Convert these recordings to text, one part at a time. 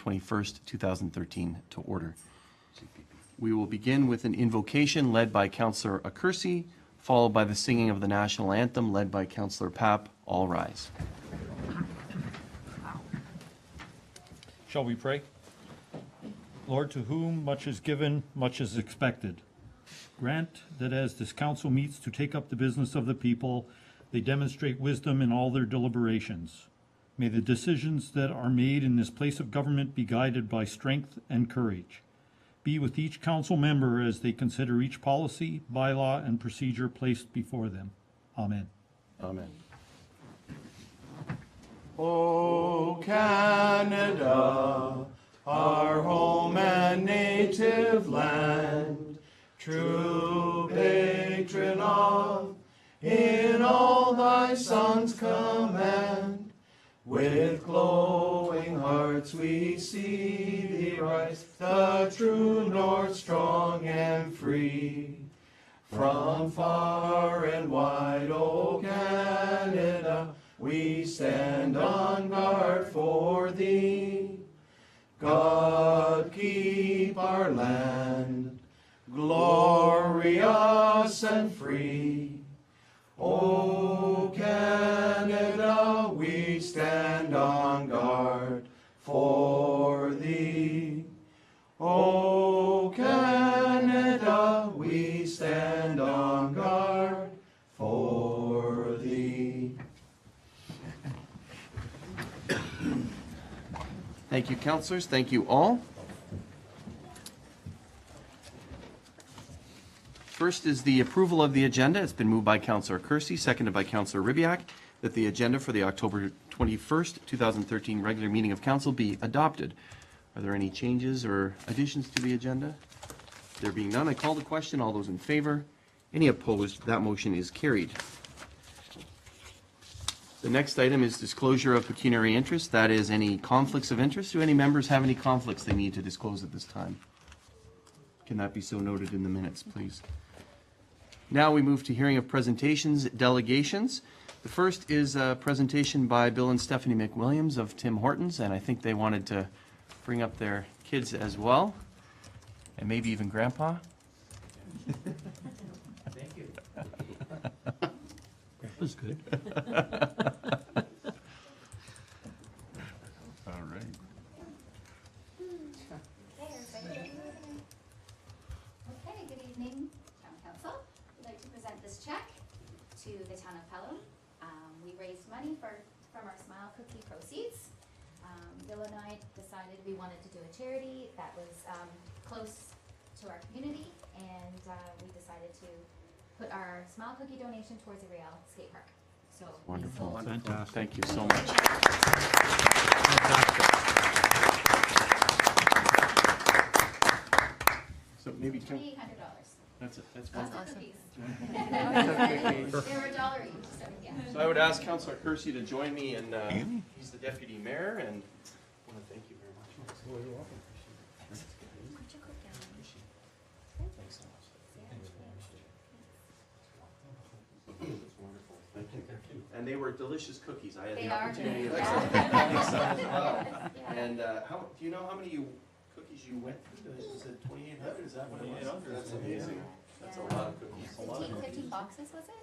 21st, 2013 to order. We will begin with an invocation led by Councillor Accursi, followed by the singing of the national anthem led by Councillor Papp. All rise. Shall we pray? Lord, to whom much is given, much is expected. Grant that as this council meets to take up the business of the people, they demonstrate wisdom in all their deliberations. May the decisions that are made in this place of government be guided by strength and courage. Be with each council member as they consider each policy, bylaw, and procedure placed before them. Amen. Amen. O Canada, our home and native land, true patron of, in all thy sons' command, with glowing hearts we see thee rise, the true north strong and free. From far and wide, O Canada, we stand on guard for thee. God keep our land, glorious and free. O Canada, we stand on guard for thee. O Canada, we stand on guard for thee. Thank you, councillors. Thank you all. First is the approval of the agenda. It's been moved by Councillor Accursi, seconded by Councillor Ribiak, that the agenda for the October 21st, 2013 regular meeting of council be adopted. Are there any changes or additions to the agenda? There being none, I call the question. All those in favor? Any opposed? That motion is carried. The next item is disclosure of pecuniary interest. That is any conflicts of interest. Do any members have any conflicts they need to disclose at this time? Can that be so noted in the minutes, please? Now we move to hearing of presentations, delegations. The first is a presentation by Bill and Stephanie McWilliams of Tim Hortons, and I think they wanted to bring up their kids as well, and maybe even Grandpa. Thank you. Grandpa's good. All right. Okay, good evening, Town Council. We'd like to present this check to the Town of Pelham. We raised money from our Smile Cookie proceeds. Bill and I decided we wanted to do a charity that was close to our community, and we decided to put our Smile Cookie donation towards the Real Skate Park. So Wonderful. Fantastic. Wonderful. Thank you so much. So maybe $2,800. that's That's wonderful. cookies. They were $1 each, so yeah. So I would ask Councillor Accursi to join me, and he's the deputy mayor, and I want to thank you very much. Well, you're welcome. Put your coat down. Thanks so much. That's wonderful. Thank you. And they were delicious cookies. I had They the are opportunity good. of Yeah. making some as well. Yeah. And do you know how many cookies you went through? Was it 2,800? Is that what it was? 2,800. That's amazing. That's a Yeah. lot of cookies. 15 boxes, was it?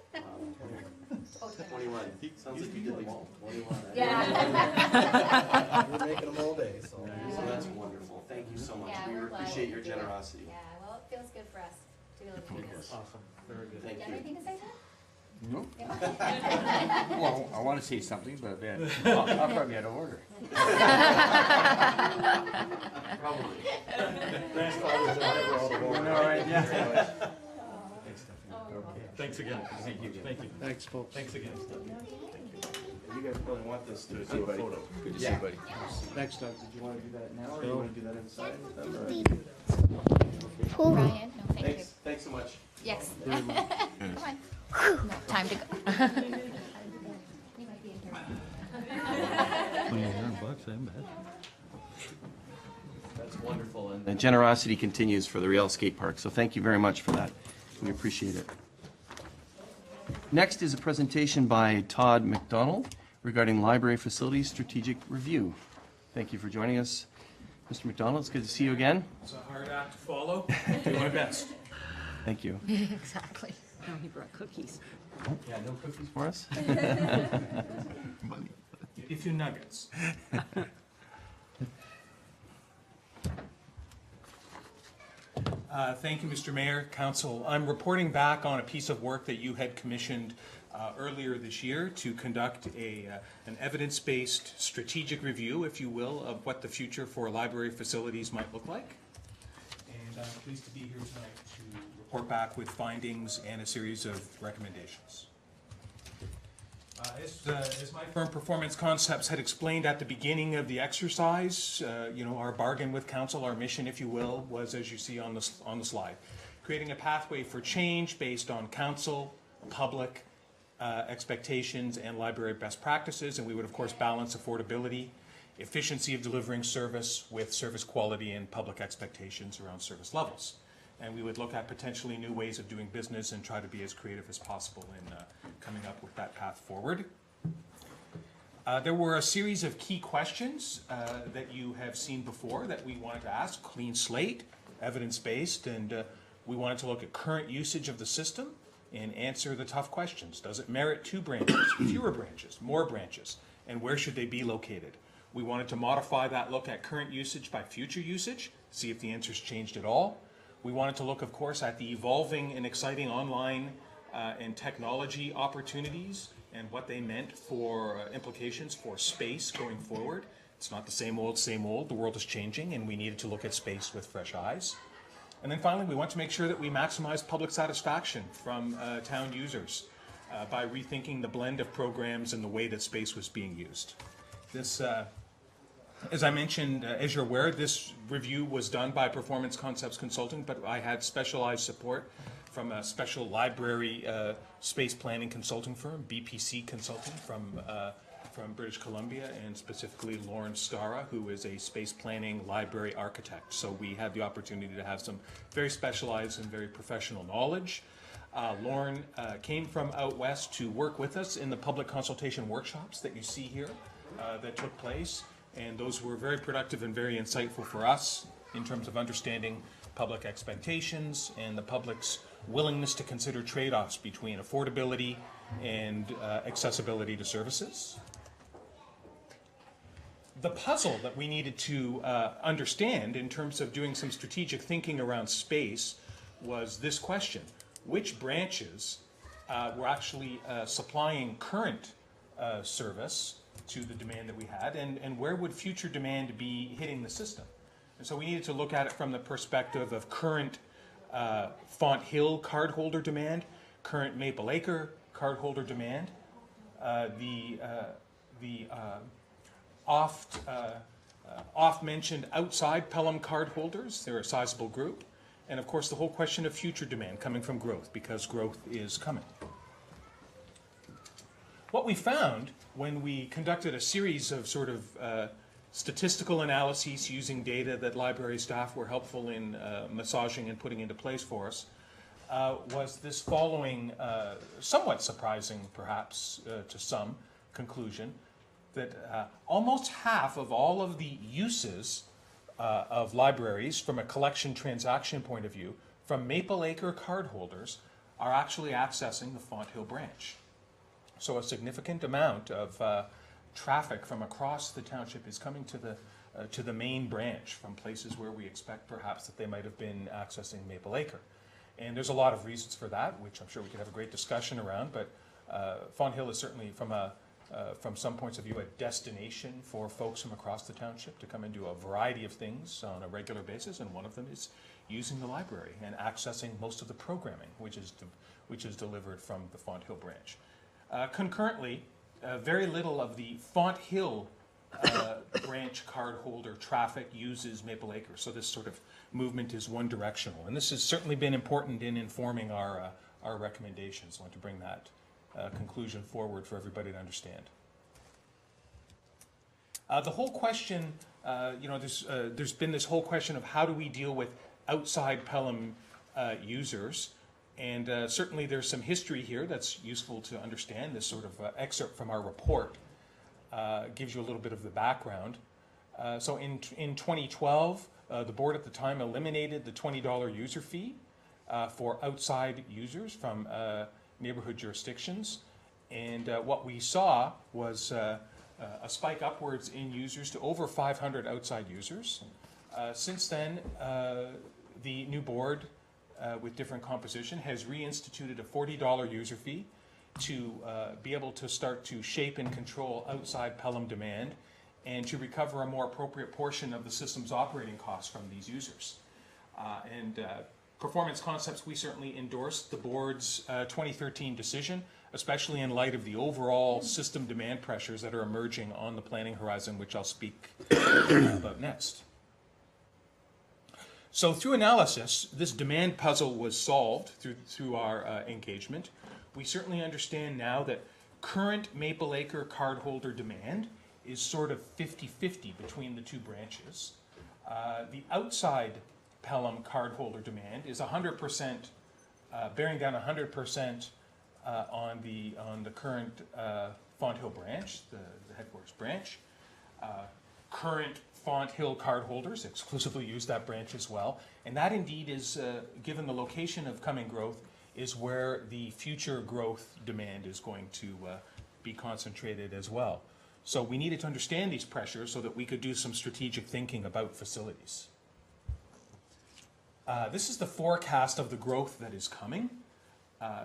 Oh, 21. Sounds like you did them all. 21. Yeah. We're making them all day, so. So that's wonderful. Thank you so much. Yeah, We we're glad appreciate we your could do it. generosity. Yeah, well, it feels good for us to be able to do this. Awesome, very good. Thank Do you have you. anything to say, Tom? No. Yeah. Well, I want to say something, but I'll probably out of order. Probably. Grandfathers are never out of order. All right, yeah. Oh, you're welcome. Thanks again. Thank you. Thank you. Thanks, folks. Thanks again. You guys probably want this to see a photo. Good to see you, buddy. Thanks, Doug. Did you want to do that now, or do you want to do that inside with them? Ryan, no, thank you. Thanks so much. Yes. Come on. No, time to go. You might be in here. $2,800, ain't bad. That's wonderful. And the generosity continues for the Real Skate Park, so thank you very much for that. We appreciate it. Next is a presentation by Todd McDonald regarding library facilities strategic review. Thank you for joining us, Mr. McDonald, it's good to see you again. It's a hard act to follow. Do my best. Thank you. Exactly. No, he brought cookies. Yeah, no cookies for us? Give you a few nuggets. Thank you, Mr. Mayor, Council. I'm reporting back on a piece of work that you had commissioned earlier this year to conduct an evidence-based strategic review, if you will, of what the future for library facilities might look like. And I'm pleased to be here tonight to report back with findings and a series of recommendations. As my firm Performance Concepts had explained at the beginning of the exercise, our bargain with council, our mission, if you will, was, as you see on the slide, creating a pathway for change based on council, public expectations, and library best practices. And we would, of course, balance affordability, efficiency of delivering service with service quality and public expectations around service levels. And we would look at potentially new ways of doing business and try to be as creative as possible in coming up with that path forward. There were a series of key questions that you have seen before that we wanted to ask. Clean slate, evidence-based, and we wanted to look at current usage of the system and answer the tough questions. Does it merit 2 branches, fewer branches, more branches, and where should they be located? We wanted to modify that look at current usage by future usage, see if the answer's changed at all. We wanted to look, of course, at the evolving and exciting online and technology opportunities and what they meant for implications for space going forward. It's not the same old, same old. The world is changing, and we needed to look at space with fresh eyes. And then finally, we want to make sure that we maximize public satisfaction from town users by rethinking the blend of programs and the way that space was being used. This as I mentioned, as you're aware, this review was done by Performance Concepts Consulting, but I had specialized support from a special library space planning consulting firm, BPC Consulting, from British Columbia, and specifically Lauren Skara, who is a space planning library architect. So we had the opportunity to have some very specialized and very professional knowledge. Lauren came from out west to work with us in the public consultation workshops that you see here that took place. And those were very productive and very insightful for us in terms of understanding public expectations and the public's willingness to consider trade-offs between affordability and accessibility to services. The puzzle that we needed to understand in terms of doing some strategic thinking around space was this question: which branches were actually supplying current service to the demand that we had, and where would future demand be hitting the system? And so we needed to look at it from the perspective of current Font Hill cardholder demand, current Maple Acre cardholder demand, the oft-mentioned outside Pelham cardholders, they're a sizable group, and of course the whole question of future demand coming from growth, because growth is coming. What we found when we conducted a series of sort of statistical analyses using data that library staff were helpful in massaging and putting into place for us was this following, somewhat surprising perhaps to some, conclusion that almost half of all of the uses of libraries from a collection transaction point of view from Maple Acre cardholders are actually accessing the Font Hill branch. So a significant amount of traffic from across the township is coming to the main branch from places where we expect perhaps that they might have been accessing Maple Acre. And there's a lot of reasons for that, which I'm sure we could have a great discussion around, but Font Hill is certainly from some points of view a destination for folks from across the township to come and do a variety of things on a regular basis, and one of them is using the library and accessing most of the programming which is delivered from the Font Hill branch. Concurrently, very little of the Font Hill branch cardholder traffic uses Maple Acre, so this sort of movement is one directional, and this has certainly been important in informing our recommendations. I want to bring that conclusion forward for everybody to understand. The whole question, there's been this whole question of how do we deal with outside Pelham users. And certainly there's some history here that's useful to understand. This sort of excerpt from our report gives you a little bit of the background. So in 2012, the board at the time eliminated the $20 user fee for outside users from neighborhood jurisdictions. And what we saw was a spike upwards in users to over 500 outside users. Since then, the new board with different composition has reinstituted a $40 user fee to be able to start to shape and control outside Pelham demand and to recover a more appropriate portion of the system's operating costs from these users. Performance concepts, we certainly endorsed the board's 2013 decision, especially in light of the overall system demand pressures that are emerging on the planning horizon, which I'll speak about next. So through analysis, this demand puzzle was solved through our engagement. We certainly understand now that current Maple Acre cardholder demand is sort of 50-50 between the two branches. The outside Pelham cardholder demand is 100%, bearing down 100% on the current Font Hill branch, the headquarters branch. Current Font Hill cardholders exclusively use that branch as well, and that indeed is, given the location of coming growth, is where the future growth demand is going to be concentrated as well. So we needed to understand these pressures so that we could do some strategic thinking about facilities. This is the forecast of the growth that is coming.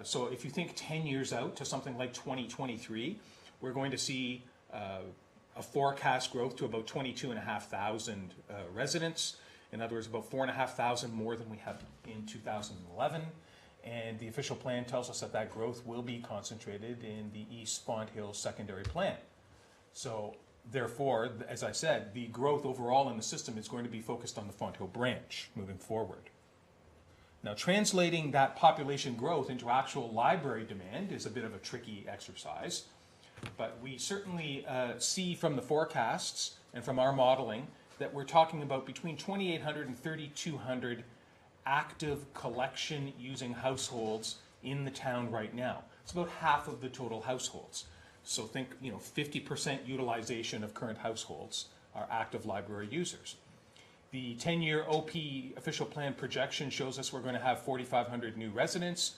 So if you think 10 years out to something like 2023, we're going to see a forecast growth to about 22,500 residents. In other words, about 4,500 more than we had in 2011. And the official plan tells us that that growth will be concentrated in the East Font Hill secondary plan. So therefore, as I said, the growth overall in the system is going to be focused on the Font Hill branch moving forward. Now, translating that population growth into actual library demand is a bit of a tricky exercise, but we certainly see from the forecasts and from our modeling that we're talking about between 2,800 and 3,200 active collection using households in the town right now. It's about half of the total households. So think, 50% utilization of current households are active library users. The 10-year OP official plan projection shows us we're going to have 4,500 new residents,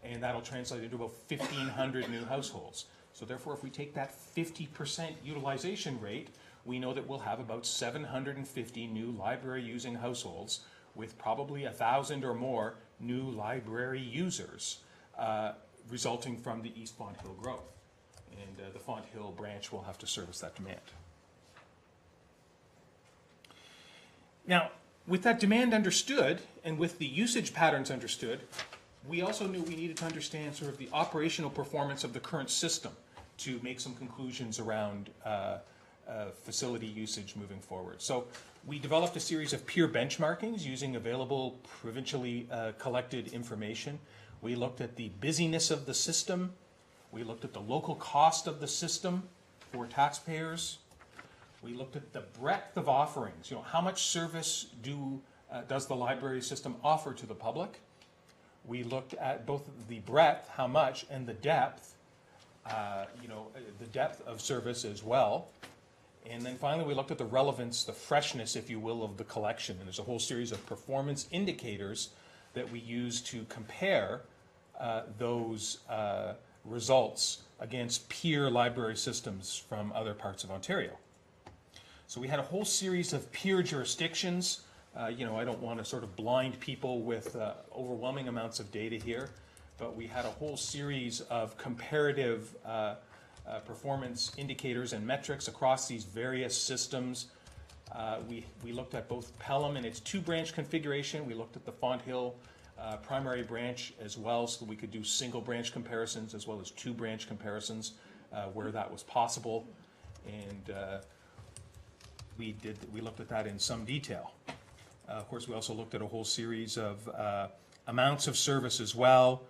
and that'll translate into about 1,500 new households. So therefore, if we take that 50% utilization rate, we know that we'll have about 750 new library using households with probably 1,000 or more new library users resulting from the East Font Hill growth. And the Font Hill branch will have to service that demand. Now, with that demand understood and with the usage patterns understood, we also knew we needed to understand sort of the operational performance of the current system to make some conclusions around facility usage moving forward. So we developed a series of peer benchmarkings using available provincially collected information. We looked at the busyness of the system. We looked at the local cost of the system for taxpayers. We looked at the breadth of offerings. How much service does the library system offer to the public? We looked at both the breadth, how much, and the depth, the depth of service as well. And then finally, we looked at the relevance, the freshness, if you will, of the collection. And there's a whole series of performance indicators that we use to compare those results against peer library systems from other parts of Ontario. So we had a whole series of peer jurisdictions. I don't want to sort of blind people with overwhelming amounts of data here, but we had a whole series of comparative performance indicators and metrics across these various systems. We looked at both Pelham and its two-branch configuration. We looked at the Font Hill primary branch as well, so that we could do single branch comparisons as well as two-branch comparisons where that was possible. And we looked at that in some detail. Of course, we also looked at a whole series of amounts of service as well,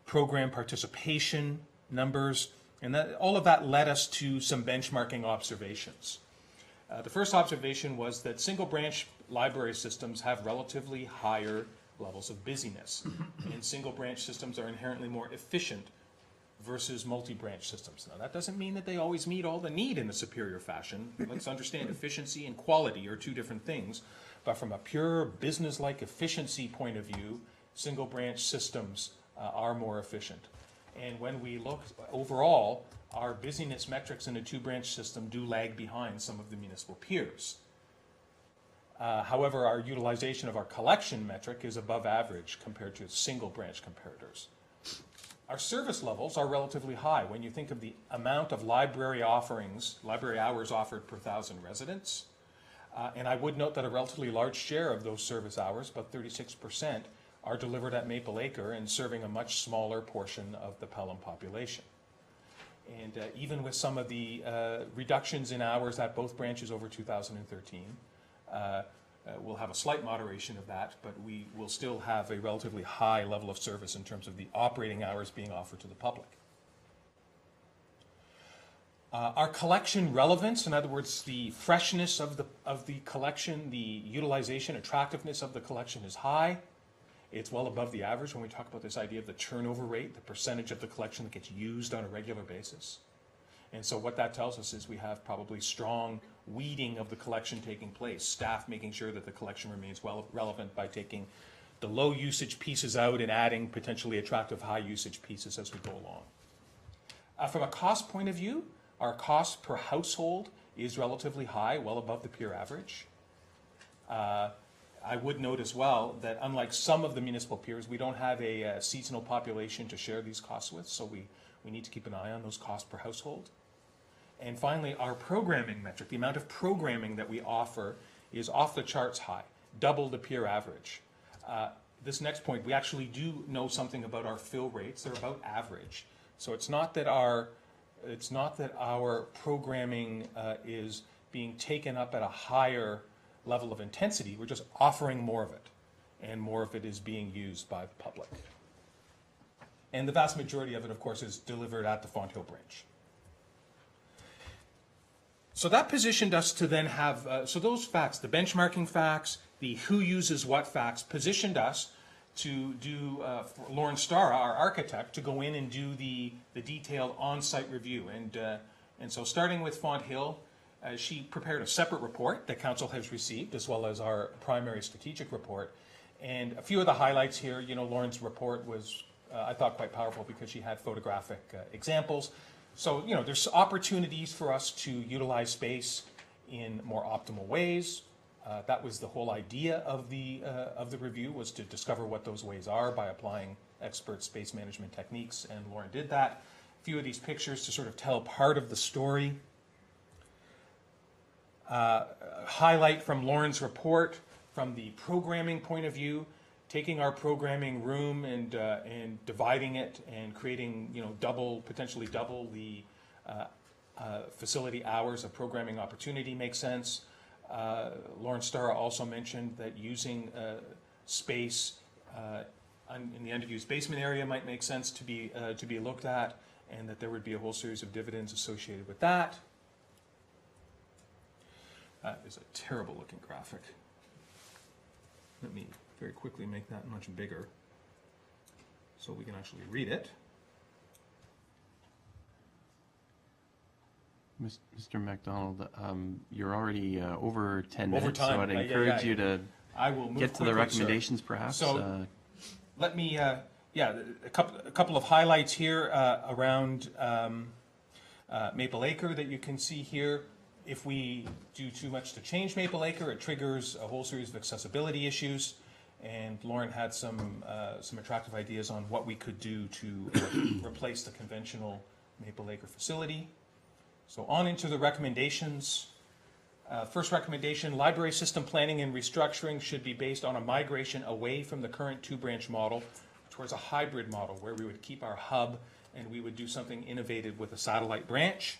program participation numbers, and all of that led us to some benchmarking observations. The first observation was that single branch library systems have relatively higher levels of busyness, and single branch systems are inherently more efficient versus multi-branch systems. Now, that doesn't mean that they always meet all the need in a superior fashion. Let's understand efficiency and quality are two different things. But from a pure business-like efficiency point of view, single-branch systems are more efficient. And when we look overall, our busyness metrics in a two-branch system do lag behind some of the municipal peers. However, our utilization of our collection metric is above average compared to single-branch comparators. Our service levels are relatively high when you think of the amount of library offerings, library hours offered per 1,000 residents. And I would note that a relatively large share of those service hours, about 36%, are delivered at Maple Acre and serving a much smaller portion of the Pelham population. And even with some of the reductions in hours at both branches over 2013, we'll have a slight moderation of that, but we will still have a relatively high level of service in terms of the operating hours being offered to the public. Our collection relevance, in other words, the freshness of the collection, the utilization, attractiveness of the collection is high. It's well above the average when we talk about this idea of the turnover rate, the percentage of the collection that gets used on a regular basis. And so what that tells us is we have probably strong weeding of the collection taking place, staff making sure that the collection remains well relevant by taking the low usage pieces out and adding potentially attractive high usage pieces as we go along. From a cost point of view, our cost per household is relatively high, well above the peer average. I would note as well that unlike some of the municipal peers, we don't have a seasonal population to share these costs with, so we need to keep an eye on those costs per household. And finally, our programming metric, the amount of programming that we offer, is off the charts high, double the peer average. This next point, we actually do know something about our fill rates. They're about average. So it's not that our programming is being taken up at a higher level of intensity. We're just offering more of it, and more of it is being used by the public. And the vast majority of it, of course, is delivered at the Fonthill branch. So that positioned us to then have, so those facts, the benchmarking facts, the who uses what facts, positioned us to do, for Lauren Starr, our architect, to go in and do the detailed on-site review. And so starting with Fonthill, she prepared a separate report that council has received, as well as our primary strategic report. And a few of the highlights here, you know, Lauren's report was, I thought, quite powerful because she had photographic examples. So, you know, there's opportunities for us to utilize space in more optimal ways. That was the whole idea of the review, was to discover what those ways are by applying expert space management techniques, and Lauren did that. A few of these pictures to sort of tell part of the story. Highlight from Lauren's report, from the programming point of view, taking our programming room and dividing it and creating, you know, potentially double the facility hours of programming opportunity makes sense. Lauren Starr also mentioned that using space in the unused basement area might make sense to be looked at, and that there would be a whole series of dividends associated with that. That is a terrible looking graphic. Let me very quickly make that much bigger so we can actually read it. Mr. MacDonald, you're already over 10 minutes, Over time. so I'd encourage you to I will move get to the quickly, recommendations, perhaps. So, let me, a couple of highlights here around Maple Acre that you can see here. If we do too much to change Maple Acre, it triggers a whole series of accessibility issues. And Lauren had some attractive ideas on what we could do to replace the conventional Maple Acre facility. So on into the recommendations. First recommendation, library system planning and restructuring should be based on a migration away from the current two-branch model towards a hybrid model where we would keep our hub and we would do something innovative with a satellite branch.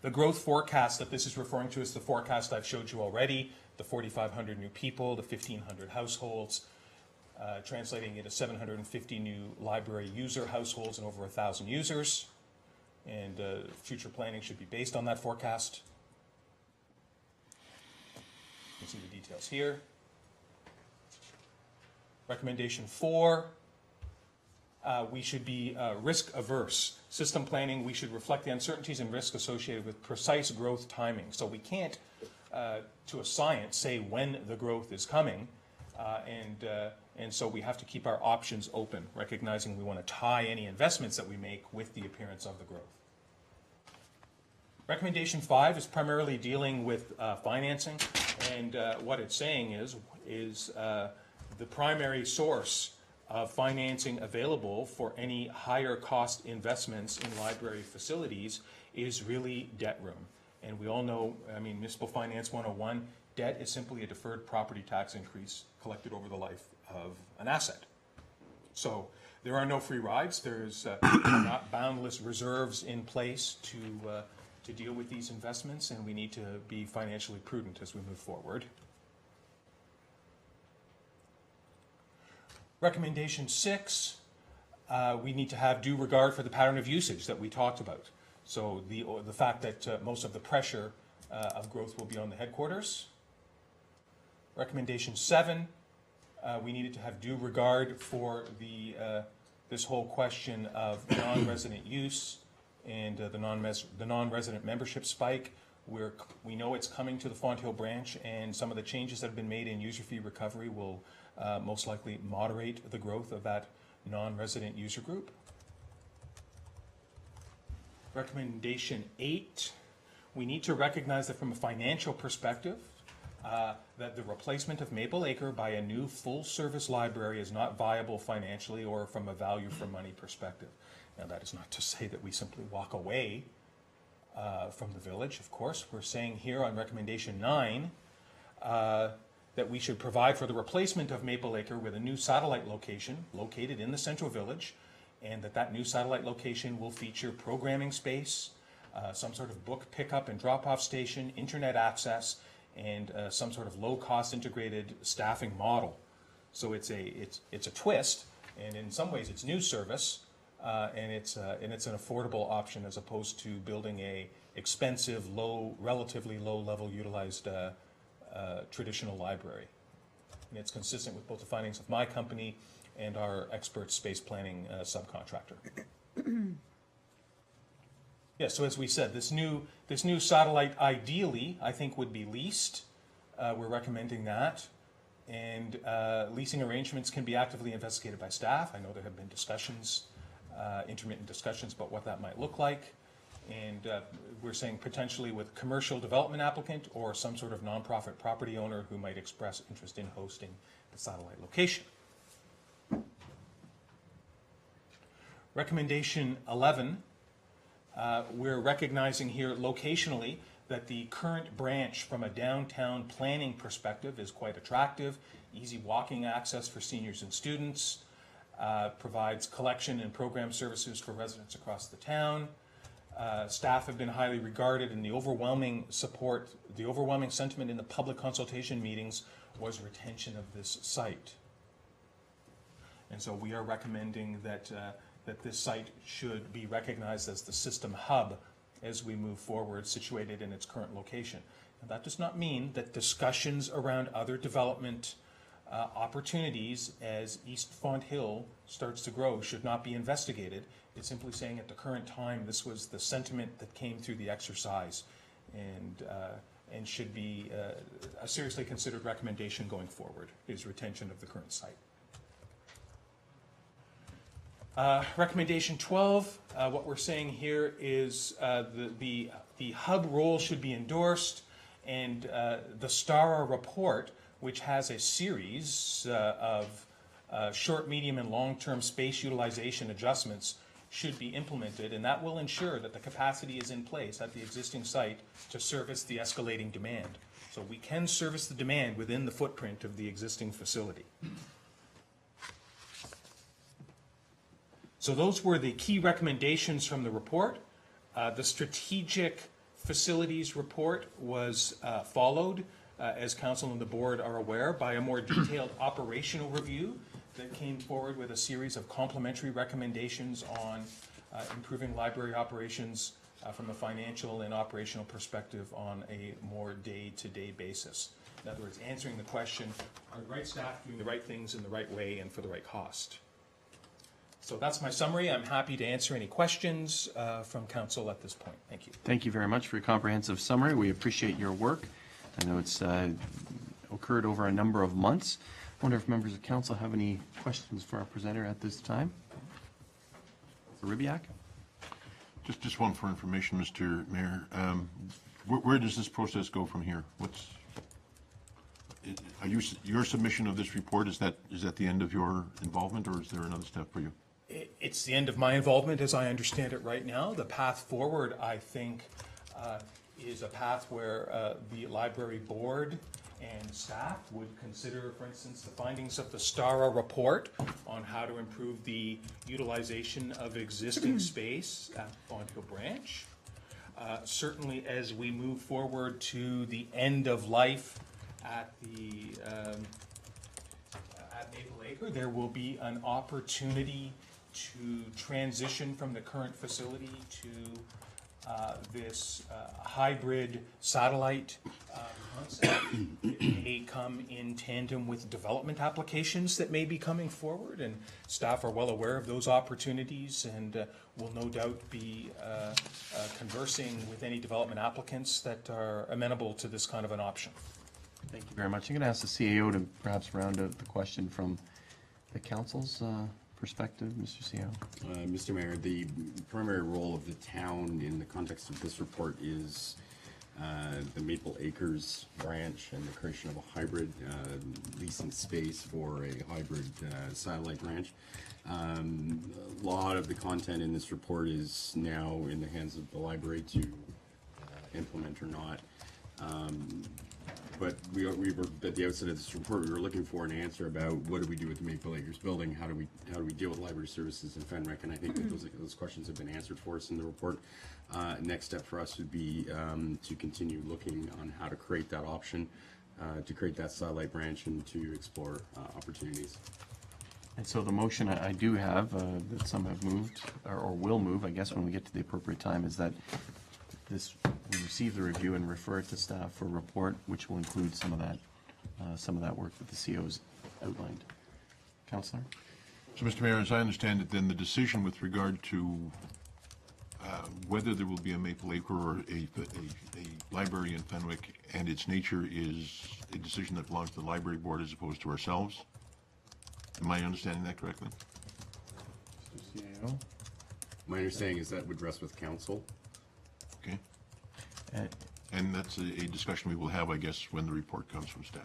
The growth forecast that this is referring to is the forecast I've showed you already, the 4,500 new people, the 1,500 households, translating into 750 new library user households and over 1,000 users. And future planning should be based on that forecast. You can see the details here. Recommendation 4, we should be risk averse. System planning, we should reflect the uncertainties and risks associated with precise growth timing. So we can't, to a science, say when the growth is coming, and so we have to keep our options open, recognizing we want to tie any investments that we make with the appearance of the growth. Recommendation 5 is primarily dealing with financing, and what it's saying is the primary source of financing available for any higher cost investments in library facilities is really debt room. And we all know, I mean, Municipal Finance 101, debt is simply a deferred property tax increase collected over the life of an asset. So there are no free rides. There's not boundless reserves in place to deal with these investments, and we need to be financially prudent as we move forward. Recommendation 6, we need to have due regard for the pattern of usage that we talked about. So the fact that most of the pressure of growth will be on the headquarters. Recommendation 7, we needed to have due regard for this whole question of non-resident use and the non-resident membership spike. We know it's coming to the Fonthill branch, and some of the changes that have been made in user fee recovery will most likely moderate the growth of that non-resident user group. Recommendation 8, we need to recognize that from a financial perspective, that the replacement of Maple Acre by a new full-service library is not viable financially or from a value for money perspective. Now, that is not to say that we simply walk away from the village, of course. We're saying here on recommendation 9 that we should provide for the replacement of Maple Acre with a new satellite location located in the central village, and that new satellite location will feature programming space, some sort of book pickup and drop-off station, internet access, and some sort of low-cost integrated staffing model. So it's a twist, and in some ways it's new service, and it's an affordable option as opposed to building a expensive, relatively low-level utilized traditional library. And it's consistent with both the findings of my company and our expert space planning subcontractor. Yeah, so as we said, this new satellite ideally, I think, would be leased. We're recommending that. And leasing arrangements can be actively investigated by staff. I know there have been discussions, intermittent discussions about what that might look like. And we're saying potentially with commercial development applicant or some sort of nonprofit property owner who might express interest in hosting the satellite location. Recommendation 11, we're recognizing here locationally that the current branch from a downtown planning perspective is quite attractive, easy walking access for seniors and students, provides collection and program services for residents across the town. Staff have been highly regarded, and the overwhelming sentiment in the public consultation meetings was retention of this site. And so we are recommending that this site should be recognized as the system hub as we move forward, situated in its current location. Now, that does not mean that discussions around other development opportunities as East Fonthill starts to grow should not be investigated. It's simply saying at the current time this was the sentiment that came through the exercise, and should be a seriously considered recommendation going forward is retention of the current site. Recommendation 12, what we're saying here is the hub role should be endorsed, and the STARA report, which has a series of short, medium, and long-term space utilization adjustments, should be implemented, and that will ensure that the capacity is in place at the existing site to service the escalating demand. So we can service the demand within the footprint of the existing facility. So those were the key recommendations from the report. The strategic facilities report was followed, as council and the board are aware, by a more detailed operational review that came forward with a series of complementary recommendations on improving library operations from a financial and operational perspective on a more day-to-day basis. In other words, answering the question, are the right staff doing the right things in the right way and for the right cost? So that's my summary. I'm happy to answer any questions from council at this point. Thank you. Thank you very much for your comprehensive summary. We appreciate your work. I know it's occurred over a number of months. I wonder if members of council have any questions for our presenter at this time? Ribiak? Just one for information, Mr. Mayor. Where does this process go from here? Your submission of this report, is that the end of your involvement, or is there another step for you? It's the end of my involvement as I understand it right now. The path forward, I think, is a path where the library board and staff would consider, for instance, the findings of the STARA report on how to improve the utilization of existing space at Fonthill Branch. Certainly as we move forward to the end of life at Maple Acre, there will be an opportunity to transition from the current facility to this hybrid satellite concept. It may come in tandem with development applications that may be coming forward, and staff are well aware of those opportunities and will no doubt be conversing with any development applicants that are amenable to this kind of an option. Thank you very much. I'm going to ask the CAO to perhaps round out the question from the council's perspective, Mr. CAO. Mr. Mayor, the primary role of the town in the context of this report is the Maple Acres branch and the creation of a hybrid leasing space for a hybrid satellite branch. A lot of the content in this report is now in the hands of the library to implement or not. But we were at the outset of this report. We were looking for an answer about what do we do with the Maple Acres building? How do we deal with library services in Fenwick? And I think that those questions have been answered for us in the report. Next step for us would be to continue looking on how to create that option, to create that satellite branch, and to explore opportunities. And so the motion I do have, that some have moved, or will move, I guess, when we get to the appropriate time, is that we receive the review and refer it to staff for a report, which will include some of that work that the CO's outlined. Councillor? So, Mr. Mayor, as I understand it, then the decision with regard to whether there will be a Maple Acre or a library in Fenwick and its nature is a decision that belongs to the library board as opposed to ourselves. Am I understanding that correctly? Mr. CAO? My understanding is that would rest with council. Okay. And that's a discussion we will have, I guess, when the report comes from staff.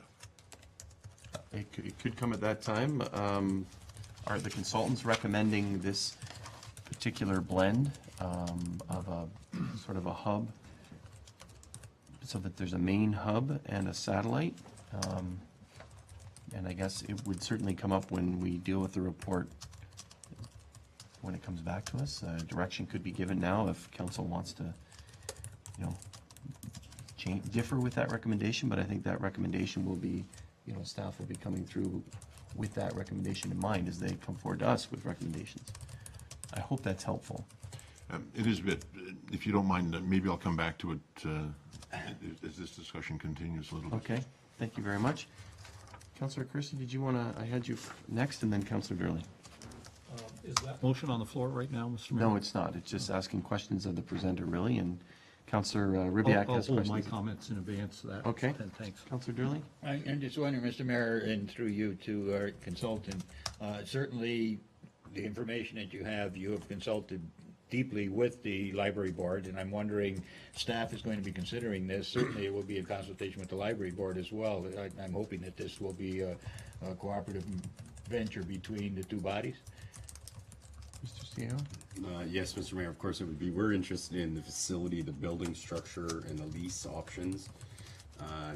It could come at that time. Are the consultants recommending this particular blend of a sort of a hub, so that there's a main hub and a satellite? And I guess it would certainly come up when we deal with the report when it comes back to us. Direction could be given now if council wants to, differ with that recommendation, but I think that recommendation will be, staff will be coming through with that recommendation in mind as they come forward to us with recommendations. I hope that's helpful. It is a bit, if you don't mind, maybe I'll come back to it as this discussion continues a little bit. Okay, thank you very much. Councillor Kersey, did you want to, I had you next, and then Councillor Durley. Is that motion on the floor right now, Mr. Mayor? No, it's not. It's just asking questions of the presenter, really, and Councillor Ribiak has I'll hold my questions. comments in advance of that. Okay. Then, thanks. Councillor Durley? I'm just wondering, Mr. Mayor, and through you to our consultant, certainly the information that you have consulted deeply with the library board, and I'm wondering, staff is going to be considering this. Certainly it will be in consultation with the library board as well. I'm hoping that this will be a cooperative venture between the two bodies. Mr. CAO? Yes, Mr. Mayor, of course it would be. We're interested in the facility, the building structure, and the lease options.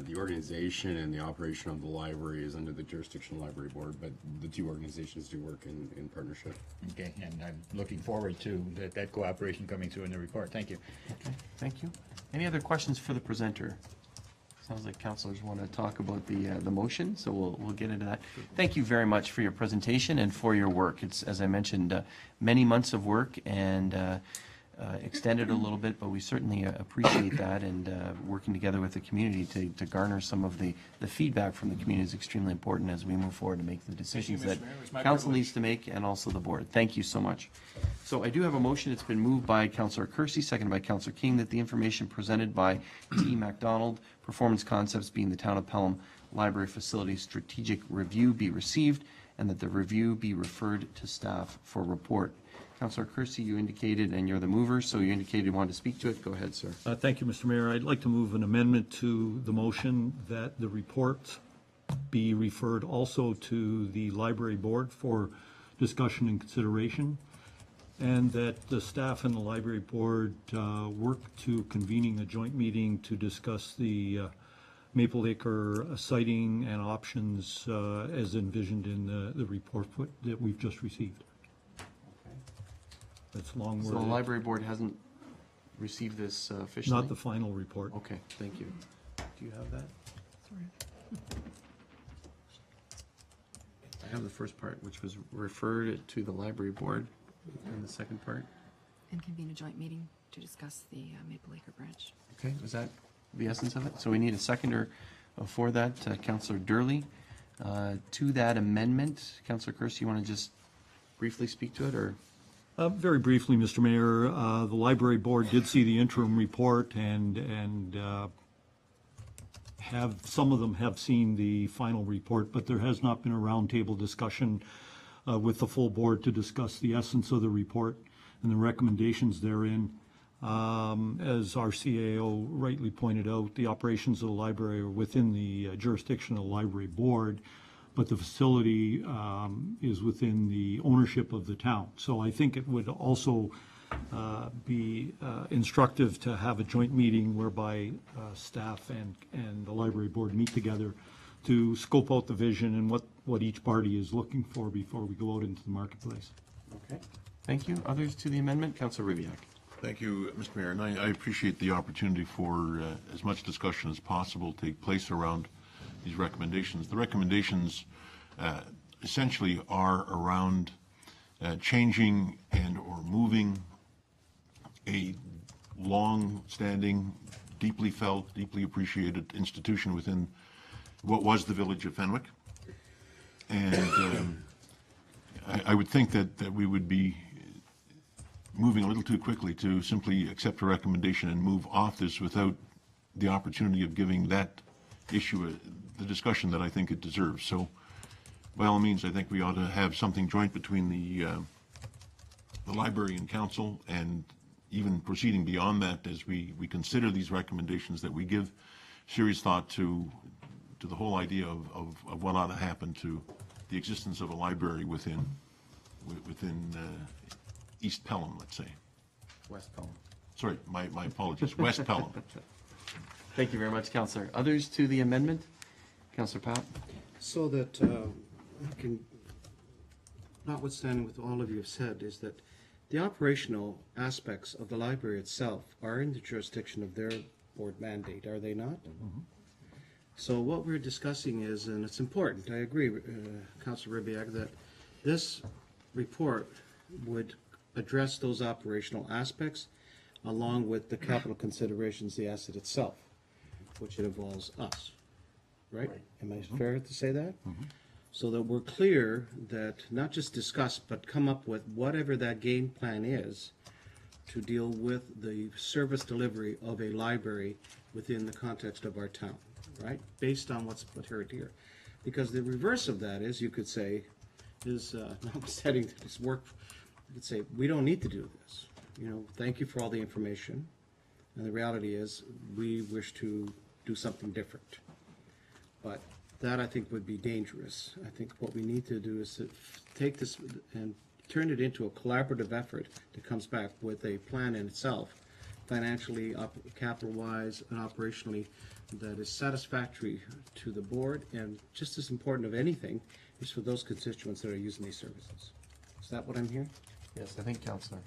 The organization and the operation of the library is under the jurisdiction of the library board, but the two organizations do work in partnership. Okay, and I'm looking forward to that cooperation coming through in the report. Thank you. Okay, thank you. Any other questions for the presenter? Sounds like councillors want to talk about the motion, so we'll get into that. Thank you very much for your presentation and for your work. It's, as I mentioned, many months of work, and extended a little bit, but we certainly appreciate that, and working together with the community to garner some of the feedback from the community is extremely important as we move forward to make the decisions Mr. that Mayor. It was my council privilege. needs to make, and also the board. Thank you so much. So I do have a motion. It's been moved by Councillor Kersey, seconded by Councillor King, that the information presented by T. MacDonald, Performance Concepts being the Town of Pelham Library Facility Strategic Review, be received, and that the review be referred to staff for report. Councillor Kersey, you indicated, and you're the mover, so you indicated you wanted to speak to it. Go ahead, sir. Thank you, Mr. Mayor. I'd like to move an amendment to the motion that the report be referred also to the library board for discussion and consideration, and that the staff and the library board work to convening a joint meeting to discuss the Maple Acre siting and options as envisioned in the report that we've just received. That's long So the worded. library board hasn't received this officially? Not the final report. Okay, thank you. Do you have that? I have the first part, which was referred to the library board, and the second part. And convene a joint meeting to discuss the Maple Acre branch. Okay, was that the essence of it? So we need a seconder for that. Councillor Durley. To that amendment, Councillor Kersey, you want to just briefly speak to it, or? Very briefly, Mr. Mayor, the library board did see the interim report, and some of them have seen the final report, but there has not been a roundtable discussion with the full board to discuss the essence of the report and the recommendations therein. As our CAO rightly pointed out, the operations of the library are within the jurisdiction of the library board, but the facility is within the ownership of the town. So I think it would also be instructive to have a joint meeting whereby staff and the library board meet together to scope out the vision and what each party is looking for before we go out into the marketplace. Okay, thank you. Others to the amendment? Councillor Ribbiak. Thank you, Mr. Mayor, and I appreciate the opportunity for as much discussion as possible take place around these recommendations. The recommendations essentially are around changing and or moving a long-standing, deeply felt, deeply appreciated institution within what was the village of Fenwick. And I would think that we would be moving a little too quickly to simply accept a recommendation and move off this without the opportunity of giving that issue the discussion that I think it deserves. So by all means, I think we ought to have something joint between the library and council, and even proceeding beyond that as we consider these recommendations, that we give serious thought to the whole idea of what ought to happen to the existence of a library within East Pelham, let's say. West Pelham. Sorry, my apologies, West Pelham. Thank you very much, Councillor. Others to the amendment? Councillor Pat? So that I can, notwithstanding what all of you have said, is that the operational aspects of the library itself are in the jurisdiction of their board mandate, are they not? Mm-hmm. So what we're discussing is, and it's important, I agree, Councillor Ribbiak, that this report would address those operational aspects along with the capital considerations, the asset itself, which it involves us, right? Am I fair to say that? Mm-hmm. So that we're clear that not just discuss, but come up with whatever that game plan is to deal with the service delivery of a library within the context of our town, right? Based on what's put here. Because the reverse of that is, you could say, is notwithstanding this work, you could say, we don't need to do this. You know, thank you for all the information. And the reality is, we wish to do something different. But that, I think, would be dangerous. I think what we need to do is to take this and turn it into a collaborative effort that comes back with a plan in itself, financially, capital-wise, and operationally, that is satisfactory to the board, and just as important of anything is for those constituents that are using these services. Is that what I'm hearing? Yes, I think, Councillor.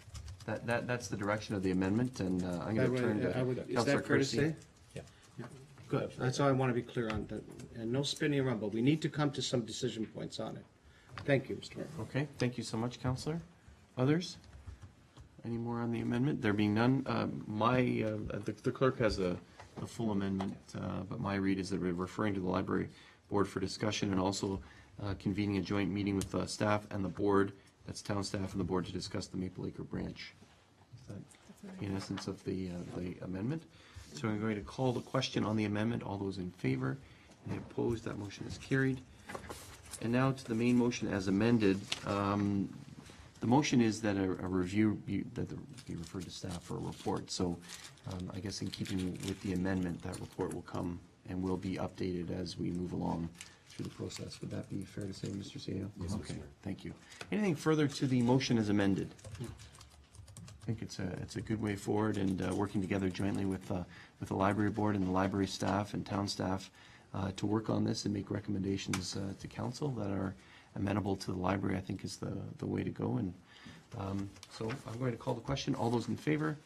That's the direction of the amendment, and I'm going to turn to Is Councillor that fair to Kersey. say? Yeah. Good. That's all I want to be clear on, and no spinning around, but we need to come to some decision points on it. Thank you, Mr. Mayor. Okay, thank you so much, Councillor. Others? Any more on the amendment? There being none, the clerk has a full amendment, but my read is that we're referring to the library board for discussion and also convening a joint meeting with staff and the board, that's town staff and the board, to discuss the Maple Acre branch. Is that in essence of the amendment? So I'm going to call the question on the amendment. All those in favor? Any opposed? That motion is carried. And now to the main motion as amended. The motion is that a review be referred to staff for a report. So I guess in keeping with the amendment, that report will come and will be updated as we move along through the process. Would that be fair to say, Mr. Sayo? Yes, Okay, sir. thank you. Anything further to the motion as amended? I think it's a good way forward, and working together jointly with the library board and the library staff and town staff to work on this and make recommendations to council that are amenable to the library, I think is the way to go. And so I'm going to call the question. All those in favor?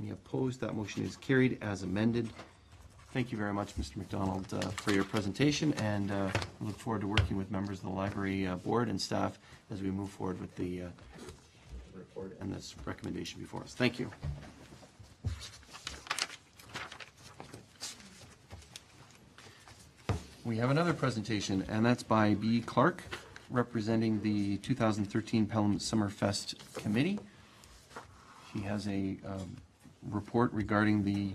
Any opposed? That motion is carried as amended. Thank you very much, Mr. McDonald, for your presentation, and we look forward to working with members of the library board and staff as we move forward with the report and this recommendation before us. Thank you. We have another presentation, and that's by B. Clark, representing the 2013 Pelham Summerfest Committee. She has a report regarding the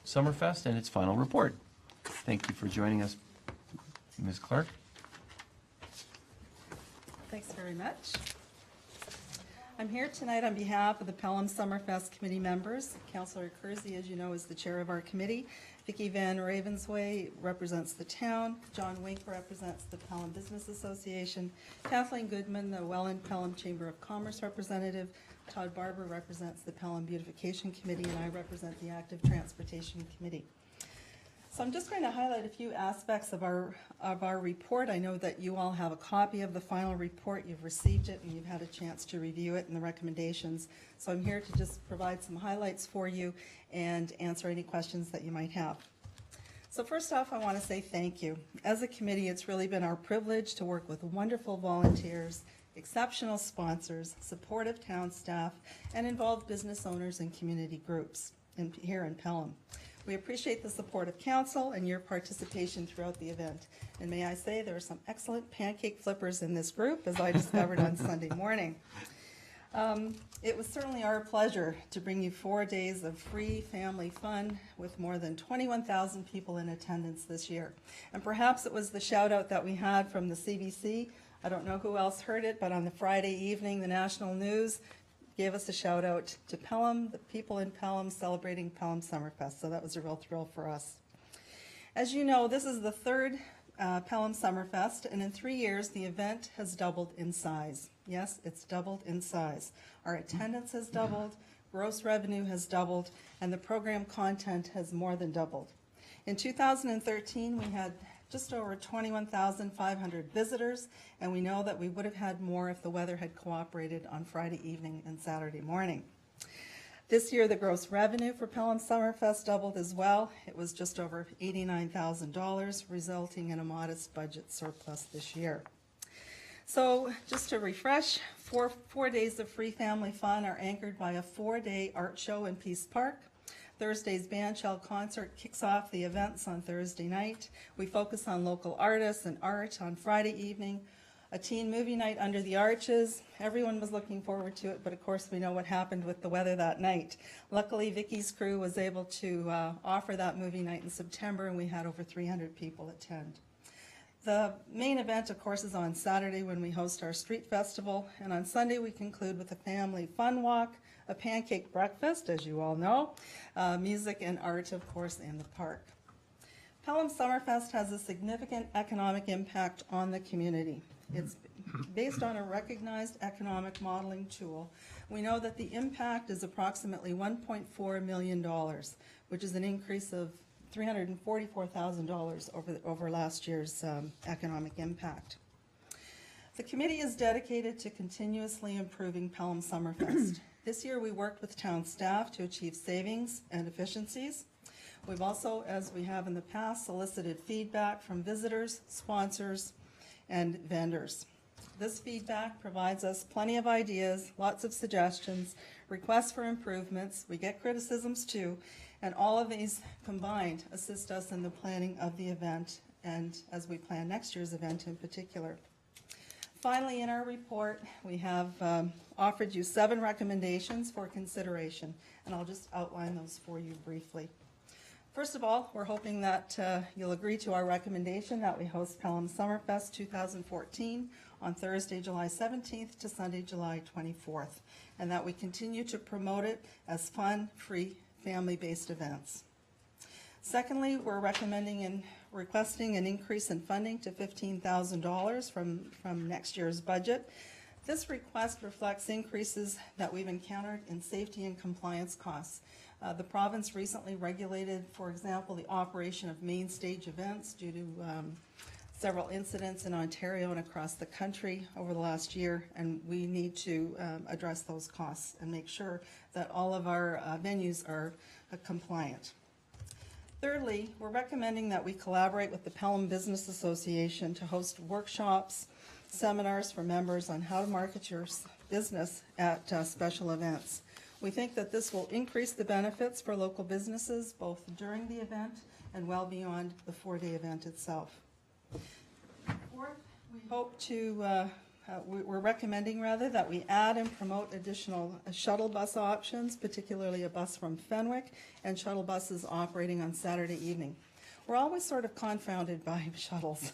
Summerfest and its final report. Thank you for joining us, Ms. Clark. Thanks very much. I'm here tonight on behalf of the Pelham Summerfest Committee members. Councillor Kersey, as you know, is the chair of our committee. Vicki Van Ravensway represents the town. John Wink represents the Pelham Business Association. Kathleen Goodman, the Welland Pelham Chamber of Commerce representative. Todd Barber represents the Pelham Beautification Committee, and I represent the Active Transportation Committee. So I'm just going to highlight a few aspects of our report. I know that you all have a copy of the final report. You've received it and you've had a chance to review it and the recommendations. So I'm here to just provide some highlights for you and answer any questions that you might have. So first off, I want to say thank you. As a committee, it's really been our privilege to work with wonderful volunteers, exceptional sponsors, supportive town staff, and involved business owners and community groups here in Pelham. We appreciate the support of council and your participation throughout the event. And may I say, there are some excellent pancake flippers in this group, as I discovered on Sunday morning. It was certainly our pleasure to bring you 4 days of free family fun with more than 21,000 people in attendance this year. And perhaps it was the shout out that we had from the CBC. I don't know who else heard it, but on the Friday evening, the national news gave us a shout out to Pelham, the people in Pelham celebrating Pelham Summerfest. So that was a real thrill for us. As you know, this is the third Pelham Summerfest, and in 3 years, the event has doubled in size. Yes, it's doubled in size. Our attendance has doubled, gross revenue has doubled, and the program content has more than doubled. In 2013, we had just over 21,500 visitors, and we know that we would have had more if the weather had cooperated on Friday evening and Saturday morning. This year, the gross revenue for Pelham Summerfest doubled as well. It was just over $89,000, resulting in a modest budget surplus this year. So just to refresh, four days of free family fun are anchored by a 4-day art show in Peace Park. Thursday's bandshell concert kicks off the events on Thursday night. We focus on local artists and art on Friday evening. A teen movie night under the arches. Everyone was looking forward to it, but of course we know what happened with the weather that night. Luckily, Vicky's crew was able to offer that movie night in September, and we had over 300 people attend. The main event, of course, is on Saturday when we host our street festival, and on Sunday we conclude with a family fun walk, a pancake breakfast, as you all know, music and art, of course, in the park. Pelham Summerfest has a significant economic impact on the community. It's based on a recognized economic modeling tool. We know that the impact is approximately $1.4 million, which is an increase of $344,000 over last year's economic impact. The committee is dedicated to continuously improving Pelham Summerfest. This year we worked with town staff to achieve savings and efficiencies. We've also, as we have in the past, solicited feedback from visitors, sponsors, and vendors. This feedback provides us plenty of ideas, lots of suggestions, requests for improvements. We get criticisms too, and all of these combined assist us in the planning of the event and as we plan next year's event in particular. Finally, in our report, we have offered you 7 recommendations for consideration, and I'll just outline those for you briefly. First of all, we're hoping that you'll agree to our recommendation that we host Pelham Summerfest 2014 on Thursday, July 17th to Sunday, July 24th, and that we continue to promote it as fun, free, family-based events. Secondly, we're recommending and requesting an increase in funding to $15,000 from next year's budget. This request reflects increases that we've encountered in safety and compliance costs. The province recently regulated, for example, the operation of main stage events due to several incidents in Ontario and across the country over the last year, and we need to address those costs and make sure that all of our venues are compliant. Thirdly, we're recommending that we collaborate with the Pelham Business Association to host workshops, seminars for members on how to market your business at special events. We think that this will increase the benefits for local businesses both during the event and well beyond the 4-day event itself. Fourth, we hope to, we're recommending rather that we add and promote additional shuttle bus options, particularly a bus from Fenwick and shuttle buses operating on Saturday evening. We're always sort of confounded by shuttles.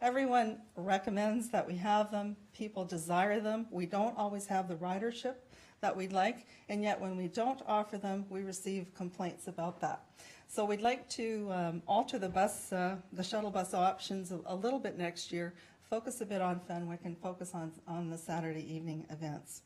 Everyone recommends that we have them, people desire them. We don't always have the ridership that we'd like, and yet when we don't offer them, we receive complaints about that. So we'd like to alter the shuttle bus options a little bit next year, focus a bit on Fenwick and focus on the Saturday evening events.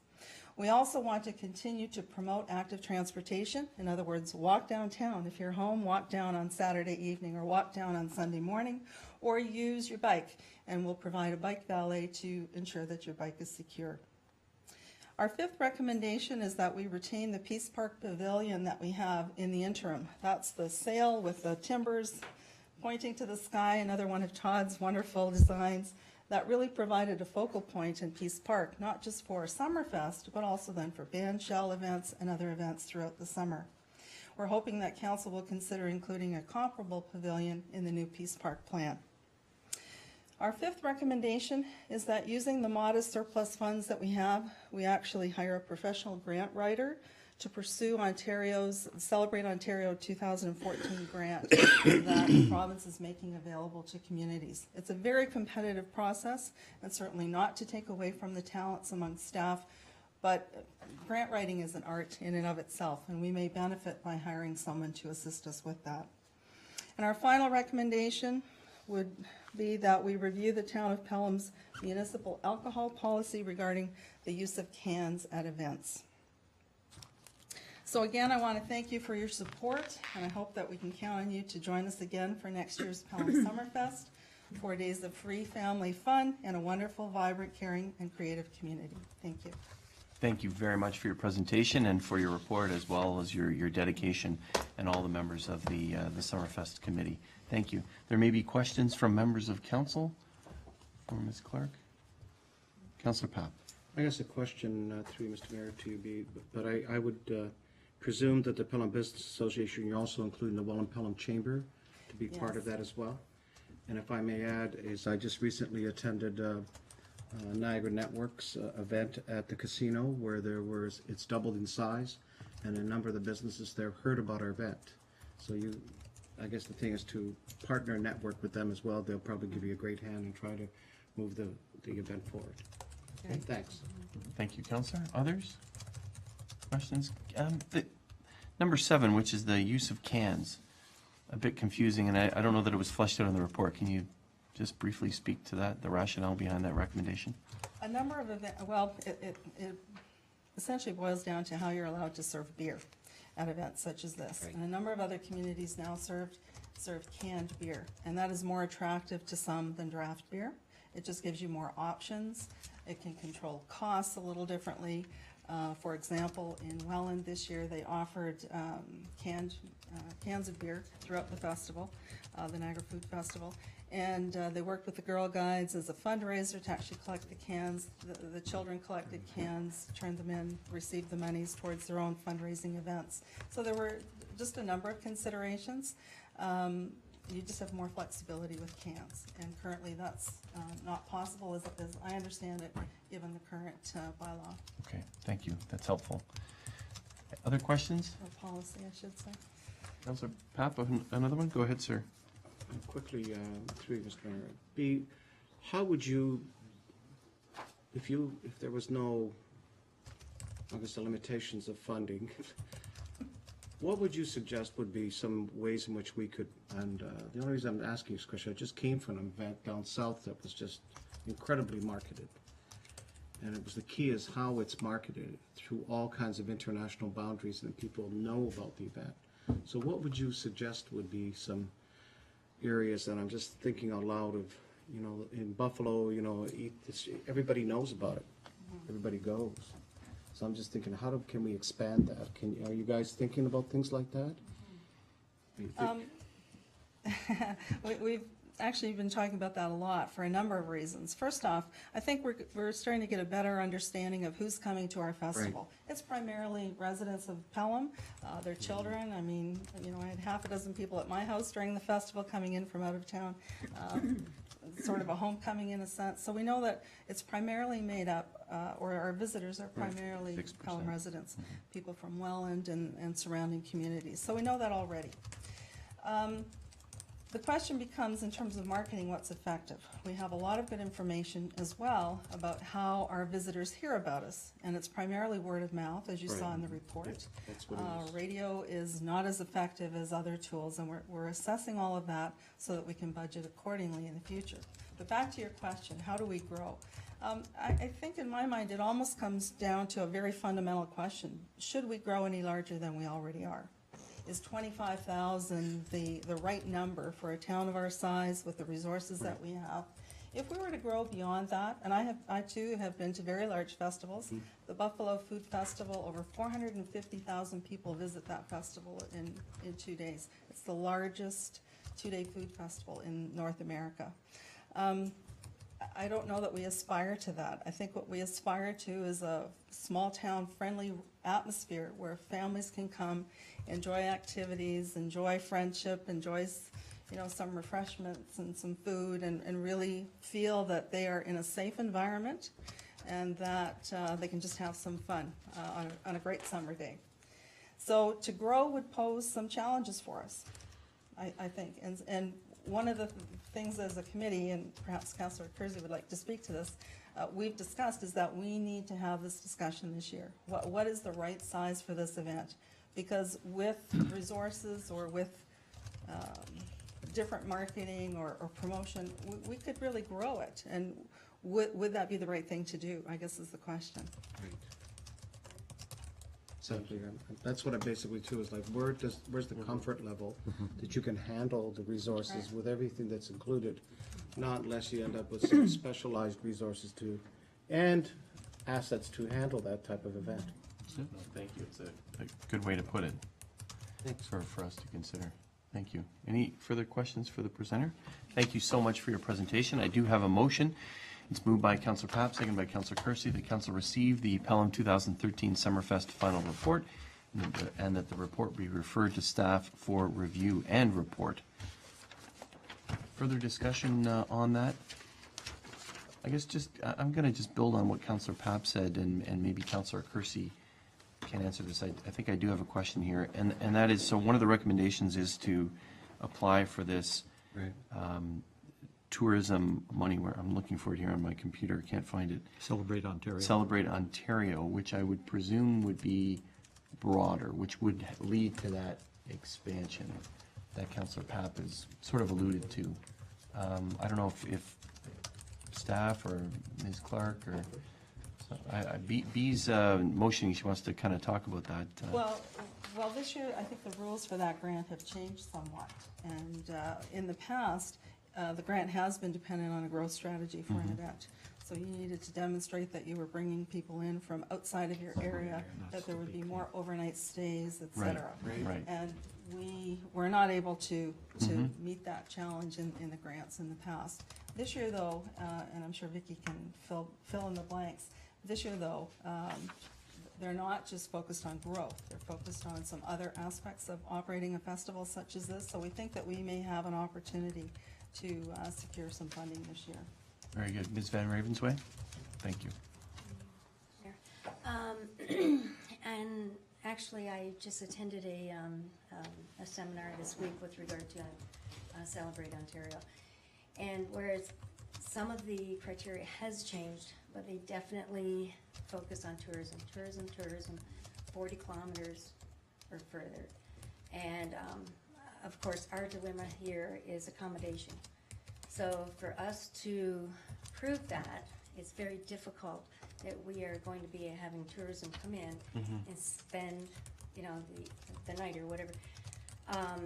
We also want to continue to promote active transportation. In other words, walk downtown. If you're home, walk down on Saturday evening or walk down on Sunday morning, or use your bike, and we'll provide a bike valet to ensure that your bike is secure. Our fifth recommendation is that we retain the Peace Park Pavilion that we have in the interim. That's the sail with the timbers pointing to the sky, another one of Todd's wonderful designs that really provided a focal point in Peace Park, not just for Summerfest, but also then for band shell events and other events throughout the summer. We're hoping that Council will consider including a comparable pavilion in the new Peace Park plan. Our fifth recommendation is that using the modest surplus funds that we have, we actually hire a professional grant writer to pursue Ontario's Celebrate Ontario 2014 grant that the province is making available to communities. It's a very competitive process, and certainly not to take away from the talents among staff, but grant writing is an art in and of itself, and we may benefit by hiring someone to assist us with that. And our final recommendation would be that we review the town of Pelham's municipal alcohol policy regarding the use of cans at events. So again, I want to thank you for your support, and I hope that we can count on you to join us again for next year's Pelham Summerfest, 4 days of free family fun and a wonderful, vibrant, caring, and creative community. Thank you. Thank you very much for your presentation and for your report, as well as your dedication and all the members of the Summerfest committee. Thank you. There may be questions from members of council for Ms. Clark. Councillor Papp. I guess a question through Mr. Mayor to you, but I would presume that the Pelham Business Association, you're also including the Welland Pelham Chamber to be part of that as well. And if I may add, is I just recently attended Niagara Network's event at the casino where it's doubled in size, and a number of the businesses there heard about our event. So I guess the thing is to partner and network with them as well. They'll probably give you a great hand and try to move the event forward. Okay, thanks. Thank you, Councillor. Others? Questions? Number 7, which is the use of cans, a bit confusing, and I don't know that it was fleshed out in the report. Can you just briefly speak to that, the rationale behind that recommendation? A number of events, well, it essentially boils down to how you're allowed to serve beer at events such as this. Right. And a number of other communities now serve canned beer, and that is more attractive to some than draft beer. It just gives you more options. It can control costs a little differently. For example, in Welland this year, they offered cans of beer throughout the festival, the Niagara Food Festival. And they worked with the Girl Guides as a fundraiser to actually collect the cans. The children collected cans, turned them in, received the monies towards their own fundraising events. So there were just a number of considerations. You just have more flexibility with cans, and currently that's not possible, as I understand it, given the current bylaw Okay, thank you. That's helpful. Other questions? or policy, I should say. Councillor Papp, another one? Go ahead, sir. Quickly, through you, Mr. Mayor. B, how would you, if there was no, I guess, the limitations of funding, what would you suggest would be some ways in which we could, and the only reason I'm asking this question, I just came from an event down south that was just incredibly marketed. And it was the key is how it's marketed through all kinds of international boundaries and people know about the event. So what would you suggest would be some areas that I'm just thinking out loud of, in Buffalo, everybody knows about it. Everybody goes. So I'm just thinking, can we expand that? Are you guys thinking about things like that? We've actually been talking about that a lot for a number of reasons. First off, I think we're starting to get a better understanding of who's coming to our festival. Right. It's primarily residents of Pelham, their children. I mean, I had half a dozen people at my house during the festival coming in from out of town. Sort of a homecoming in a sense. So we know that it's primarily made up, or our visitors are primarily 6%. Pelham residents, people from Welland and surrounding communities. So we know that already. The question becomes, in terms of marketing, what's effective? We have a lot of good information as well about how our visitors hear about us, and it's primarily word of mouth, as you saw in the report. That's what it is. Radio is not as effective as other tools, and we're assessing all of that so that we can budget accordingly in the future. But back to your question, how do we grow? I think in my mind it almost comes down to a very fundamental question. Should we grow any larger than we already are? Is 25,000 the right number for a town of our size with the resources that we have? If we were to grow beyond that, and I too have been to very large festivals, the Buffalo Food Festival, over 450,000 people visit that festival in 2 days. It's the largest two-day food festival in North America. I don't know that we aspire to that. I think what we aspire to is a small town friendly atmosphere where families can come, enjoy activities, enjoy friendship, enjoy some refreshments and some food, and really feel that they are in a safe environment and that they can just have some fun on a great summer day. So to grow would pose some challenges for us, I think. And one of the things as a committee, and perhaps Councillor Kersey would like to speak to this, we've discussed is that we need to have this discussion this year. What is the right size for this event? Because with resources or with different marketing or promotion, we could really grow it. And would that be the right thing to do, I guess is the question. Right. Exactly. That's what I basically too is like, where's the comfort level that you can handle the resources with everything that's included, not unless you end up with some specialized resources and assets to handle that type of event. No, thank you. It's a good way to put it. Thanks for us to consider. Thank you. Any further questions for the presenter? Thank you so much for your presentation. I do have a motion. It's moved by Councillor Papp, seconded by Councillor Kersey. The Council receive the Pelham 2013 Summerfest final report, and that the report be referred to staff for review and report. Further discussion on that? I guess I'm going to just build on what Councillor Papp said, and maybe Councillor Kersey can answer this. I think I do have a question here, and that is, so one of the recommendations is to apply for this tourism money, where I'm looking for it here on my computer, can't find it. Celebrate Ontario. Celebrate Ontario, which I would presume would be broader, which would lead to that expansion that Councillor Papp has sort of alluded to. I don't know if staff or Ms. Clark or B's motioning, she wants to kind of talk about that. Well, this year I think the rules for that grant have changed somewhat, and in the past the grant has been dependent on a growth strategy for an event. So you needed to demonstrate that you were bringing people in from outside of your area, that there would be more overnight stays, et cetera. Right. And we were not able to meet that challenge in the grants in the past. This year, though, and I'm sure Vicki can fill in the blanks, this year, though, they're not just focused on growth, they're focused on some other aspects of operating a festival such as this, so we think that we may have an opportunity to secure some funding this year. Very good. Ms. Van Ravensway? Thank you. And actually, I just attended a seminar this week with regard to Celebrate Ontario. And whereas some of the criteria has changed, but they definitely focus on tourism, 40 kilometers or further. And of course, our dilemma here is accommodation. So for us to prove that, it's very difficult that we are going to be having tourism come in and spend, you know, the night or whatever.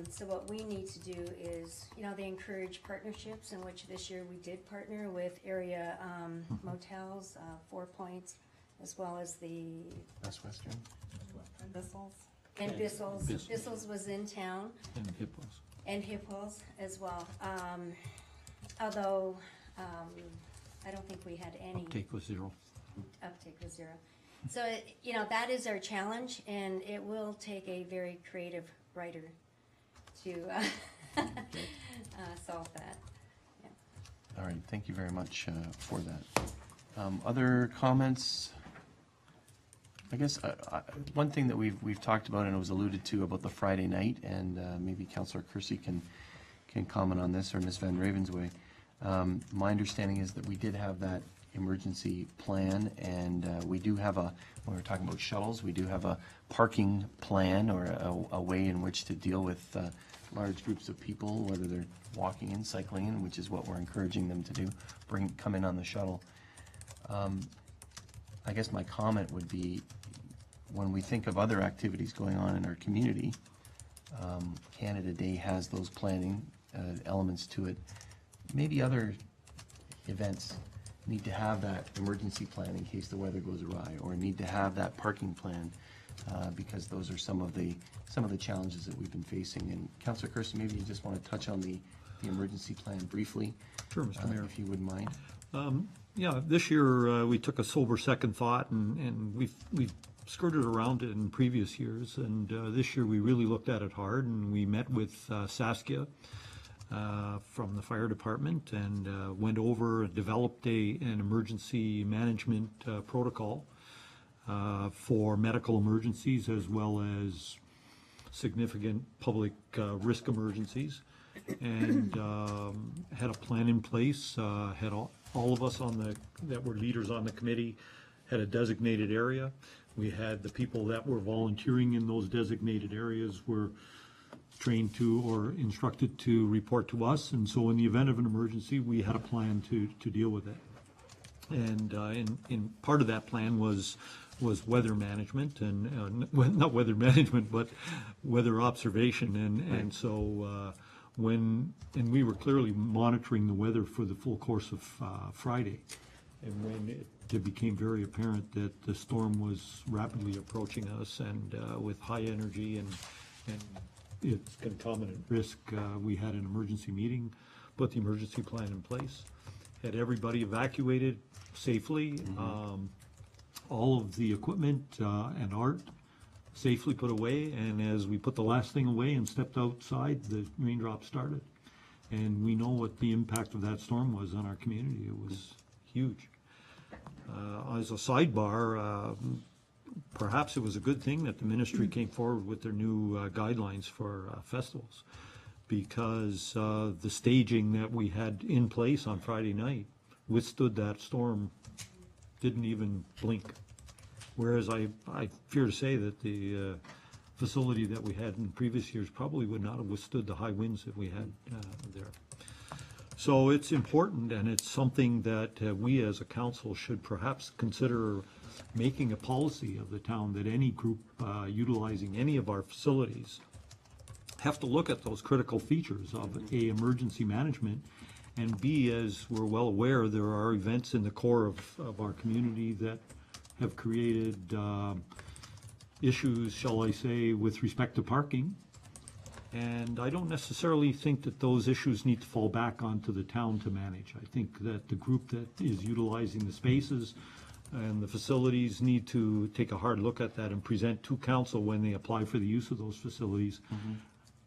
So what we need to do is, you know, they encourage partnerships, in which this year we did partner with area motels, 4 Points, as well as the Best Western? Bissell's. and Bissell's. Bissell's was in town. And Hippos as well. Although I don't think we had any Uptake was zero. uptake was zero. So, you know, that is our challenge, and it will take a very creative writer to solve that. Yeah. All right, thank you very much for that. Other comments? I guess one thing that we've talked about, and it was alluded to, about the Friday night, and maybe Councillor Kersey can comment on this, or Ms. Van Ravensway. My understanding is that we did have that emergency plan, and we do have when we're talking about shuttles, we do have a parking plan, or a way in which to deal with large groups of people, whether they're walking in, cycling in, which is what we're encouraging them to do, come in on the shuttle. I guess my comment would be, when we think of other activities going on in our community, Canada Day has those planning elements to it. Maybe other events need to have that emergency plan in case the weather goes awry, or need to have that parking plan, because those are some of the challenges that we've been facing. And Councillor Kersey, maybe you just want to touch on the emergency plan briefly. Sure, Mr. Mayor. If you wouldn't mind. Yeah, this year we took a sober second thought, and we've skirted around it in previous years, and this year we really looked at it hard, and we met with Saskia from the fire department, and went over and developed an emergency management protocol for medical emergencies as well as significant public risk emergencies, and had a plan in place. Had all of us that were leaders on the committee had a designated area. We had the people that were volunteering in those designated areas were trained to or instructed to report to us, and so in the event of an emergency, we had a plan to deal with it. And in part of that plan was weather management, and not weather management, but weather observation, and so we were clearly monitoring the weather for the full course of Friday, and when it became very apparent that the storm was rapidly approaching us, and with high energy and its concomitant risk, we had an emergency meeting, put the emergency plan in place, had everybody evacuated safely, all of the equipment and art safely put away, and as we put the last thing away and stepped outside, the raindrops started. And we know what the impact of that storm was on our community. It was huge. As a sidebar, perhaps it was a good thing that the ministry came forward with their new guidelines for festivals, because the staging that we had in place on Friday night withstood that storm, didn't even blink. Whereas I fear to say that the facility that we had in previous years probably would not have withstood the high winds that we had there. So it's important, and it's something that we as a council should perhaps consider making a policy of the town, that any group utilizing any of our facilities have to look at those critical features of emergency management, And B, as we're well aware, there are events in the core of our community that have created issues, shall I say, with respect to parking. And I don't necessarily think that those issues need to fall back onto the town to manage. I think that the group that is utilizing the spaces and the facilities need to take a hard look at that and present to council when they apply for the use of those facilities.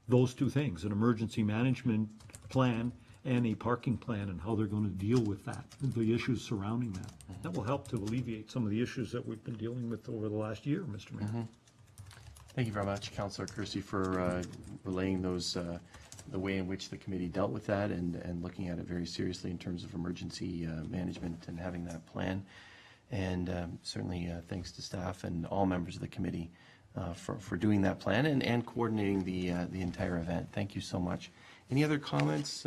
Those two things, an emergency management plan and a parking plan, and how they're going to deal with that, the issues surrounding that. That will help to alleviate some of the issues that we've been dealing with over the last year, Mr. Mayor. Thank you very much, Councillor Kersey, for relaying those, the way in which the committee dealt with that and looking at it very seriously in terms of emergency management and having that plan. And certainly thanks to staff and all members of the committee for doing that plan and coordinating the entire event. Thank you so much. Any other comments,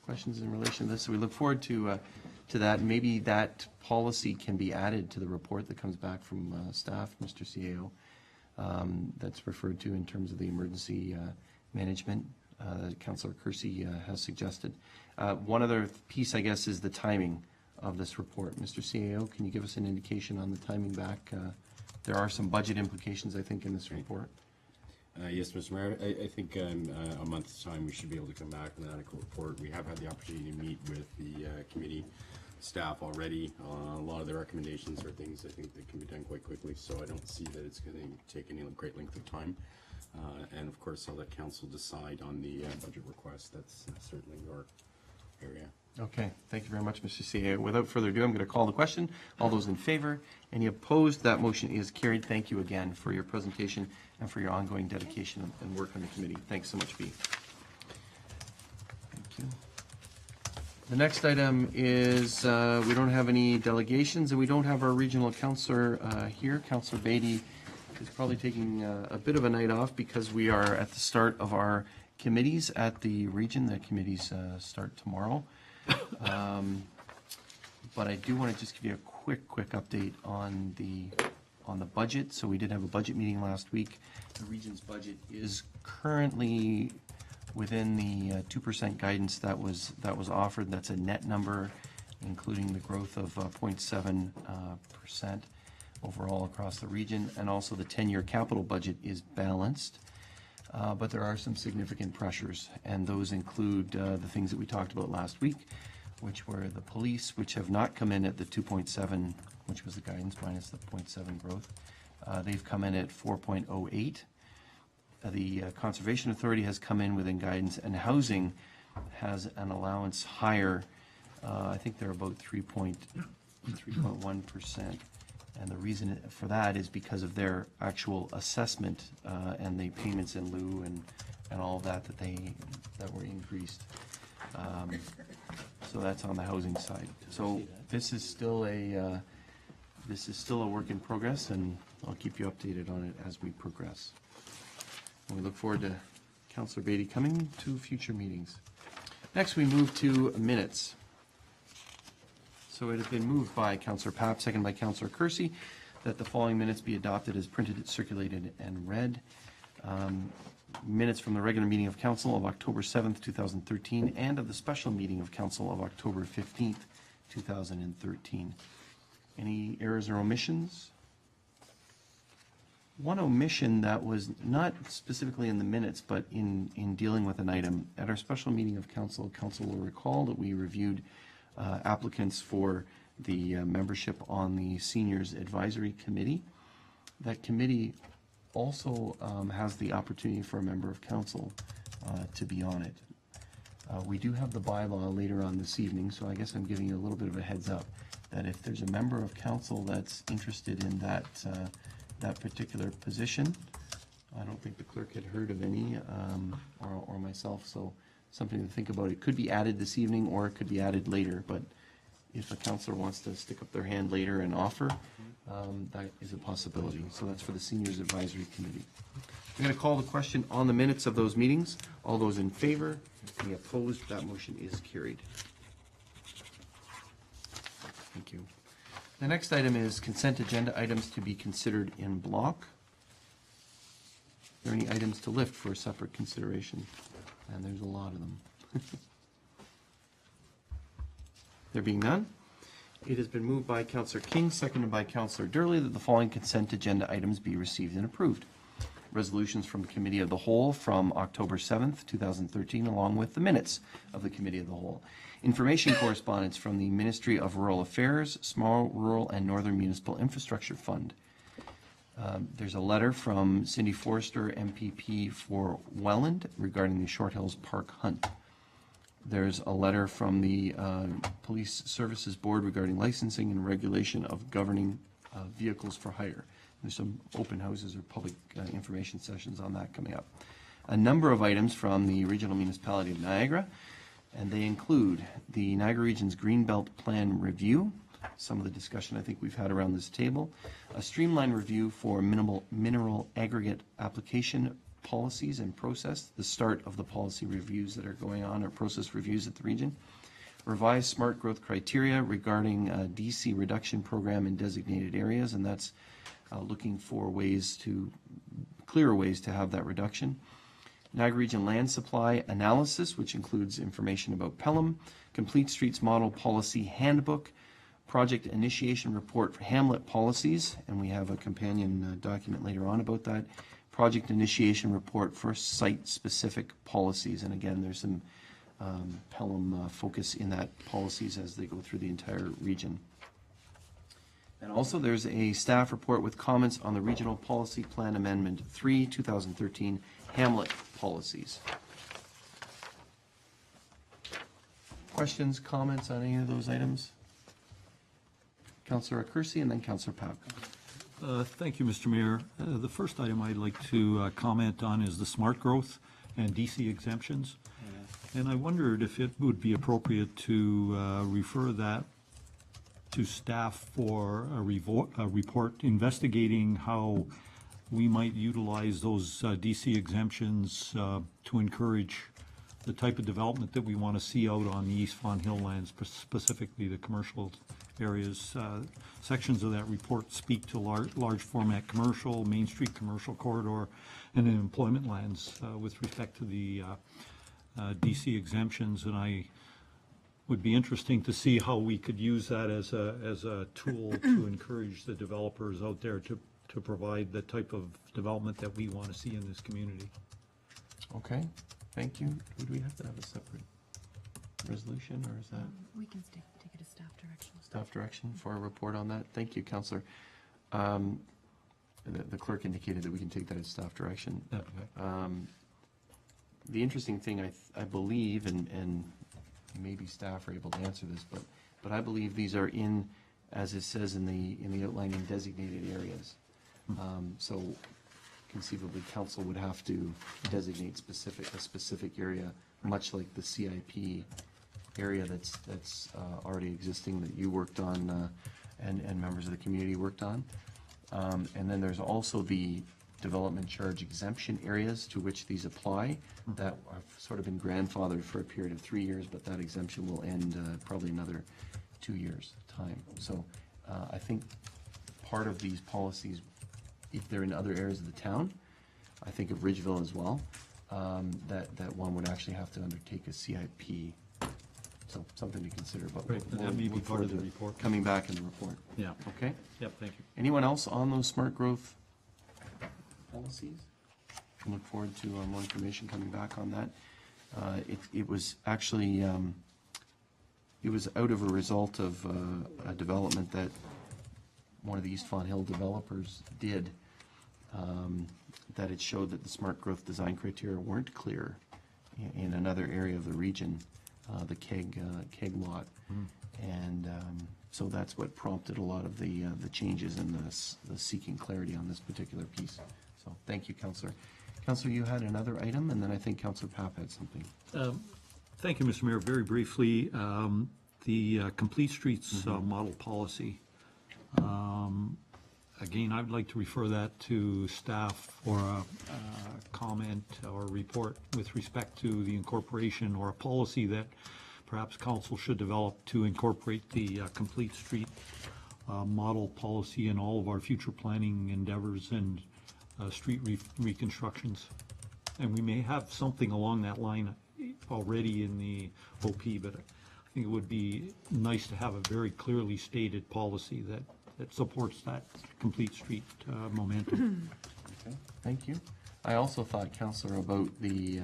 questions in relation to this? So we look forward to that. Maybe that policy can be added to the report that comes back from staff, Mr. CAO, that's referred to in terms of the emergency management that Councillor Kersey has suggested. One other piece, I guess, is the timing of this report. Mr. CAO, can you give us an indication on the timing back? There are some budget implications, I think, in this report. Yes, Mr. Mayor, I think in a month's time we should be able to come back with an adequate report. We have had the opportunity to meet with the committee staff already. A lot of the recommendations are things I think that can be done quite quickly, so I don't see that it's going to take any great length of time. And of course, I'll let council decide on the budget request. That's certainly your area. Okay, thank you very much, Mr. CAO. Without further ado, I'm going to call the question. All those in favor? Any opposed? That motion is carried. Thank you again for your presentation and for your ongoing dedication and work on the committee. Thanks so much, B. Thank you. The next item is we don't have any delegations and we don't have our regional councillor here. Councillor Beatty is probably taking a bit of a night off because we are at the start of our committees at the region. The committees start tomorrow. But I do want to just give you a quick update on the budget. So we did have a budget meeting last week. The region's budget is currently within the 2% guidance that was offered. That's a net number, including the growth of 0.7% overall across the region, and also the 10-year capital budget is balanced. But there are some significant pressures, and those include the things that we talked about last week, which were the police, which have not come in at the 2.7, which was the guidance minus the 0.7 growth. They've come in at 4.08. The Conservation Authority has come in within guidance, and housing has an allowance higher. I think they're about 3.1%. And the reason for that is because of their actual assessment and the payments in lieu and all of that that were increased. So that's on the housing side. So this is still a work in progress, and I'll keep you updated on it as we progress. And we look forward to Councillor Beatty coming to future meetings. Next, we move to minutes. So it has been moved by Councillor Papp, seconded by Councillor Kersey, that the following minutes be adopted as printed, circulated, and read. Minutes from the regular meeting of Council of October 7th, 2013, and of the special meeting of Council of October 15th, 2013. Any errors or omissions? One omission that was not specifically in the minutes, but in dealing with an item. At our special meeting of Council will recall that we reviewed applicants for the membership on the Seniors Advisory Committee. That committee also has the opportunity for a member of council to be on it. We do have the bylaw later on this evening, so I guess I'm giving you a little bit of a heads up that if there's a member of council that's interested in that particular position, I don't think the clerk had heard of any, or myself, so something to think about. It could be added this evening or it could be added later, but if a councillor wants to stick up their hand later and offer, that is a possibility. So that's for the Seniors Advisory Committee. I'm going to call the question on the minutes of those meetings. All those in favor? Any opposed? That motion is carried. Thank you. The next item is consent agenda items to be considered in block. Are there any items to lift for a separate consideration? And there's a lot of them. There being none, it has been moved by Councillor King, seconded by Councillor Durley, that the following consent agenda items be received and approved. Resolutions from the Committee of the Whole from October 7th, 2013, along with the minutes of the Committee of the Whole. Information correspondence from the Ministry of Rural Affairs, Small, Rural, and Northern Municipal Infrastructure Fund. There's a letter from Cindy Forrester, MPP for Welland, regarding the Short Hills Park Hunt. There's a letter from the Police Services Board regarding licensing and regulation of governing vehicles for hire. There's some open houses or public information sessions on that coming up. A number of items from the Regional Municipality of Niagara, and they include the Niagara Region's Greenbelt Plan Review, some of the discussion I think we've had around this table, a streamlined review for mineral aggregate application policies and process, the start of the policy reviews that are going on, or process reviews at the region, revised smart growth criteria regarding DC reduction program in designated areas, and that's looking for clearer ways to have that reduction. Niagara Region Land Supply Analysis, which includes information about Pelham, Complete Streets Model Policy Handbook, Project Initiation Report for Hamlet Policies, and we have a companion document later on about that, Project Initiation Report for Site-Specific Policies, and again, there's some Pelham focus in that policies as they go through the entire region. And also, there's a staff report with comments on the Regional Policy Plan Amendment 3, 2013, Hamlet Policies. Questions, comments on any of those items? Councillor Kersey and then Councillor Papp. Thank you, Mr. Mayor. The first item I'd like to comment on is the smart growth and DC exemptions. And I wondered if it would be appropriate to refer that to staff for a report investigating how we might utilize those DC exemptions to encourage the type of development that we want to see out on the East Fawn Hill lands, specifically the commercial areas. Sections of that report speak to large format commercial, Main Street commercial corridor, and then employment lands with respect to the DC exemptions, and I would be interesting to see how we could use that as a tool to encourage the developers out there to provide the type of development that we want to see in this community. Okay, thank you. Would we have to have a separate resolution, or is that We can take it as staff direction. staff direction for a report on that? Thank you, Councillor. The clerk indicated that we can take that as staff direction. The interesting thing, I believe, and maybe staff are able to answer this, but I believe these are in, as it says in the outline, in designated areas. So conceivably, council would have to designate a specific area, much like the CIP area that's already existing that you worked on and members of the community worked on. And then there's also the development charge exemption areas to which these apply that have sort of been grandfathered for a period of 3 years, but that exemption will end probably another 2 years' time. So I think part of these policies, if they're in other areas of the town, I think of Ridgeville as well, that one would actually have to undertake a CIP. So something to consider, but Right, we'll that may be look part of forward the to report. coming back in the report. Yeah. Okay? Yep, thank you. Anyone else on those smart growth policies? Look forward to more information coming back on that. It was actually, it was out of a result of a development that one of the East Fawn Hill developers did, that it showed that the smart growth design criteria weren't clear in another area of the region, the keg lot. And so that's what prompted a lot of the changes and the seeking clarity on this particular piece. So thank you, Councillor. Councillor, you had another item, and then I think Councillor Papp had something. Thank you, Mr. Mayor. Very briefly, the Complete Streets model policy. Again, I'd like to refer that to staff for a comment or report with respect to the incorporation or a policy that perhaps council should develop to incorporate the Complete Street model policy in all of our future planning endeavors and street reconstructions. And we may have something along that line already in the OP, but I think it would be nice to have a very clearly stated policy that supports that complete street momentum. Okay, thank you. I also thought, Councillor, about the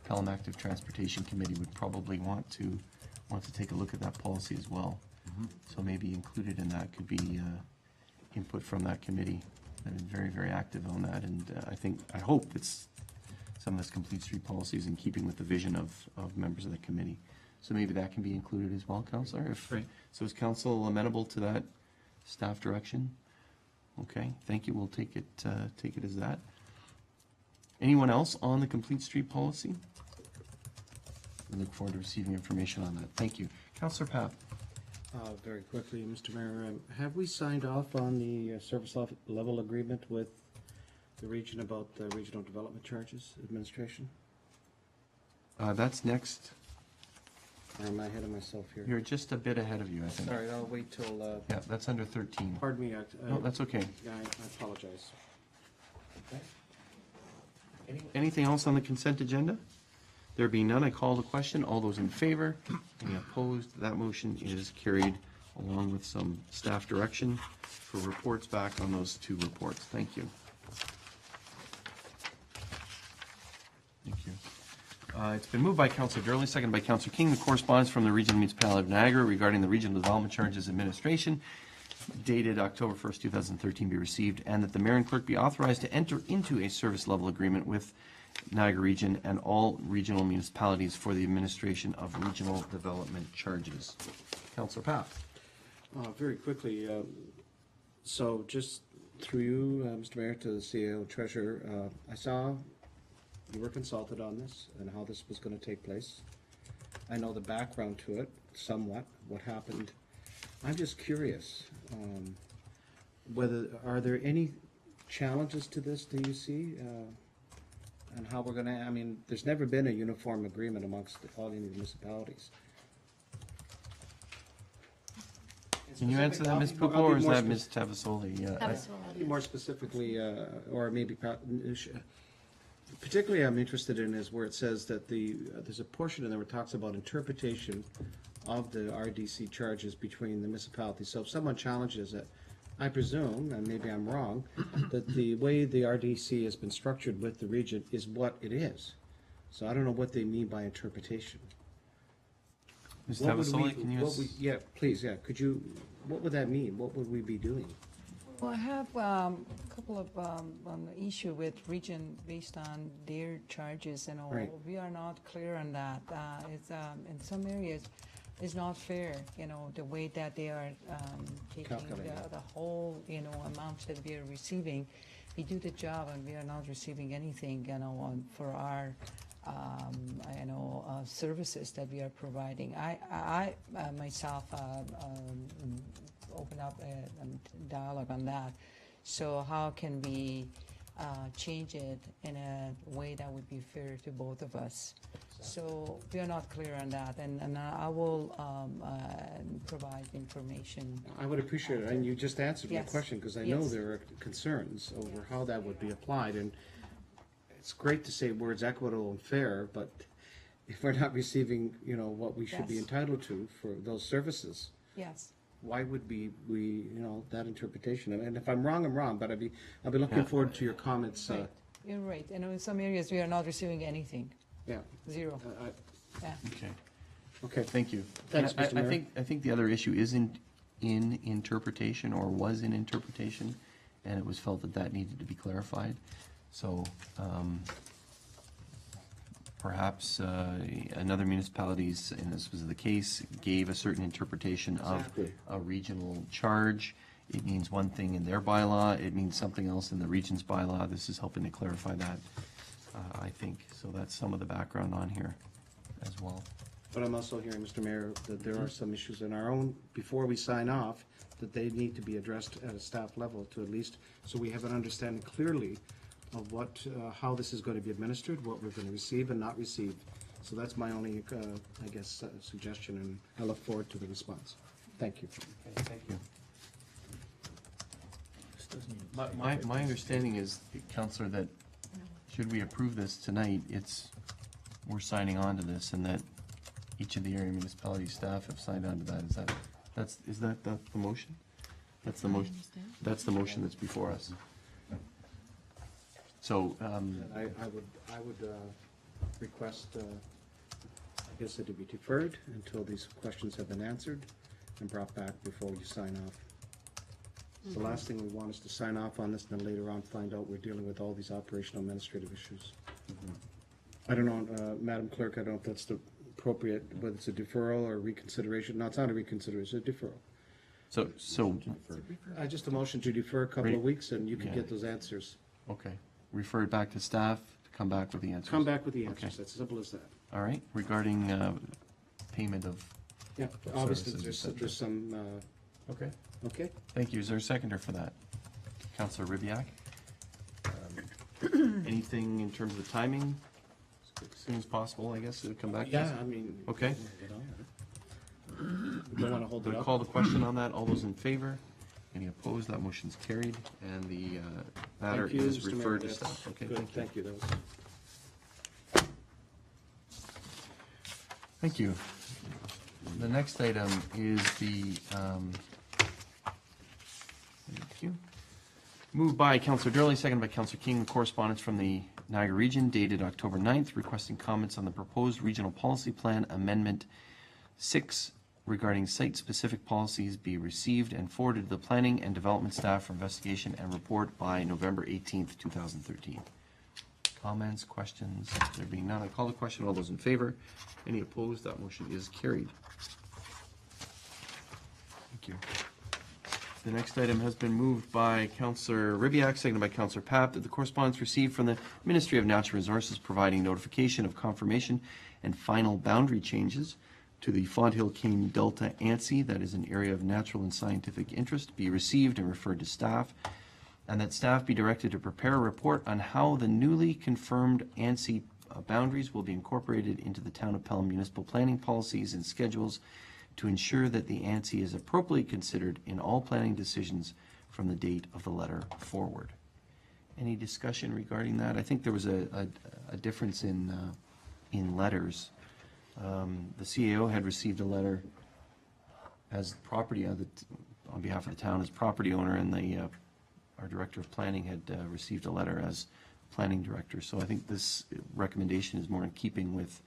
Pelham Active Transportation Committee would probably want to take a look at that policy as well. So maybe included in that could be input from that committee. They've been very, very active on that, and I hope it's some of this complete street policy is in keeping with the vision of members of the committee. So maybe that can be included as well, Councillor? Right. So is Council amenable to that staff direction? Okay, thank you. We'll take it as that. Anyone else on the complete street policy? We look forward to receiving information on that. Thank you. Councillor Papp. Very quickly, Mr. Mayor, have we signed off on the service level agreement with the region about the regional development charges administration? That's next. Or am I ahead of myself here? You're just a bit ahead of you, I think. Sorry, I'll wait till, Yeah, that's under 13. pardon me. No, that's okay. Yeah, I apologize. Anything else on the consent agenda? There being none, I call the question. All those in favor? Any opposed? That motion is carried, along with some staff direction for reports back on those two reports. Thank you. Thank you. It's been moved by Councillor Durley, seconded by Councillor King, the correspondence from the Regional Municipality of Niagara regarding the Regional Development Charges Administration dated October 1st, 2013 be received, and that the mayor and clerk be authorized to enter into a service level agreement with Niagara Region and all regional municipalities for the administration of regional development charges. Councillor Papp. Very quickly, so just through you, Mr. Mayor, to the CEO Treasurer, I saw you were consulted on this and how this was going to take place. I know the background to it somewhat, what happened. I'm just curious, are there any challenges to this, do you see? And how we're going to, I mean, there's never been a uniform agreement amongst all the municipalities. Can you answer that, Ms. Pupo, or is that Ms. Tavasoli? Absolutely. More specifically, or maybe particularly I'm interested in is where it says that there's a portion in there where it talks about interpretation of the RDC charges between the municipalities. So if someone challenges it, I presume, and maybe I'm wrong, that the way the RDC has been structured with the region is what it is. So I don't know what they mean by interpretation. Ms. What would Tavasoli, can you? yeah, please, yeah. Could you, what would that mean? What would we be doing? Well, I have a couple of issue with region based on their charges and all. Right. We are not clear on that. It's in some areas, it's not fair, the way that they are taking the whole, amount that we are receiving. We do the job and we are not receiving anything, for our, services that we are providing. I myself open up a dialogue on that. So how can we change it in a way that would be fair to both of us? So we are not clear on that, and I will provide information. I would appreciate it, and you just answered my Yes. question, because I know Yes. there are concerns over how that would be applied, and it's great to say words equitable and fair, but if we're not receiving, what we should be Yes. entitled to for those services, Yes. why would we, that interpretation? And if I'm wrong, I'm wrong, but I'll be looking forward to your comments. Right. You're right. In some areas, we are not receiving anything. Yeah. Zero. Yeah. Okay. Okay. Thank you. Thanks, And Mr. Mayor. I think the other issue is in interpretation, or was in interpretation, and it was felt that needed to be clarified. So perhaps another municipalities, and this was the case, gave a certain interpretation Exactly. of a regional charge. It means one thing in their bylaw, it means something else in the region's bylaw. This is helping to clarify that, I think. So that's some of the background on here as well. But I'm also hearing, Mr. Mayor, that there are some issues in our own, before we sign off, that they need to be addressed at a staff level to at least, so we have an understanding clearly of what, how this is going to be administered, what we're going to receive and not receive. So that's my only, suggestion, and I look forward to the response. Thank you. Okay, thank you. My understanding is, Councillor, that should we approve this tonight, we're signing on to this, and that each of the area municipality staff have signed on to that. Is that the motion? That's the motion. That's the motion that's before us. So, I would request, I guess it to be deferred until these questions have been answered and brought back before you sign off. The last thing we want is to sign off on this and then later on find out we're dealing with all these operational administrative issues. I don't know, Madam Clerk, I don't know if that's the appropriate, whether it's a deferral or reconsideration. No, it's not a reconsideration, it's a deferral. so, Just a motion to defer a couple of weeks and you can Yeah. get those answers. okay, refer it back to staff to come back with the answers. Come back with the answers, Okay. that's as simple as that. All right, regarding payment of, Yeah, Of obviously, services, et there's some, okay, okay? thank you. Is there a seconder for that? Councillor Ribbiak? Anything in terms of timing? As soon as possible, I guess, to come back to us? Yeah, I mean. Okay. We don't want to hold Do it I up. call the question on that? All those in favor? Any opposed? That motion's carried, and the matter Thank you, is Mr. Mayor. referred to That's staff. Okay, good. thank you. Thank you, that was. Thank you. The next item is the, thank you. Moved by Councillor Durley, seconded by Councillor King, correspondence from the Niagara Region dated October 9th, requesting comments on the proposed regional policy plan amendment 6 regarding site-specific policies be received and forwarded to the planning and development staff for investigation and report by November 18th, 2013. Comments, questions? There being none, I call the question. All those in favor? Any opposed? That motion is carried. Thank you. The next item has been moved by Councillor Ribbiak, seconded by Councillor Papp, that the correspondence received from the Ministry of Natural Resources providing notification of confirmation and final boundary changes to the Fonthill Cane Delta ANSI, that is an area of natural and scientific interest, be received and referred to staff, and that staff be directed to prepare a report on how the newly confirmed ANSI boundaries will be incorporated into the Town of Pelham municipal planning policies and schedules to ensure that the ANSI is appropriately considered in all planning decisions from the date of the letter forward. Any discussion regarding that? I think there was a difference in letters. The CAO had received a letter as property on behalf of the town as property owner, and our director of planning had received a letter as planning director. So I think this recommendation is more in keeping with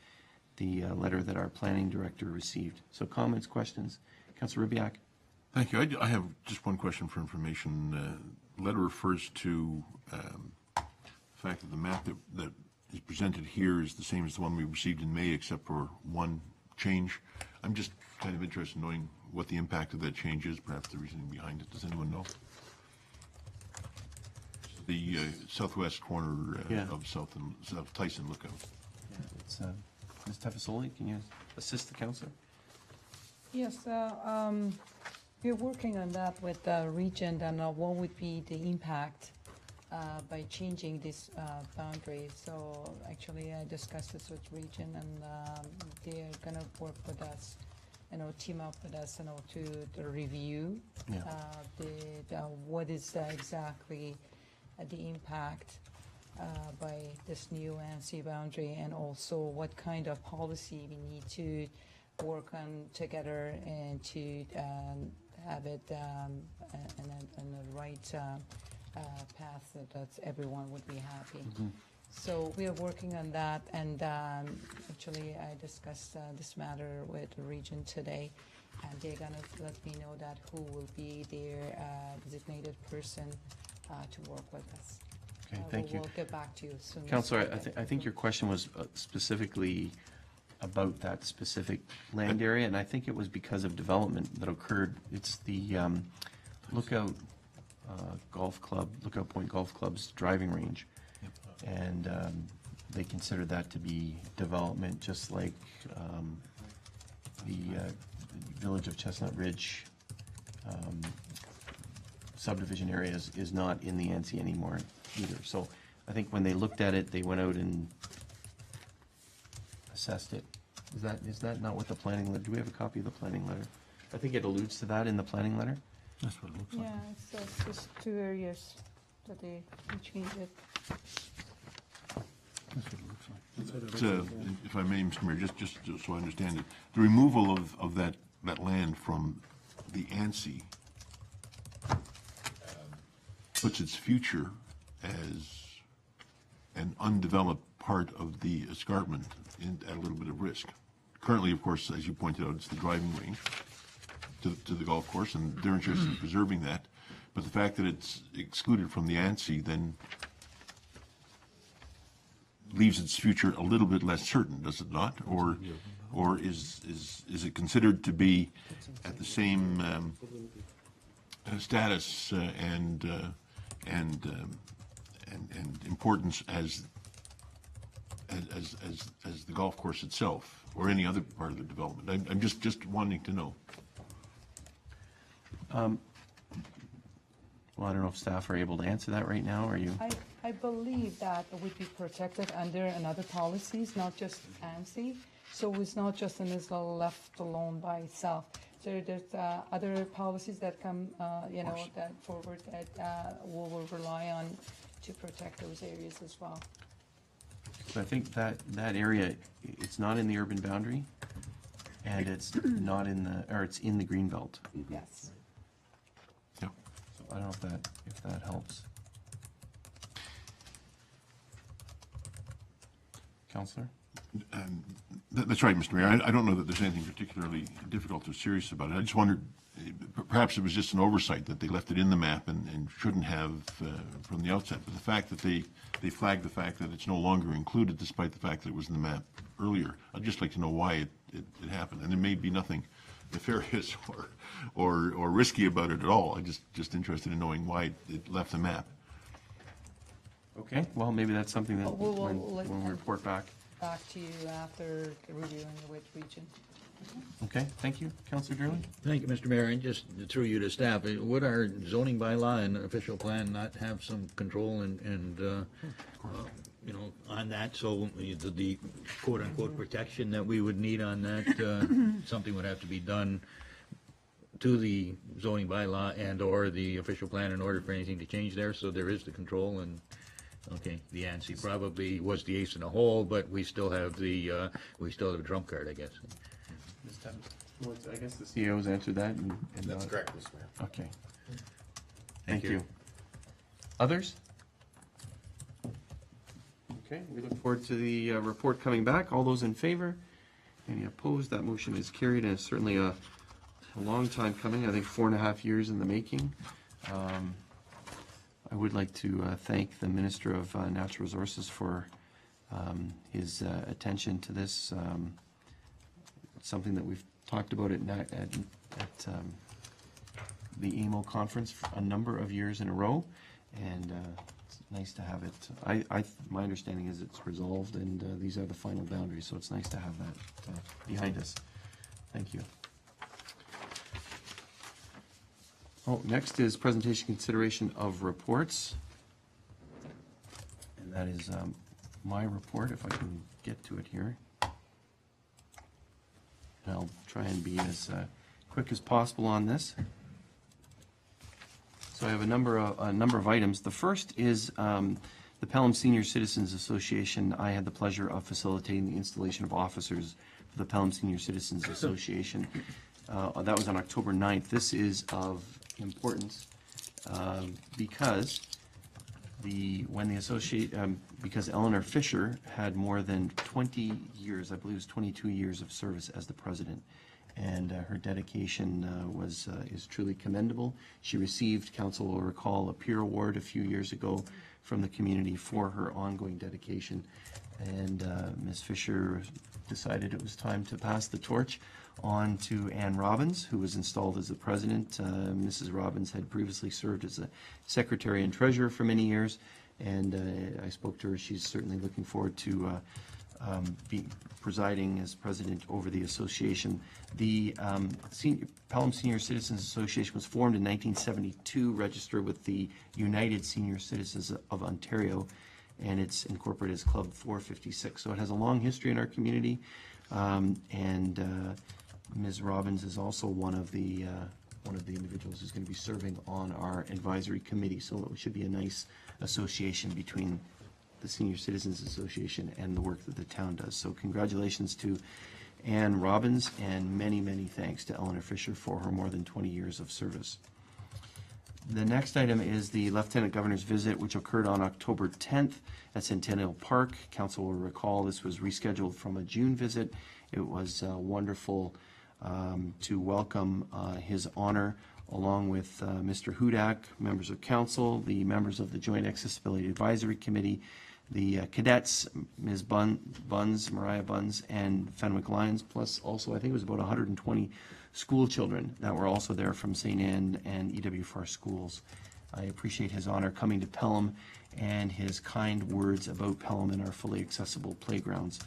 the letter that our planning director received. So comments, questions? Councillor Ribbiak? Thank you. I have just one question for information. The letter refers to the fact that the map that is presented here is the same as the one we received in May, except for one change. I'm just kind of interested in knowing what the impact of that change is, perhaps the reasoning behind it. Does anyone know? The southwest corner of South Tyson Lookout. Yeah, it's Ms. Tefasoli, can you assist the councillor? Yes, we're working on that with the region and what would be the impact by changing this boundary. So actually I discussed this with region, and they're gonna work with us, team up with us, to review what is exactly the impact by this new ANSI boundary, and also what kind of policy we need to work on together and to have it in the right path that everyone would be happy. So we are working on that, and actually I discussed this matter with the region today, and they're gonna let me know that who will be their designated person to work with us. Okay, thank you. We'll get back to you soon. Councillor, I think your question was specifically about that specific land area, and I think it was because of development that occurred. It's the Lookout Point Golf Club's driving range. And they consider that to be development, just like the village of Chestnut Ridge subdivision area is not in the ANSI anymore either. So I think when they looked at it, they went out and assessed it. Is that not what the planning letter? Do we have a copy of the planning letter? I think it alludes to that in the planning letter. That's what it looks like. Yeah, it's just 2 areas that they changed it. If I may, Mr. Mayor, just so I understand it, the removal of that land from the ANSI puts its future as an undeveloped part of the escarpment at a little bit of risk. Currently, of course, as you pointed out, it's the driving range to the golf course, and they're interested in preserving that. But the fact that it's excluded from the ANSI then leaves its future a little bit less certain, does it not? Or is it considered to be at the same status and importance as the golf course itself or any other part of the development? I'm just wanting to know. Well, I don't know if staff are able to answer that right now, or you? I believe that it would be protected under another policies, not just ANSI. So it's not just in this left alone by itself. So there's other policies that come, that forward that we will rely on to protect those areas as well. So I think that area, it's not in the urban boundary, and it's not in it's in the green belt. Yes. Yeah. So I don't know if that helps. Councillor? That's right, Mr. Mayor. I don't know that there's anything particularly difficult or serious about it. I just wondered, perhaps it was just an oversight that they left it in the map and shouldn't have from the outset. But the fact that they flagged the fact that it's no longer included, despite the fact that it was in the map earlier, I'd just like to know why it happened. And there may be nothing nefarious or risky about it at all. I'm just interested in knowing why it left the map. Okay, well, maybe that's something that We'll when we report back. Back to you after reviewing the WIT region. Okay, thank you. Councillor Durley? Thank you, Mr. Mayor, and just through you to staff, would our zoning bylaw and official plan not have some control and on that? So the quote-unquote protection that we would need on that, something would have to be done to the zoning bylaw and or the official plan in order for anything to change there, so there is the control. And okay, the ANSI probably was the ace in the hole, but we still have the trump card, I guess. Well, I guess the CEO's answered that. That's correct, Mr. Mayor. Okay. Thank you. Others? Okay, we look forward to the report coming back. All those in favor? Any opposed? That motion is carried, and it's certainly a long time coming. I think 4.5 years in the making. I would like to thank the Minister of Natural Resources for his attention to this. It's something that we've talked about at the AMO conference for a number of years in a row, and it's nice to have it. My understanding is it's resolved, and these are the final boundaries, so it's nice to have that behind us. Thank you. Oh, next is presentation consideration of reports. And that is my report, if I can get to it here. And I'll try and be as quick as possible on this. So I have a number of items. The first is the Pelham Senior Citizens Association. I had the pleasure of facilitating the installation of officers for the Pelham Senior Citizens Association. That was on October 9th. This is of importance because because Eleanor Fisher had more than 20 years, I believe it was 22 years of service as the president, and her dedication is truly commendable. She received, council will recall, a peer award a few years ago from the community for her ongoing dedication, and Ms. Fisher decided it was time to pass the torch on to Ann Robbins, who was installed as the president. Mrs. Robbins had previously served as a secretary and treasurer for many years, and I spoke to her. She's certainly looking forward to be presiding as president over the association. The Pelham Senior Citizens Association was formed in 1972, registered with the United Senior Citizens of Ontario, and it's incorporated as Club 456. So it has a long history in our community, and Ms. Robbins is also one of the individuals who's going to be serving on our advisory committee. So it should be a nice association between the Senior Citizens Association and the work that the town does. So congratulations to Ann Robbins, and many, many thanks to Eleanor Fisher for her more than 20 years of service. The next item is the Lieutenant Governor's visit, which occurred on October 10th at Centennial Park. Council will recall this was rescheduled from a June visit. It was wonderful to welcome His Honor, along with Mr. Hudak, members of council, the members of the Joint Accessibility Advisory Committee, the cadets, Ms. Buns, Mariah Buns, and Fenwick Lions, plus also I think it was about 120 school children that were also there from St. Anne and EWFR schools. I appreciate His Honor coming to Pelham and his kind words about Pelham and our fully accessible playgrounds.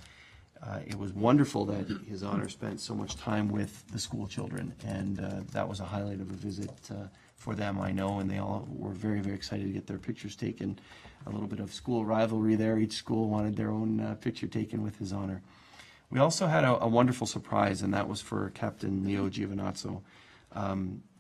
It was wonderful that His Honor spent so much time with the school children, and that was a highlight of a visit for them, I know, and they all were very, very excited to get their pictures taken. A little bit of school rivalry there. Each school wanted their own picture taken with His Honor. We also had a wonderful surprise, and that was for Captain Leo Giovinazzo.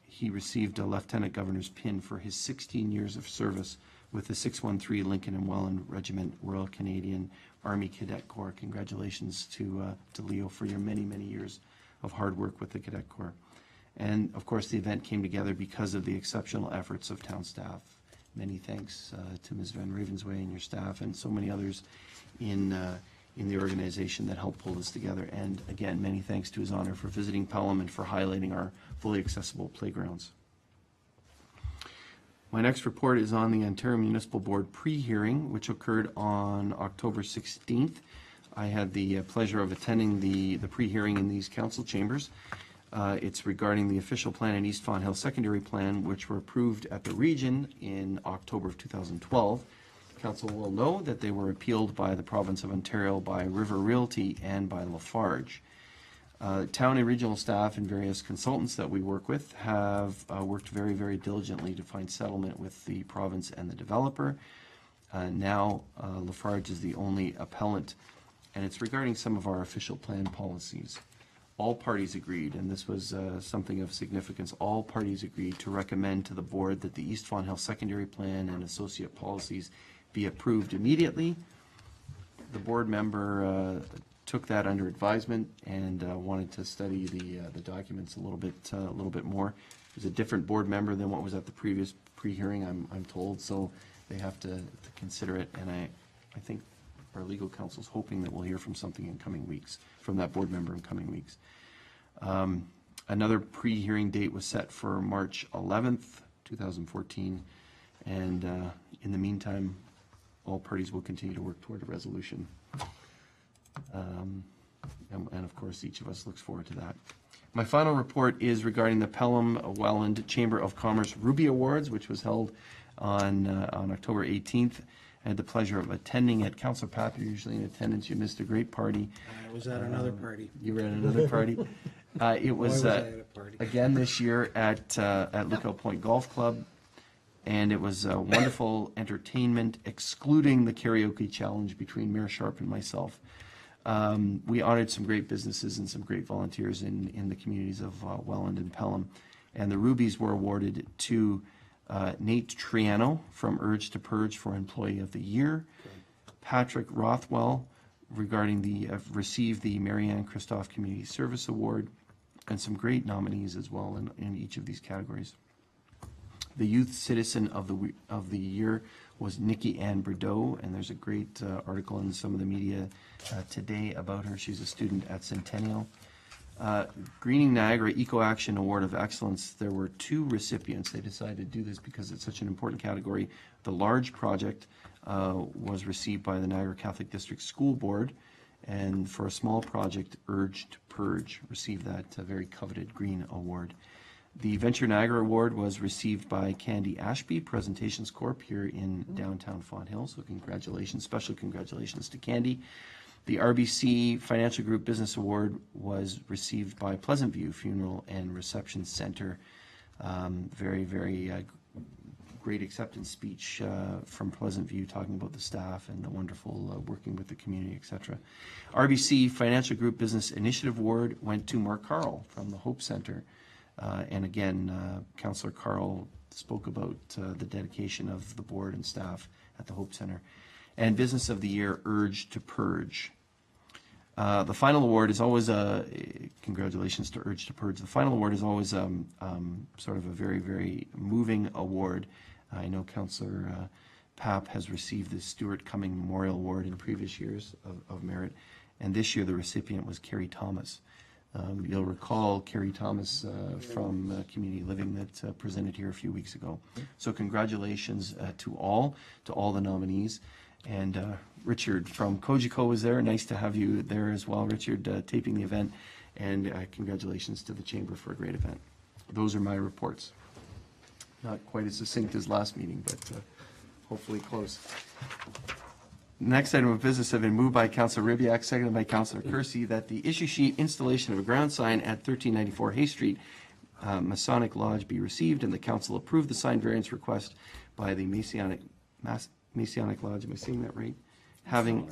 He received a Lieutenant Governor's pin for his 16 years of service with the 613 Lincoln and Welland Regiment, Royal Canadian Army Cadet Corps. Congratulations to Leo for your many, many years of hard work with the Cadet Corps. And of course, the event came together because of the exceptional efforts of town staff. Many thanks to Ms. Van Ravensway and your staff, and so many others in the organization that helped pull this together. And again, many thanks to His Honor for visiting Pelham and for highlighting our fully accessible playgrounds. My next report is on the Ontario Municipal Board pre-hearing, which occurred on October 16th. I had the pleasure of attending the pre-hearing in these council chambers. It's regarding the official plan and East Fawn Hill secondary plan, which were approved at the region in October of 2012. Council will know that they were appealed by the province of Ontario, by River Realty, and by Lafarge. Town and regional staff and various consultants that we work with have worked very, very diligently to find settlement with the province and the developer. Now Lafarge is the only appellant, and it's regarding some of our official plan policies. All parties agreed, and this was something of significance, all parties agreed to recommend to the board that the East Fawn Hill secondary plan and associate policies be approved immediately. The board member took that under advisement and wanted to study the documents a little bit more. It was a different board member than what was at the previous pre-hearing, I'm told, so they have to consider it, and I think our legal counsel's hoping that we'll hear from something in coming weeks, from that board member in coming weeks. Another pre-hearing date was set for March 11th, 2014, and in the meantime, all parties will continue to work toward a resolution. And of course, each of us looks forward to that. My final report is regarding the Pelham Welland Chamber of Commerce Ruby Awards, which was held on October 18th. I had the pleasure of attending it. Councillor Papp, you're usually in attendance. You missed a great party. I was at another party. You were at another party. It was Why was I at a party? again this year at Lookout Point Golf Club, and it was wonderful entertainment, excluding the karaoke challenge between Mayor Sharp and myself. We honored some great businesses and some great volunteers in the communities of Welland and Pelham, and the Rubies were awarded to Nate Triano from Urge to Purge for Employee of the Year, Patrick Rothwell received the Marianne Christoph Community Service Award, and some great nominees as well in each of these categories. The Youth Citizen of the Year was Nikki Ann Bordeaux, and there's a great article in some of the media today about her. She's a student at Centennial. Greening Niagara Eco Action Award of Excellence, there were 2 recipients. They decided to do this because it's such an important category. The large project was received by the Niagara Catholic District School Board, and for a small project, Urge to Purge received that very coveted green award. The Venture Niagara Award was received by Candy Ashby, Presentations Corp. Here in downtown Fawn Hill, so congratulations, special congratulations to Candy. The RBC Financial Group Business Award was received by Pleasant View Funeral and Reception Center. Very, very great acceptance speech from Pleasant View, talking about the staff and the wonderful working with the community, etc. RBC Financial Group Business Initiative Award went to Mark Carl from the Hope Center. And again, Councillor Carl spoke about the dedication of the board and staff at the Hope Center. And Business of the Year, Urge to Purge. The final award is always congratulations to Urge to Purge. The final award is always sort of a very, very moving award. I know Councillor Papp has received the Stuart Cumming Memorial Award in previous years of merit, and this year the recipient was Carrie Thomas. You'll recall Carrie Thomas from Community Living that presented here a few weeks ago. So congratulations to all the nominees. And Richard from Kojiko was there. Nice to have you there as well, Richard, taping the event. And congratulations to the Chamber for a great event. Those are my reports. Not quite as succinct as last meeting, but hopefully close. Next item of business have been moved by Councillor Ribbiak, seconded by Councillor Kersey, that the issue sheet installation of a ground sign at 1394 Hay Street, Masonic Lodge, be received, and the council approve the sign variance request by the Masonic Lodge, am I saying that right?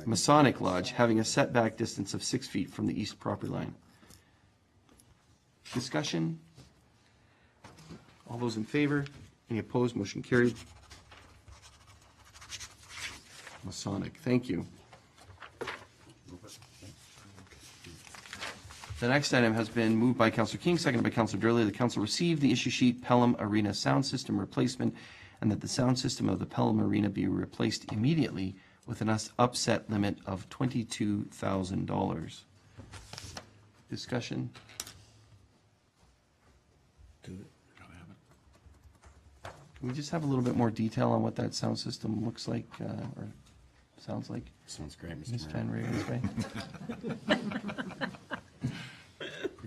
Masonic Lodge, having a setback distance of 6 feet from the east property line. Discussion? All those in favor? Any opposed? Motion carried. Masonic, thank you. The next item has been moved by Councillor King, seconded by Councillor Durley. The council received the issue sheet Pelham Arena sound system replacement, and that the sound system of the Pelham Arena be replaced immediately with an upset limit of $22,000. Discussion? Can we just have a little bit more detail on what that sound system looks like, or sounds like? Sounds great, Ms. Mr. Van Mayor. Ravensway?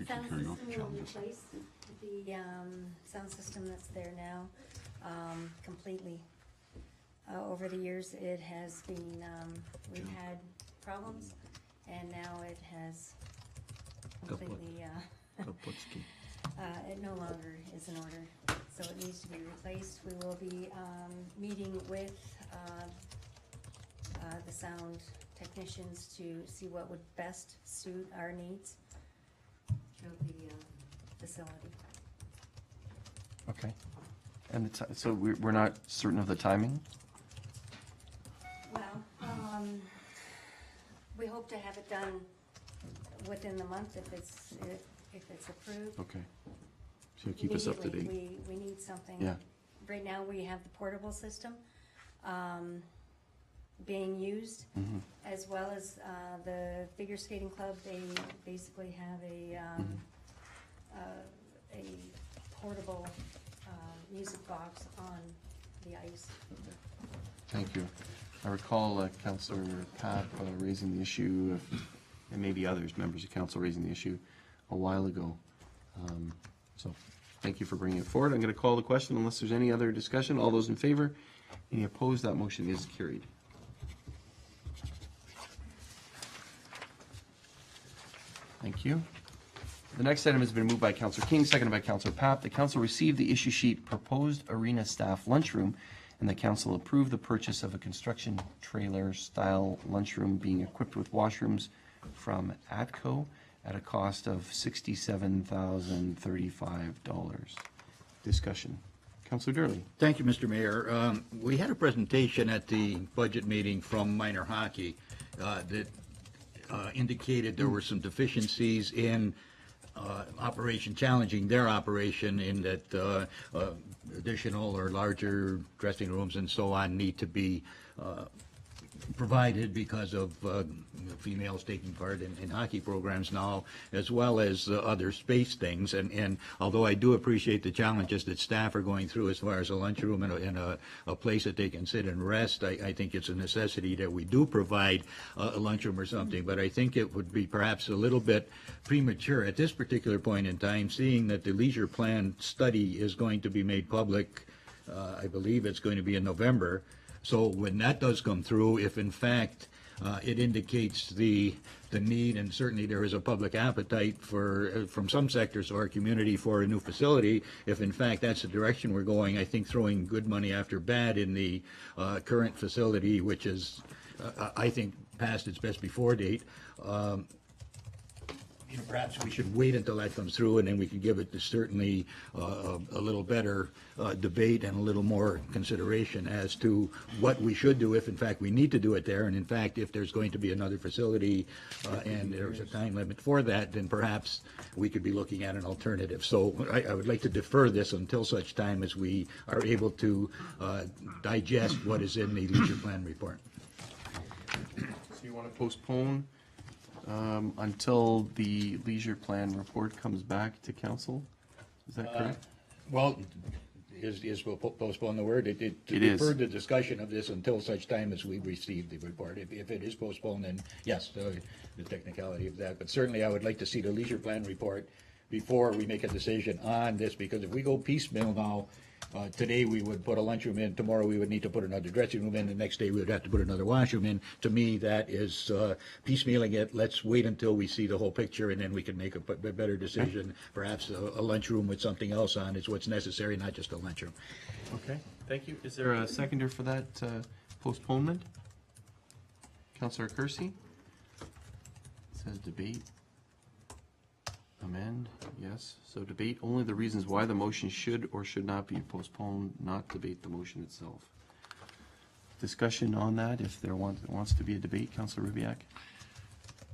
Sound system will replace the sound system that's there now completely. Over the years, it has been, we've had problems, and now it has completely, it no longer is in order, so it needs to be replaced. We will be meeting with the sound technicians to see what would best suit our needs through the facility. Okay. And so we're not certain of the timing? Well, we hope to have it done within the month if it's approved. Okay. So keep us up to date. Immediately, we need something. Yeah. Right now, we have the portable system being used, as well as the figure skating club. They basically have a portable music box on the ice. Thank you. I recall Councillor Papp raising the issue, and maybe others, members of council, raising the issue a while ago. So thank you for bringing it forward. I'm going to call the question unless there's any other discussion. All those in favor? Any opposed? That motion is carried. Thank you. The next item has been moved by Councillor King, seconded by Councillor Papp. The council received the issue sheet Proposed Arena Staff Lunchroom, and the council approved the purchase of a construction trailer-style lunchroom being equipped with washrooms from ATCO at a cost of $67,035. Discussion. Councillor Durley. Thank you, Mr. Mayor. We had a presentation at the budget meeting from Minor Hockey that indicated there were some deficiencies in challenging their operation in that additional or larger dressing rooms and so on need to be provided because of females taking part in hockey programs now, as well as other space things. And although I do appreciate the challenges that staff are going through as far as a lunchroom and a place that they can sit and rest, I think it's a necessity that we do provide a lunchroom or something. But I think it would be perhaps a little bit premature at this particular point in time, seeing that the leisure plan study is going to be made public. I believe it's going to be in November. So when that does come through, if in fact it indicates the need, and certainly there is a public appetite from some sectors of our community for a new facility, if in fact that's the direction we're going, I think throwing good money after bad in the current facility, which is, I think, past its best before date, Perhaps we should wait until that comes through, and then we can give it certainly a little better debate and a little more consideration as to what we should do if, in fact, we need to do it there. And in fact, if there's going to be another facility and there's a time limit for that, then perhaps we could be looking at an alternative. So I would like to defer this until such time as we are able to digest what is in the leisure plan report. So you want to postpone until the leisure plan report comes back to council? Is that correct? Well, is we'll postpone the word? To It defer is. the discussion of this until such time as we receive the report. If it is postponed, then yes, the technicality of that. But certainly I would like to see the leisure plan report before we make a decision on this, because if we go piecemeal now, today we would put a lunchroom in, tomorrow we would need to put another dressing room in, the next day we would have to put another washroom in. To me, that is piecemealing it. Let's wait until we see the whole picture, and then we can make a better decision. Perhaps a lunchroom with something else on is what's necessary, not just a lunchroom. Okay, thank you. Is there a seconder for that postponement? Councillor Kersey? It says debate. Amend, yes. So debate only the reasons why the motion should or should not be postponed, not debate the motion itself. Discussion on that, if there wants to be a debate, Councillor Rubiak?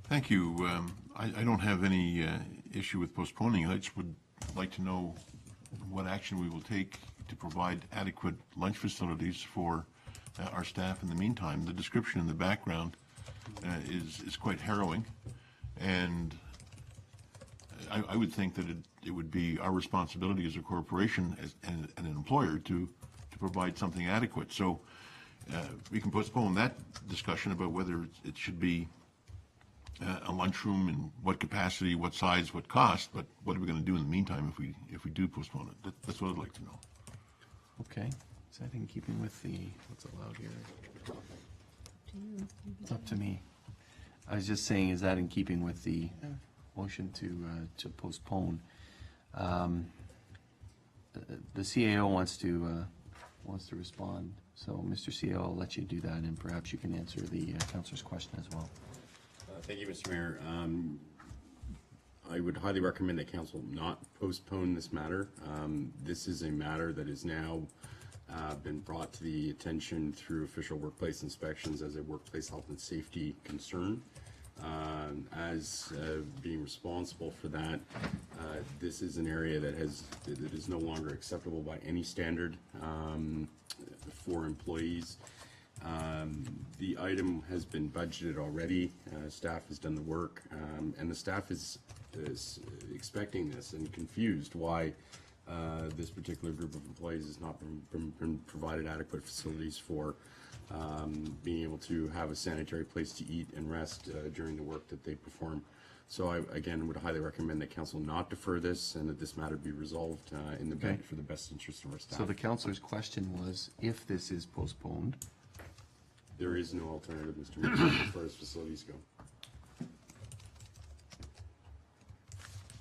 Thank you. I don't have any issue with postponing. I just would like to know what action we will take to provide adequate lunch facilities for our staff in the meantime. The description in the background is quite harrowing, and I would think that it would be our responsibility as a corporation and an employer to provide something adequate. So we can postpone that discussion about whether it should be a lunchroom in what capacity, what size, what cost, but what are we going to do in the meantime if we do postpone it? That's what I'd like to know. Okay. Is that in keeping with the, what's allowed here? It's up to me. I was just saying, is that in keeping with the motion to postpone? The CAO wants to respond. So, Mr. CAO, I'll let you do that, and perhaps you can answer the councillor's question as well. Thank you, Mr. Mayor. I would highly recommend that council not postpone this matter. This is a matter that is now been brought to the attention through official workplace inspections as a workplace health and safety concern. As being responsible for that, this is an area that is no longer acceptable by any standard for employees. The item has been budgeted already. Staff has done the work, and the staff is expecting this and confused why this particular group of employees has not been provided adequate facilities for being able to have a sanitary place to eat and rest during the work that they perform. So I, again, would highly recommend that council not defer this and that this matter be resolved for the best interest of our staff. So the councillor's question was, if this is postponed? There is no alternative, Mr. Mayor, as far as facilities go.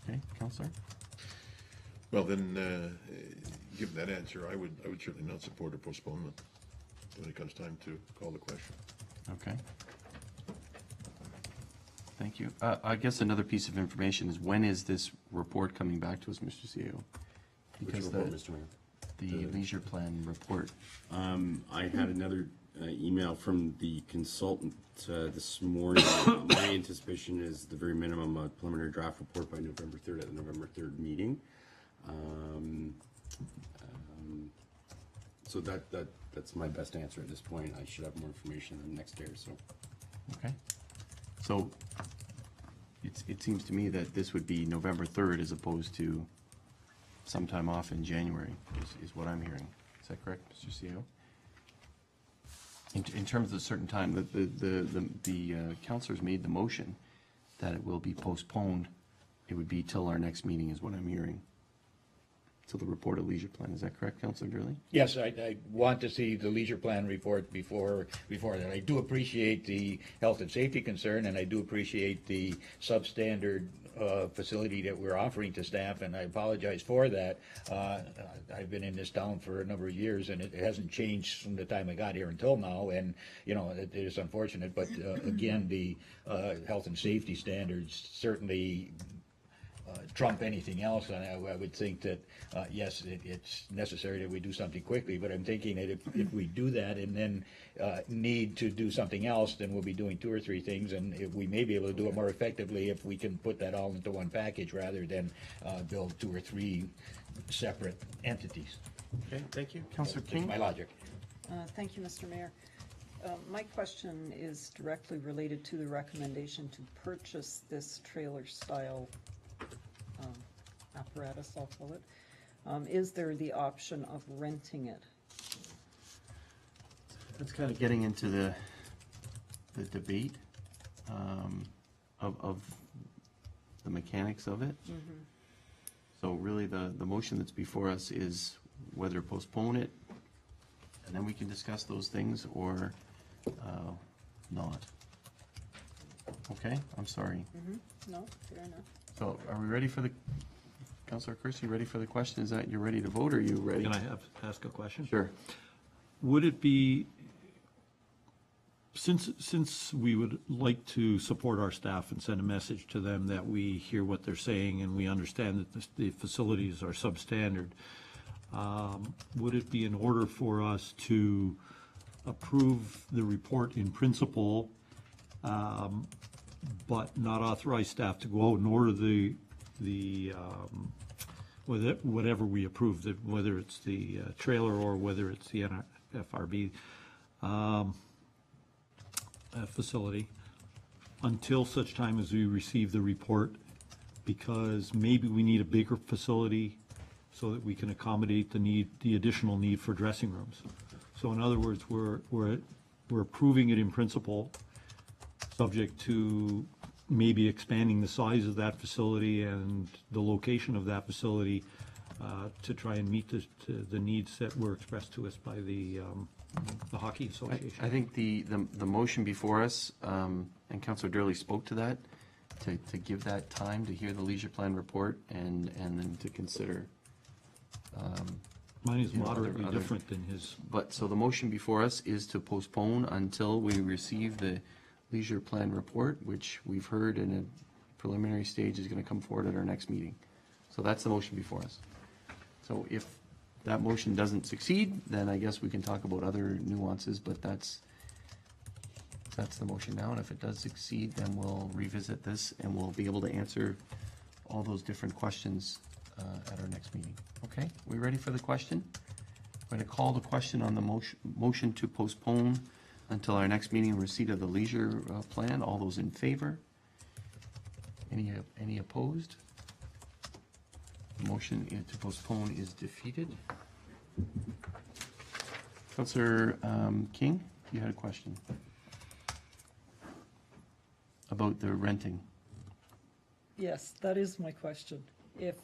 Okay, councillor? Well, then, given that answer, I would certainly not support a postponement when it comes time to call the question. Okay. Thank you. I guess another piece of information is, when is this report coming back to us, Mr. CEO? Which report, Mr. Mayor? The leisure plan report. I had another email from the consultant this morning. My anticipation is the very minimum a preliminary draft report by November 3rd at the November 3rd meeting. So that's my best answer at this point. I should have more information in the next day or so. Okay. So it seems to me that this would be November 3rd as opposed to sometime off in January, is what I'm hearing. Is that correct, Mr. CEO? In terms of a certain time, the councillors made the motion that it will be postponed. It would be till our next meeting, is what I'm hearing. till the report of leisure plan. Is that correct, Councillor Durley? Yes, I want to see the leisure plan report before that. I do appreciate the health and safety concern, and I do appreciate the substandard facility that we're offering to staff, and I apologize for that. I've been in this town for a number of years, and it hasn't changed from the time I got here until now, and, you know, it is unfortunate, but again, the health and safety standards certainly trump anything else, and I would think that, yes, it's necessary that we do something quickly, but I'm thinking that if we do that and then need to do something else, then we'll be doing 2 or 3 things, and if we may be able to do it more effectively if we can put that all into one package rather than build 2 or 3 separate entities. Okay, thank you. Councillor That's King? my logic. Thank you, Mr. Mayor. My question is directly related to the recommendation to purchase this trailer-style apparatus, I'll call it. Is there the option of renting it? That's kind of getting into the debate of the mechanics of it. So really, the motion that's before us is whether postpone it, and then we can discuss those things, or not. Okay, I'm sorry. No, fair enough. So are we ready for the, Councillor Kersey, ready for the question? Is that you're ready to vote, or are you ready? Can I ask a question? Sure. Would it be, since we would like to support our staff and send a message to them that we hear what they're saying and we understand that the facilities are substandard, would it be in order for us to approve the report in principle, but not authorize staff to go out and order whatever we approve, whether it's the trailer or whether it's the FRB facility, until such time as we receive the report, because maybe we need a bigger facility so that we can accommodate the additional need for dressing rooms. So in other words, we're approving it in principle, subject to maybe expanding the size of that facility and the location of that facility to try and meet the needs that were expressed to us by the Hockey Association. I think the motion before us, and Councillor Durley spoke to that, to give that time to hear the leisure plan report and then to consider. Mine is moderately different than his. But, so the motion before us is to postpone until we receive the leisure plan report, which we've heard in a preliminary stage is going to come forward at our next meeting. So that's the motion before us. So if that motion doesn't succeed, then I guess we can talk about other nuances, but that's the motion now. And if it does succeed, then we'll revisit this and we'll be able to answer all those different questions at our next meeting. Okay, we ready for the question? I'm going to call the question on the motion to postpone until our next meeting, receipt of the leisure plan. All those in favor? Any opposed? The motion to postpone is defeated. Councillor King, you had a question about the renting. Yes, that is my question. If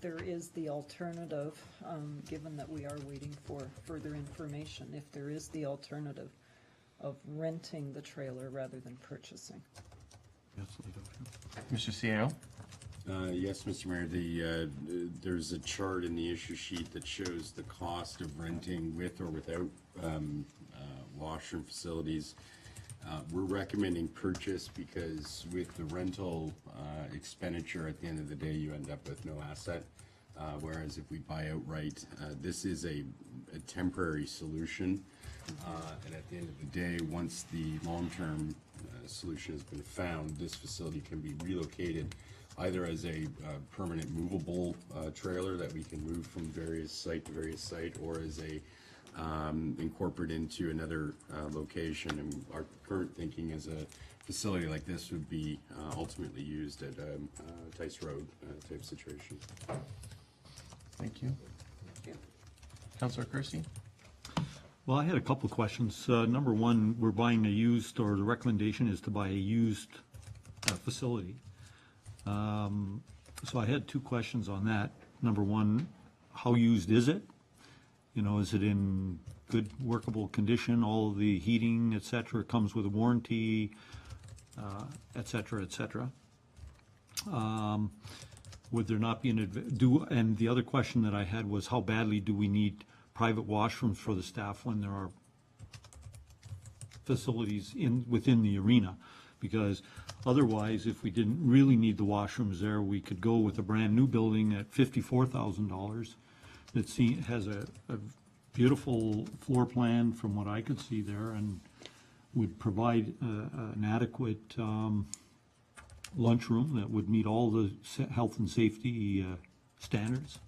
there is the alternative, given that we are waiting for further information, if there is the alternative of renting the trailer rather than purchasing. Mr. CAO? Yes, Mr. Mayor, there's a chart in the issue sheet that shows the cost of renting with or without washroom facilities. We're recommending purchase because with the rental expenditure, at the end of the day, you end up with no asset. Whereas if we buy outright, this is a temporary solution. And at the end of the day, once the long-term solution has been found, this facility can be relocated either as a permanent movable trailer that we can move from various site to various site, or as a incorporate into another location. And our current thinking is a facility like this would be ultimately used at a Tice Road type situation. Thank you. Councillor Kersey? Well, I had a couple of questions. Number one, we're buying a used, or the recommendation is to buy a used facility. So I had 2 questions on that. Number one, how used is it? You know, is it in good workable condition? All the heating, et cetera, comes with a warranty, et cetera, et cetera. Would there not be and the other question that I had was, how badly do we need private washrooms for the staff when there are facilities within the arena? Because otherwise, if we didn't really need the washrooms there, we could go with a brand-new building at $54,000 that has a beautiful floor plan from what I could see there, and would provide an adequate lunchroom that would meet all the health and safety standards.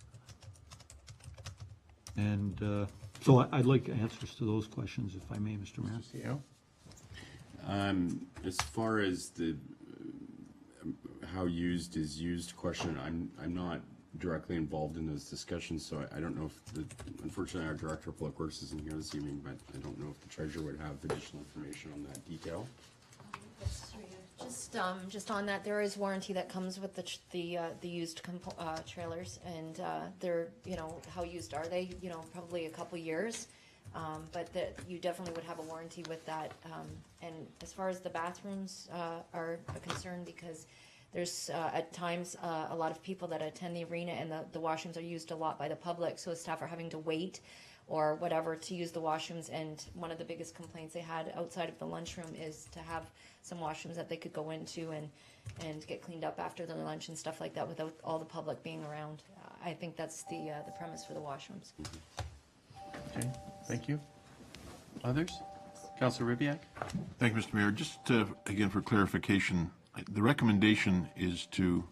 And so I'd like answers to those questions, if I may, Mr. Mayor. As far as the how used is used question, I'm not directly involved in those discussions, so I don't know if unfortunately our Director of Public Works isn't here this evening, but I don't know if the Treasurer would have additional information on that detail. Just on that, there is warranty that comes with the used trailers, and they're, you know, how used are they? You know, probably a couple years, but that you definitely would have a warranty with that. And as far as the bathrooms are concerned, because there's at times a lot of people that attend the arena, and the washrooms are used a lot by the public, so staff are having to wait or whatever to use the washrooms. And one of the biggest complaints they had outside of the lunchroom is to have some washrooms that they could go into and get cleaned up after their lunch and stuff like that without all the public being around. I think that's the premise for the washrooms. Okay, thank you. Others? Councilor Ribbiak? Thank you, Mr. Mayor. Just again for clarification, the recommendation is to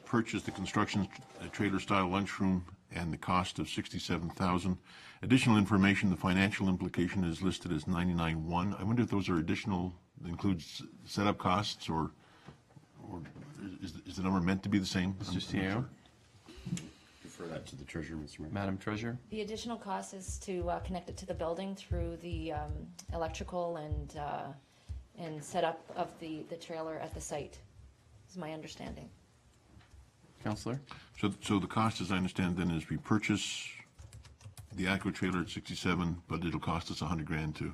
purchase the construction trailer-style lunchroom and the cost of $67,000. Additional information, the financial implication is listed as $99,100. I wonder if those are additional, includes setup costs, or is the number meant to be the same? Mr. CEO? Defer that to the Treasurer, Mr. Mayor. Madam Treasurer? The additional cost is to connect it to the building through the electrical and setup of the trailer at the site, is my understanding. Councilor? So the cost, as I understand, then, is we purchase the Aqua trailer at 67, but it'll cost us $100,000 to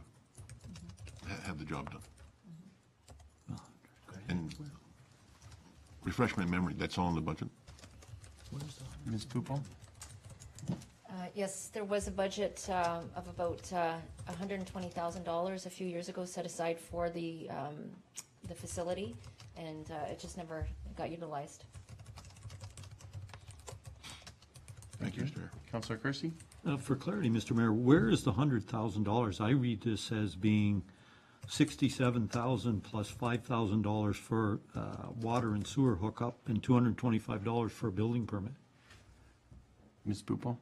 have the job done. And refresh my memory, that's all in the budget? Ms. Poupon? Yes, there was a budget of about $120,000 a few years ago set aside for the facility, and it just never got utilized. Thank you, Mr. Mayor. Councilor Kersey? For clarity, Mr. Mayor, where is the $100,000? I read this as being $67,000 plus $5,000 for water and sewer hookup and $225 for a building permit. Ms. Poupon?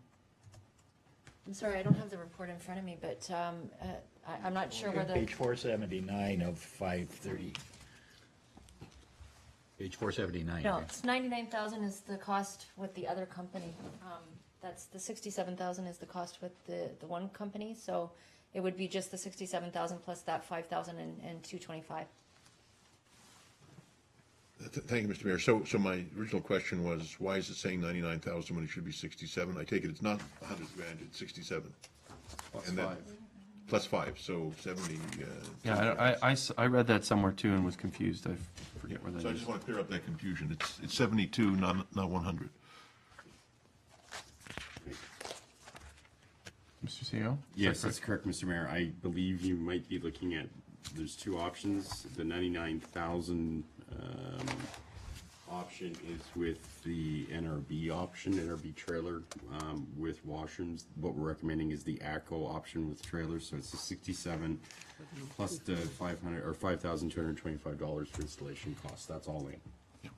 I'm sorry, I don't have the report in front of me, but I'm not sure whether. Page 479 of 530. Page 479. No, it's 99,000 is the cost with the other company. That's the 67,000 is the cost with the one company, so it would be just the 67,000 plus that 5,000 and 225. Thank you, Mr. Mayor. So my original question was, why is it saying 99,000 when it should be 67? I take it it's not $100,000, it's 67. Plus And then- 5. Plus 5, so 70. Yeah, I read that somewhere too and was confused. I forget where that is. So I just want to clear up that confusion. It's 72, not 100. Mr. CEO? Yes, that's correct, Mr. Mayor. I believe you might be looking at, there's two options. The 99,000 option is with the NRB option, NRB trailer with washrooms. What we're recommending is the ACO option with trailers, so it's the 67 plus the $5,225 for installation costs. That's all in. Yeah.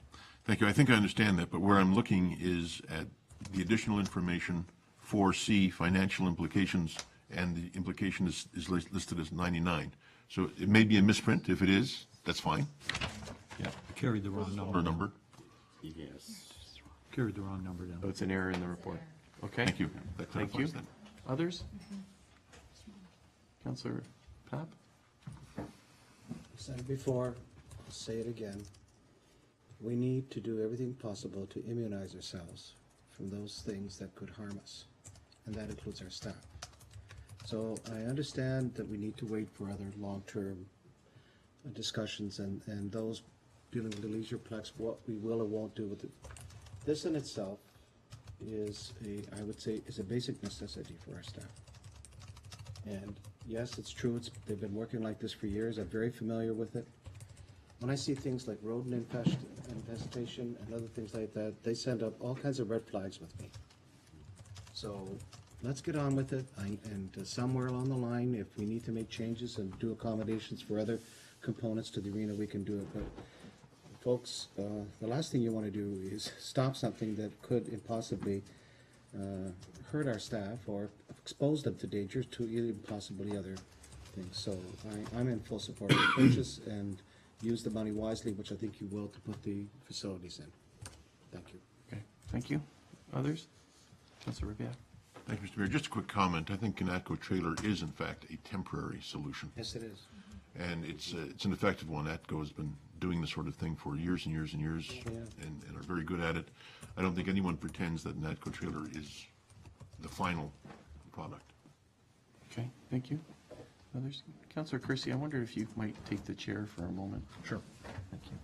Thank you. I think I understand that, but where I'm looking is at the additional information, 4C, financial implications, and the implication is listed as 99. So it may be a misprint. If it is, that's fine. Yeah. Carried the wrong Or number. number. Yes. Carried the wrong number down. So it's an error in the report. Okay. Thank you. That Thank you. clarifies that. Others? Councilor Papp? I said it before, I'll say it again. We need to do everything possible to immunize ourselves from those things that could harm us, and that includes our staff. So I understand that we need to wait for other long-term discussions and those dealing with the Leisureplex, what we will or won't do with it. This in itself is I would say, is a basic necessity for our staff. And yes, it's true, they've been working like this for years, I'm very familiar with it. When I see things like rodent infestation and other things like that, they send up all kinds of red flags with me. So let's get on with it, and somewhere along the line, if we need to make changes and do accommodations for other components to the arena, we can do it. But folks, the last thing you want to do is stop something that could impossibly hurt our staff or expose them to danger, to even possibly other things. So I'm in full support of the purchase, and use the money wisely, which I think you will, to put the facilities in. Thank you. Okay, thank you. Others? Councilor Rivia? Thank you, Mr. Mayor. Just a quick comment. I think Canatco trailer is in fact a temporary solution. Yes, it is. And it's an effective one. ATCO has been doing this sort of thing for years and years and years, Yeah. and are very good at it. I don't think anyone pretends that an ATCO trailer is the final product. Okay, thank you. Others? Councilor Kersey, I wonder if you might take the chair for a moment. Sure. Thank you.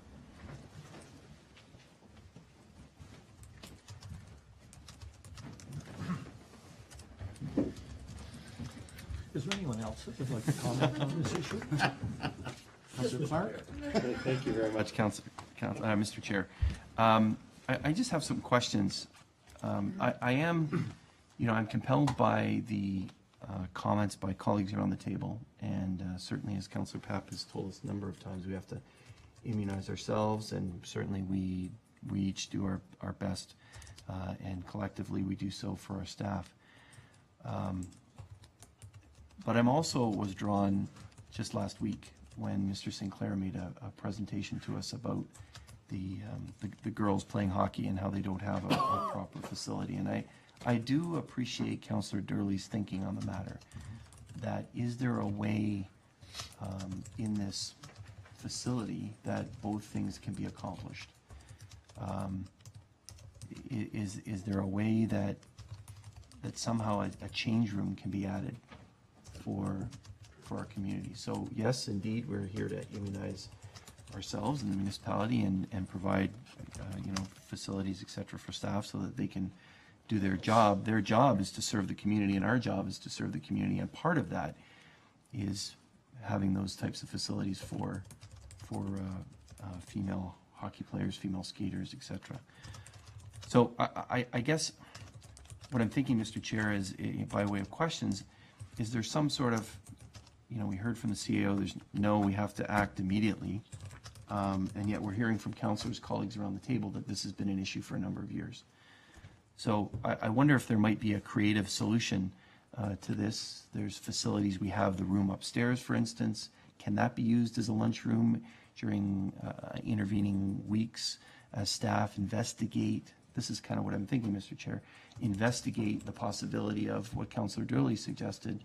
Is there anyone else that would like to comment on this issue? Councilor Clark? Thank you very much, Mr. Chair. I just have some questions. I am, I'm compelled by the comments by colleagues around the table, and certainly, as Councilor Papp has told us a number of times, we have to immunize ourselves, and certainly we each do our best, and collectively we do so for our staff. But I'm also was drawn just last week when Mr. Sinclair made a presentation to us about the girls playing hockey and how they don't have a proper facility. And I do appreciate Councillor Durley's thinking on the matter, that is there a way in this facility that both things can be accomplished? Is there a way that somehow a change room can be added for our community? So yes, indeed, we're here to immunize ourselves and the municipality and provide facilities, et cetera, for staff so that they can do their job. Their job is to serve the community, and our job is to serve the community, and part of that is having those types of facilities for female hockey players, female skaters, et cetera. So I guess what I'm thinking, Mr. Chair, is by way of questions, is there some sort of, we heard from the CAO, we have to act immediately, and yet we're hearing from councillors, colleagues around the table, that this has been an issue for a number of years. So I wonder if there might be a creative solution to this. There's facilities, we have the room upstairs, for instance. Can that be used as a lunchroom during intervening weeks as staff investigate? This is kind of what I'm thinking, Mr. Chair. Investigate the possibility of what Councillor Durley suggested,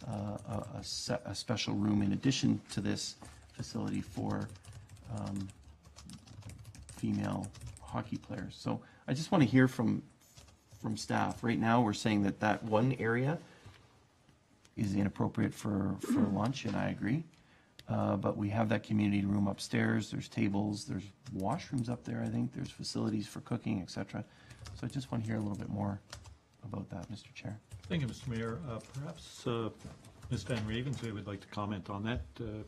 a special room in addition to this facility for female hockey players. So I just want to hear from staff. Right now, we're saying that one area is inappropriate for lunch, and I agree. But we have that community room upstairs. There's tables. There's washrooms up there, I think. There's facilities for cooking, et cetera. So I just want to hear a little bit more about that, Mr. Chair. Thank you, Mr. Mayor. Perhaps Ms. Van Ravensway would like to comment on that. The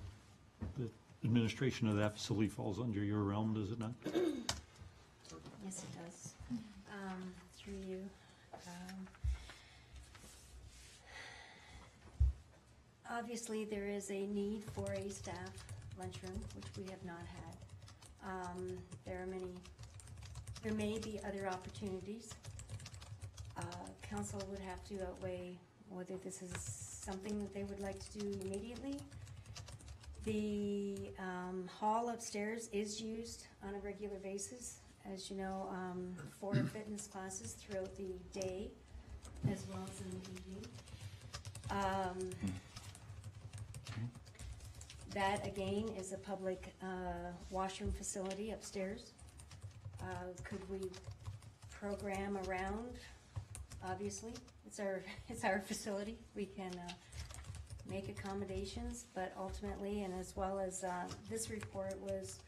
administration of that facility falls under your realm, does it not? Yes, it does. Through you. Obviously, there is a need for a staff lunchroom, which we have not had. There may be other opportunities. Council would have to outweigh whether this is something that they would like to do immediately. The hall upstairs is used on a regular basis, as you know, for fitness classes throughout the day, as well as in the evening. That, again, is a public washroom facility upstairs. Could we program around, obviously. It's our facility. We can make accommodations, but ultimately, and as well as this report was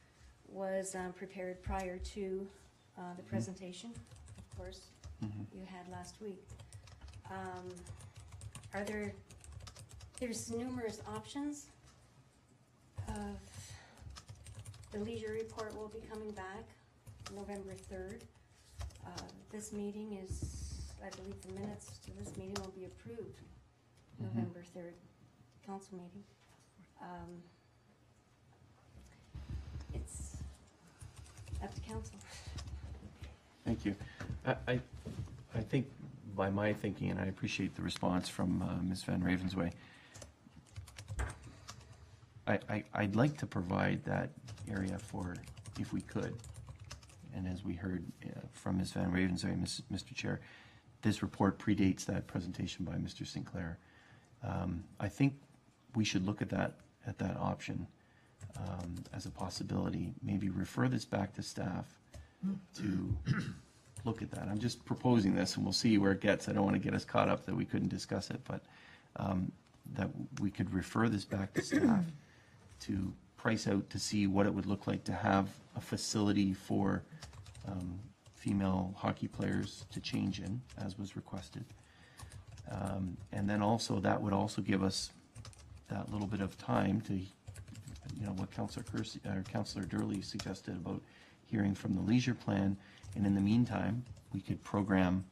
prepared prior to the presentation, of course, you had last week. There's numerous options. The leisure report will be coming back November 3rd. This meeting is, I believe the minutes to this meeting will be approved November 3rd, council meeting. It's up to council. Thank you. I think by my thinking, and I appreciate the response from Ms. Van Ravensway, I'd like to provide that area for, if we could, and as we heard from Ms. Van Ravensway, Mr. Chair, this report predates that presentation by Mr. Sinclair. I think we should look at that option as a possibility. Maybe refer this back to staff to look at that. I'm just proposing this, and we'll see where it gets. I don't want to get us caught up that we couldn't discuss it, but that we could refer this back to staff to price out to see what it would look like to have a facility for female hockey players to change in, as was requested. And then also, that would also give us that little bit of time to, what Councillor Durley suggested about hearing from the leisure plan. And in the meantime, we could program,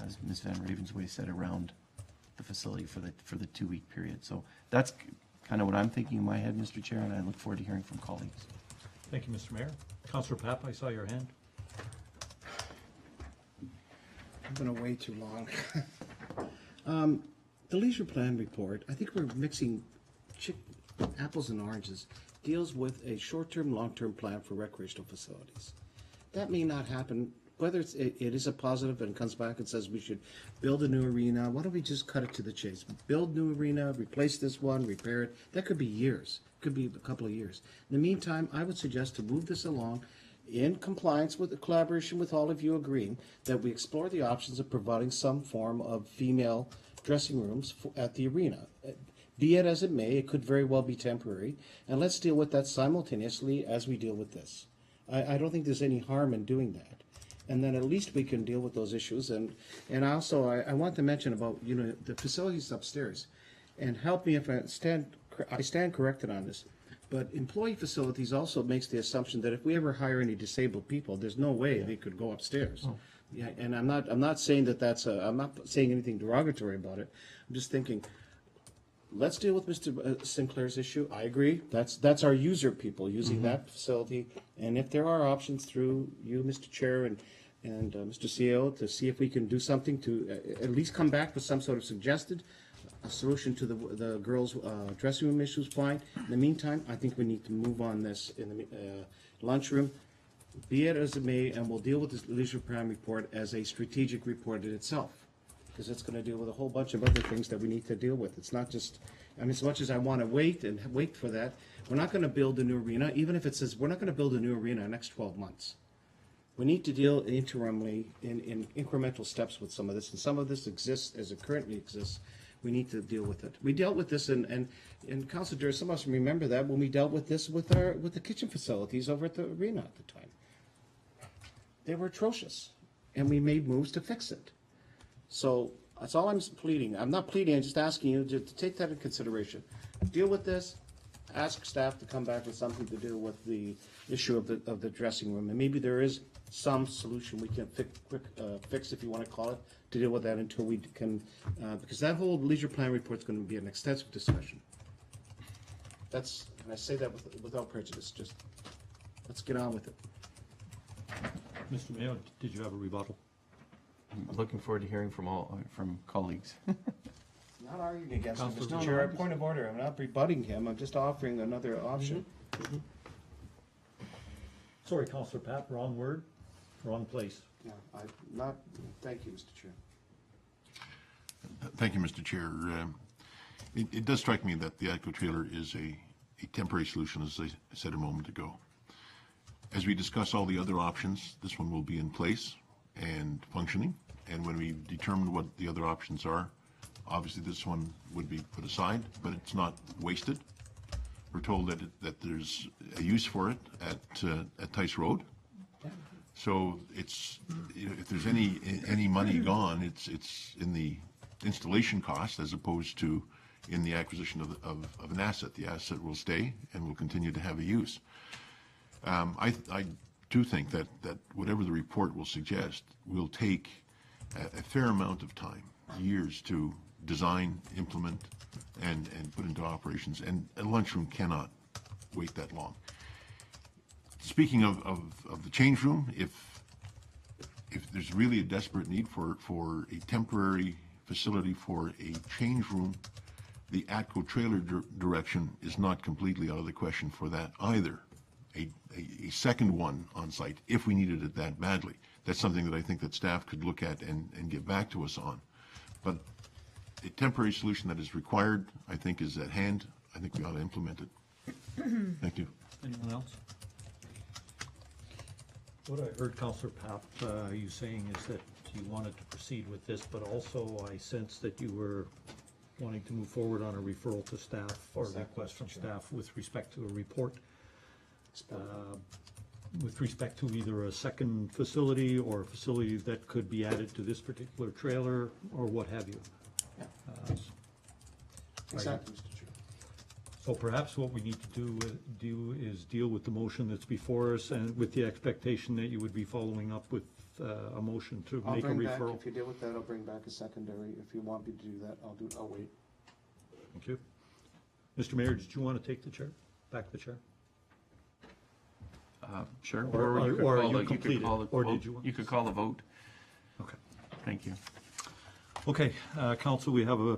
as Ms. Van Ravensway said, around the facility for the 2-week period. So that's kind of what I'm thinking in my head, Mr. Chair, and I look forward to hearing from colleagues. Thank you, Mr. Mayor. Councillor Papp, I saw your hand. I'm going to wait too long. The leisure plan report, I think we're mixing apples and oranges, deals with a short-term, long-term plan for recreational facilities. That may not happen, whether it is a positive and comes back and says we should build a new arena. Why don't we just cut it to the chase? Build new arena, replace this one, repair it. That could be years, could be a couple of years. In the meantime, I would suggest to move this along in compliance with the collaboration with all of you agreeing that we explore the options of providing some form of female dressing rooms at the arena. Be it as it may, it could very well be temporary, and let's deal with that simultaneously as we deal with this. I don't think there's any harm in doing that. And then at least we can deal with those issues. And also, I want to mention about, the facilities upstairs. And help me if I stand corrected on this. But employee facilities also makes the assumption that if we ever hire any disabled people, there's no way they could go upstairs. Oh. Yeah, and I'm not saying I'm not saying anything derogatory about it. I'm just thinking, let's deal with Mr. Sinclair's issue. I agree. That's our user people using that facility. And if there are options through you, Mr. Chair, and Mr. CEO, to see if we can do something to at least come back with some sort of suggested solution to the girls' dressing room issues, fine. In the meantime, I think we need to move on this in the lunchroom. Be it as it may, and we'll deal with this leisure plan report as a strategic report in itself, because it's going to deal with a whole bunch of other things that we need to deal with. It's not just, as much as I want to wait for that, we're not going to build a new arena, even if it says we're not going to build a new arena in the next 12 months. We need to deal interimly in incremental steps with some of this, and some of this exists as it currently exists. We need to deal with it. We dealt with this, and Councilor Durr, some of us remember that when we dealt with this with the kitchen facilities over at the arena at the time. They were atrocious, and we made moves to fix it. So that's all I'm pleading. I'm not pleading, I'm just asking you to take that into consideration. Deal with this, ask staff to come back with something to do with the issue of the dressing room. And maybe there is some solution we can fix, if you want to call it, to deal with that until we can, because that whole leisure plan report is going to be an extensive discussion. And I say that without prejudice, just let's get on with it. Mr. Mayo, did you have a rebuttal? I'm looking forward to hearing from colleagues. Not arguing against him, Councilor Mr. Chair. Point of order. I'm not rebutting him. I'm just offering another option. Sorry, Councillor Papp, wrong word, wrong place. Yeah, thank you, Mr. Chair. Thank you, Mr. Chair. It does strike me that the ATCO trailer is a temporary solution, as I said a moment ago. As we discuss all the other options, this one will be in place, and functioning. And when we determine what the other options are, obviously this one would be put aside, but it's not wasted. We're told that there's a use for it at Tice Road. So it's, if there's any money gone, it's in the installation cost as opposed to in the acquisition of an asset. The asset will stay and will continue to have a use. I do think that whatever the report will suggest will take a fair amount of time, years to design, implement, and put into operations. And a lunchroom cannot wait that long. Speaking of the change room, if there's really a desperate need for a temporary facility for a change room, the ATCO trailer direction is not completely out of the question for that either. A second one on site, if we needed it that badly. That's something that I think that staff could look at and get back to us on. But a temporary solution that is required, I think, is at hand. I think we ought to implement it. Thank you. Anyone else? What I heard Councillor Papp, you saying is that you wanted to proceed with this, but also I sense that you were wanting to move forward on a referral to staff or request from staff with respect to a report. With respect to either a second facility or a facility that could be added to this particular trailer or what have you. Exactly, Mr. Chair. So perhaps what we need to do is deal with the motion that's before us, and with the expectation that you would be following up with a motion to make a referral. If you deal with that, I'll bring back a secondary. If you want me to do that, I'll wait. Thank you. Mr. Mayor, did you want to take the chair, back the chair? Sure. Or you could are call you the- completed? call the Or vote. did you want- You could call the vote. Okay. Thank you. Okay, council, we have a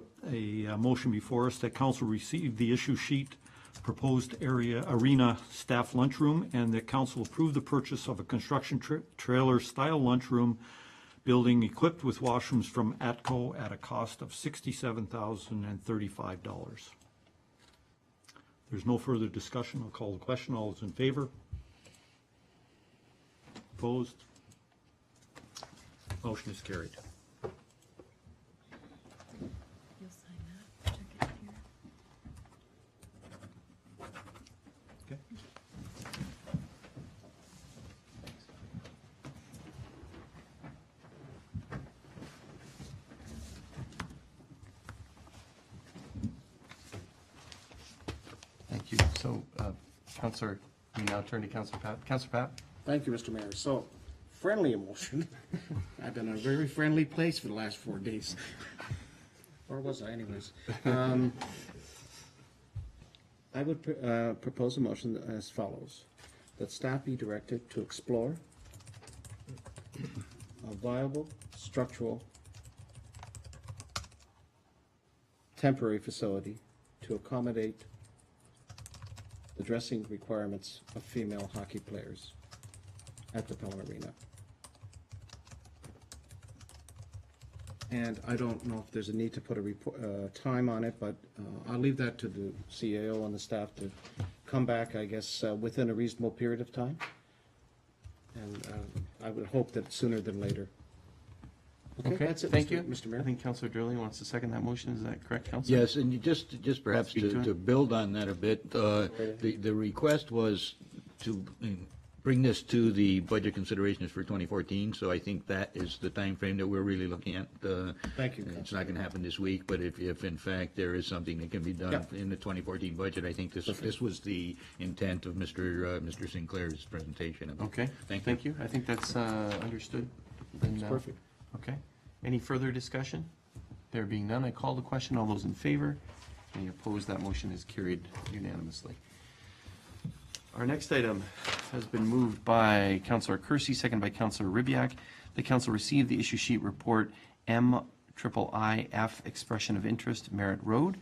motion before us that council receive the issue sheet, proposed arena staff lunchroom, and that council approve the purchase of a construction trailer style lunchroom building equipped with washrooms from ATCO at a cost of $67,035. There's no further discussion. I'll call the question. All those in favor? Opposed? Motion is carried. You'll sign that. Check it here. Okay. Thank you. So, Councillor, we now turn to Councillor Papp. Councillor Papp? Thank you, Mr. Mayor. So, friendly emotion. I've been in a very friendly place for the last 4 days. Or was I anyways? I would propose a motion as follows. That staff be directed to explore a viable structural temporary facility to accommodate the dressing requirements of female hockey players at the Pelham Arena. And I don't know if there's a need to put a time on it, but I'll leave that to the CAO and the staff to come back, I guess, within a reasonable period of time. And I would hope that sooner than later. Okay, that's it, thank you. Mr. Mayor. I think Councillor Durling wants to second that motion. Is that correct, Councillor? Yes, and just perhaps Speak to it. to build on that a bit, the request was to bring this to the budget considerations for 2014, so I think that is the time frame that we're really looking at. Thank you, It's not going to happen this week, but if in fact there is something that can be done Yeah. in the 2014 budget, I think this was the intent of Mr. Sinclair's presentation. Okay, thank you. I think that's understood. That's perfect. Okay. Any further discussion? There being none, I call the question. All those in favor? Any opposed? That motion is carried unanimously. Our next item has been moved by Councillor Kersey, second by Councillor Ribbiak. The council received the issue sheet report MIIF Expression of Interest Merritt Road,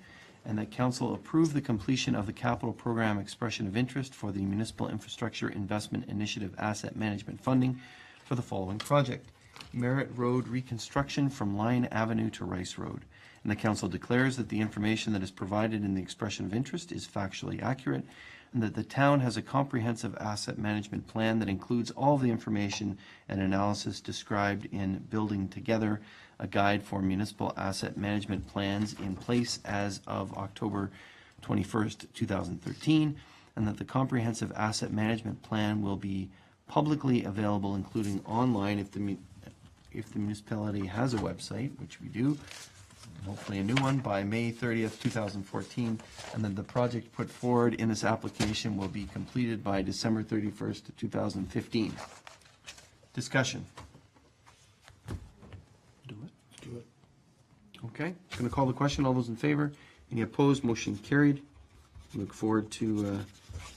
and that council approve the completion of the capital program Expression of Interest for the Municipal Infrastructure Investment Initiative Asset Management Funding for the following project. Merritt Road reconstruction from Lyon Avenue to Rice Road. And the council declares that the information that is provided in the expression of interest is factually accurate, and that the town has a comprehensive asset management plan that includes all the information and analysis described in Building Together, a guide for municipal asset management plans in place as of October 21st, 2013, and that the comprehensive asset management plan will be publicly available, including online if the municipality has a website, which we do, hopefully a new one, by May 30th, 2014, and then the project put forward in this application will be completed by December 31st, 2015. Discussion. Do it? Do it. Okay, going to call the question. All those in favor? Any opposed? Motion carried. Look forward to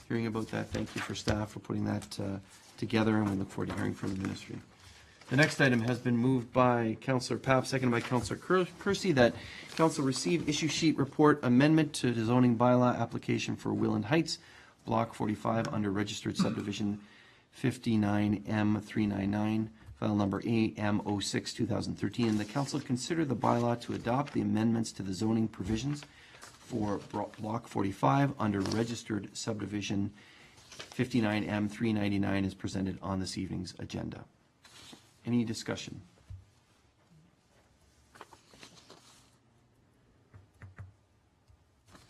hearing about that. Thank you for staff for putting that together, and we look forward to hearing from the ministry. The next item has been moved by Councillor Papp, seconded by Councillor Kersey, that council receive issue sheet report amendment to the zoning bylaw application for Willand Heights, Block 45, under registered subdivision 59M399, file number AM06-2013. And the council consider the bylaw to adopt the amendments to the zoning provisions for Block 45 under registered subdivision 59M399 is presented on this evening's agenda. Any discussion?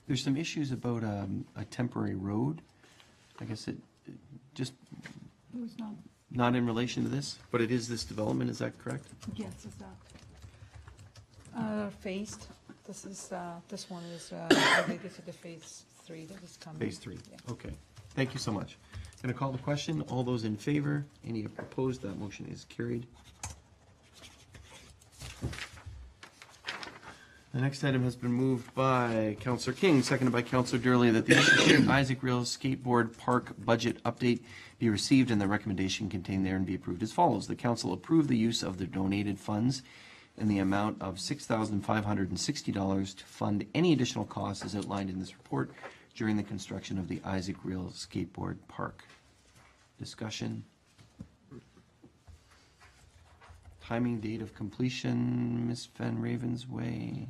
There's some issues about a temporary road. I guess it just It was not in relation to this, but it is this development, is that correct? yes, is that? Phased, this one is related to the phase 3 that is coming. Phase 3, Yeah. okay. Thank you so much. Going to call the question. All those in favor? Any opposed? That motion is carried. The next item has been moved by Councillor King, seconded by Councillor Durley, that the Isaac Rail Skateboard Park budget update be received and the recommendation contained there and be approved as follows. The council approve the use of the donated funds in the amount of $6,560 to fund any additional costs as outlined in this report during the construction of the Isaac Rail Skateboard Park. Discussion. Timing, date of completion, Ms. Van Ravensway.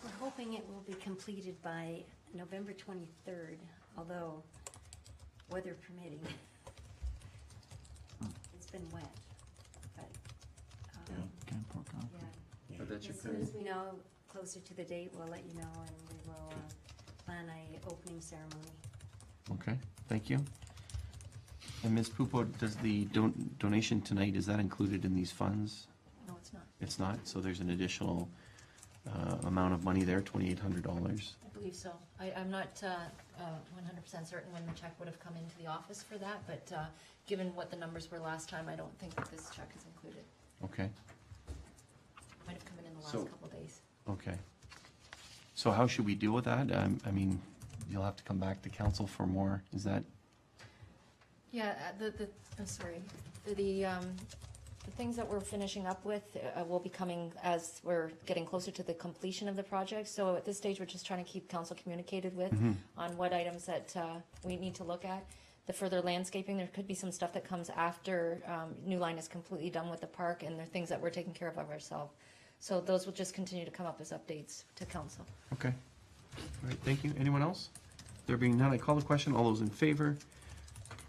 We're hoping it will be completed by November 23rd, although weather permitting. It's been wet, but, yeah. But that's your As soon as we know closer to the date, we'll let you know, and we will plan a opening ceremony. Okay, thank you. And Ms. Pupo, does the donation tonight, is that included in these funds? No, it's not. It's not, so there's an additional amount of money there, $2,800. I believe so. I'm not 100% certain when the check would have come into the office for that, but given what the numbers were last time, I don't think that this check is included. Okay, Might have come in the last So- couple days. okay. So how should we deal with that? I mean, you'll have to come back to council for more, is that? Yeah, I'm sorry. The things that we're finishing up with will be coming as we're getting closer to the completion of the project. So at this stage, we're just trying to keep council communicated with on what items that we need to look at. The further landscaping, there could be some stuff that comes after New Line is completely done with the park, and there are things that we're taking care of ourselves. So those will just continue to come up as updates to council. Okay. All right, thank you. Anyone else? There being none, I call the question. All those in favor?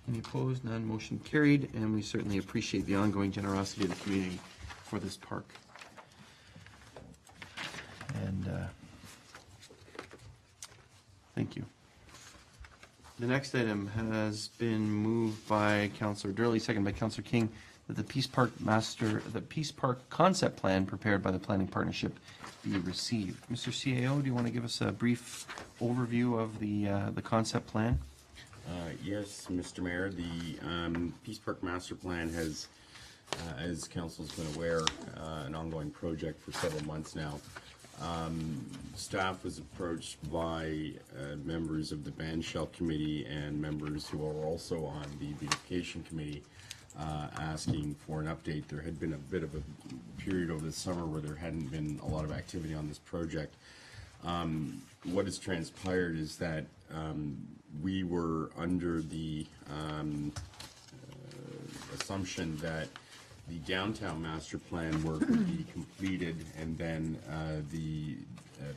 Any opposed? None. Motion carried, and we certainly appreciate the ongoing generosity of the community for this park. And thank you. The next item has been moved by Councillor Durley, second by Councillor King, that the Peace Park concept plan prepared by the planning partnership be received. Mr. CAO, do you want to give us a brief overview of the concept plan? Yes, Mr. Mayor, the Peace Park Master Plan has, as council's been aware, an ongoing project for several months now. Staff was approached by members of the Band Shell Committee and members who are also on the Beautification Committee asking for an update. There had been a bit of a period over the summer where there hadn't been a lot of activity on this project. What has transpired is that we were under the assumption that the downtown master plan work would be completed, and then the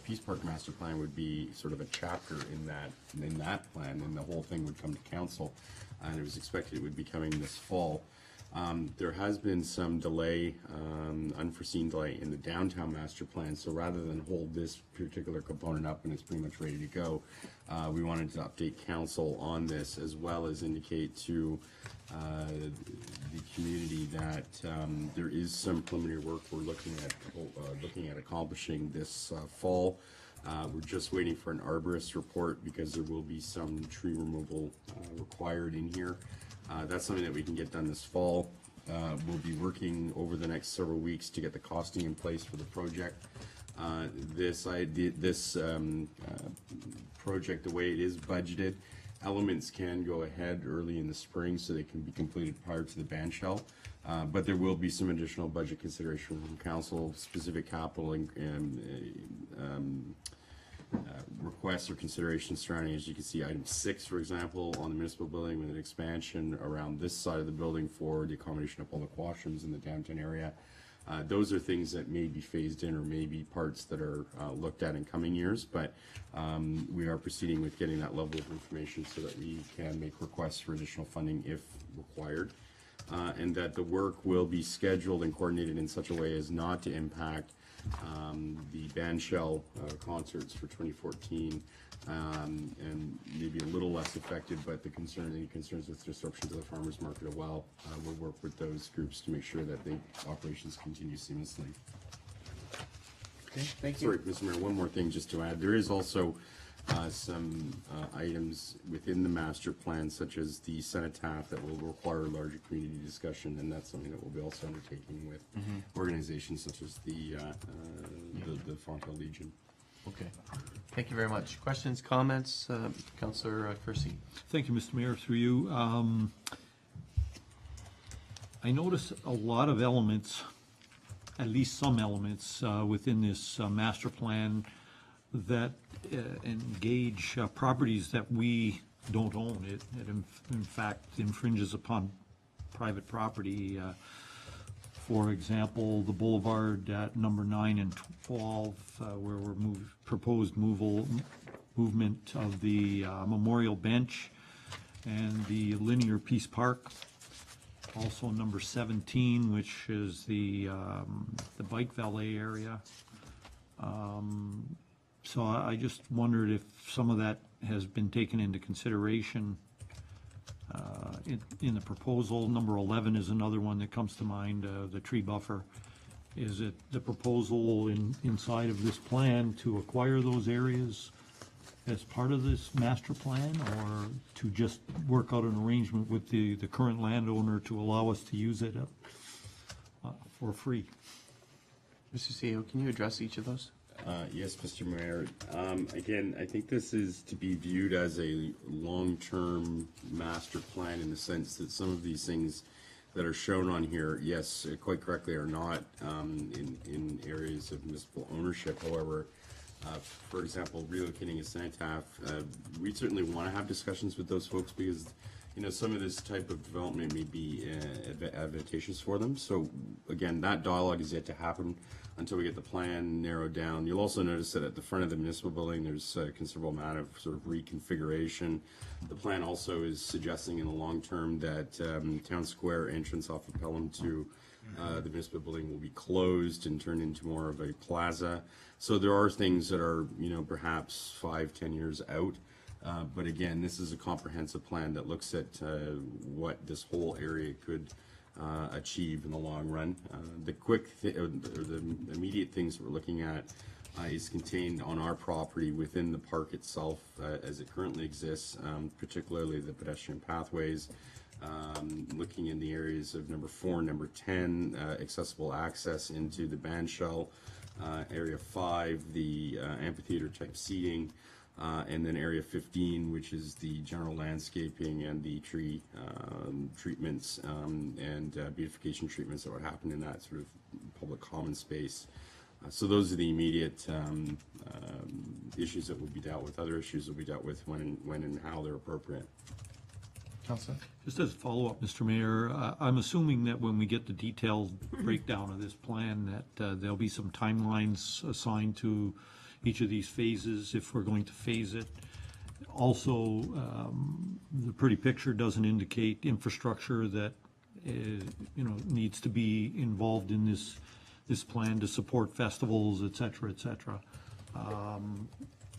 Peace Park master plan would be sort of a chapter in that plan, and the whole thing would come to council. And it was expected it would be coming this fall. There has been some delay, unforeseen delay in the downtown master plan, so rather than hold this particular component up and it's pretty much ready to go, we wanted to update council on this, as well as indicate to the community that there is some preliminary work we're looking at accomplishing this fall. We're just waiting for an arborist report because there will be some tree removal required in here. That's something that we can get done this fall. We'll be working over the next several weeks to get the costing in place for the project. This project, the way it is budgeted, elements can go ahead early in the spring so they can be completed prior to the ban shell. But there will be some additional budget consideration from council, specific capital and requests or considerations surrounding, as you can see, item 6, for example, on the municipal building, with an expansion around this side of the building for the accommodation of public washrooms in the downtown area. Those are things that may be phased in, or may be parts that are looked at in coming years, but we are proceeding with getting that level of information so that we can make requests for additional funding if required, and that the work will be scheduled and coordinated in such a way as not to impact the band shell concerts for 2014, and maybe a little less affected, but any concerns with disruption to the farmers market as well. We'll work with those groups to make sure that the operations continue seamlessly. Okay, thank you. Sorry, Mr. Mayor, one more thing just to add. There is also some items within the master plan, such as the cenotaph, that will require larger community discussion, and that's something that we'll be also undertaking with organizations such as the Fontaine Legion. Okay. Thank you very much. Questions, comments? Councillor Kersey. Thank you, Mr. Mayor, through you. I notice a lot of elements, at least some elements, within this master plan that engage properties that we don't own. It in fact infringes upon private property. For example, the boulevard at number 9 and 12, where we're proposed movement of the memorial bench and the linear Peace Park. Also number 17, which is the bike valet area. So I just wondered if some of that has been taken into consideration in the proposal. Number 11 is another one that comes to mind, the tree buffer. Is it the proposal inside of this plan to acquire those areas as part of this master plan, or to just work out an arrangement with the current landowner to allow us to use it for free? Mr. CEO, can you address each of those? Yes, Mr. Mayor. Again, I think this is to be viewed as a long-term master plan, in the sense that some of these things that are shown on here, yes, quite correctly, are not in areas of municipal ownership. However, for example, relocating a cenotaph, we certainly want to have discussions with those folks, because some of this type of development may be advantageous for them. So again, that dialogue is yet to happen until we get the plan narrowed down. You'll also notice that at the front of the municipal building, there's a considerable amount of sort of reconfiguration. The plan also is suggesting in the long term that Town Square entrance off of Pelham to the municipal building will be closed and turned into more of a plaza. So there are things that are, perhaps 5-10 years out. But again, this is a comprehensive plan that looks at what this whole area could achieve in the long run. The immediate things we're looking at is contained on our property within the park itself as it currently exists, particularly the pedestrian pathways. Looking in the areas of number 4 and number 10, accessible access into the band shell, area 5, the amphitheater type seating, and then area 15, which is the general landscaping and the tree treatments and beautification treatments that would happen in that sort of public common space. So those are the immediate issues that will be dealt with. Other issues will be dealt with when and how they're appropriate. Councillor? Just as a follow-up, Mr. Mayor, I'm assuming that when we get the detailed breakdown of this plan, that there'll be some timelines assigned to each of these phases, if we're going to phase it. Also, the pretty picture doesn't indicate infrastructure that, needs to be involved in this plan to support festivals, et cetera, et cetera.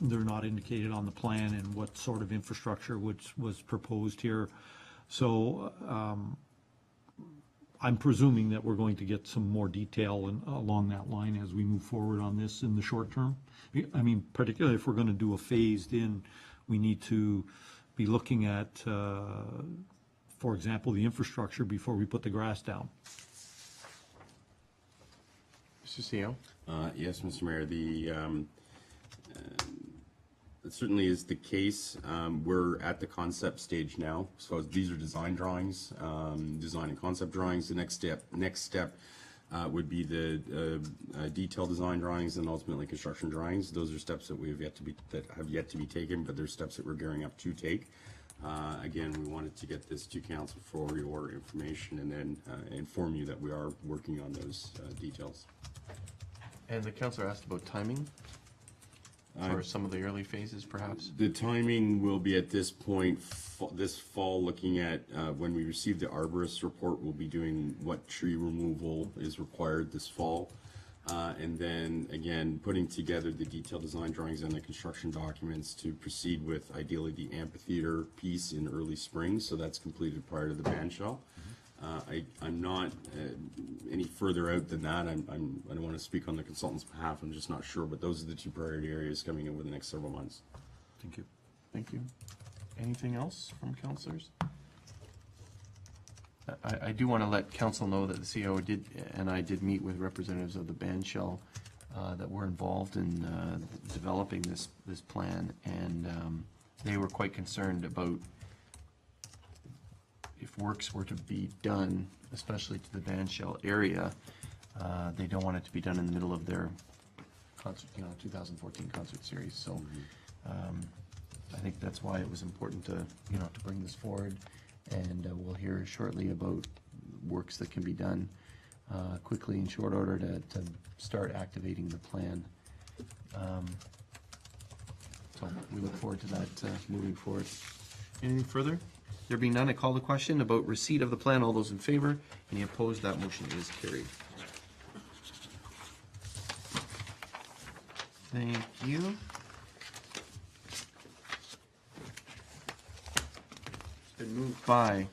They're not indicated on the plan and what sort of infrastructure was proposed here. So I'm presuming that we're going to get some more detail along that line as we move forward on this in the short term. I mean, particularly if we're going to do a phased in, we need to be looking at, for example, the infrastructure before we put the grass down. Mr. CEO? Yes, Mr. Mayor, it certainly is the case. We're at the concept stage now, so these are design drawings, design and concept drawings. The next step would be the detailed design drawings and ultimately construction drawings. Those are steps that have yet to be taken, but they're steps that we're gearing up to take. Again, we wanted to get this to council for your information and then inform you that we are working on those details. And the councillor asked about timing for some of the early phases, perhaps? The timing will be at this point, this fall, looking at when we receive the arborist report, we'll be doing what tree removal is required this fall. And then, again, putting together the detailed design drawings and the construction documents to proceed with, ideally, the amphitheater piece in early spring, so that's completed prior to the band shell. I'm not any further out than that. I don't want to speak on the consultant's behalf. I'm just not sure, but those are the two priority areas coming over the next several months. Thank you. Thank you. Anything else from councillors? I do want to let council know that the CEO and I did meet with representatives of the band shell that were involved in developing this plan, and they were quite concerned about if works were to be done, especially to the band shell area, they don't want it to be done in the middle of their concert, 2014 concert series. So I think that's why it was important to bring this forward, and we'll hear shortly about works that can be done quickly in short order to start activating the plan. So we look forward to that moving forward. Anything further? There being none, I call the question about receipt of the plan. All those in favor? Any opposed? That motion is carried. Thank you. It's been moved by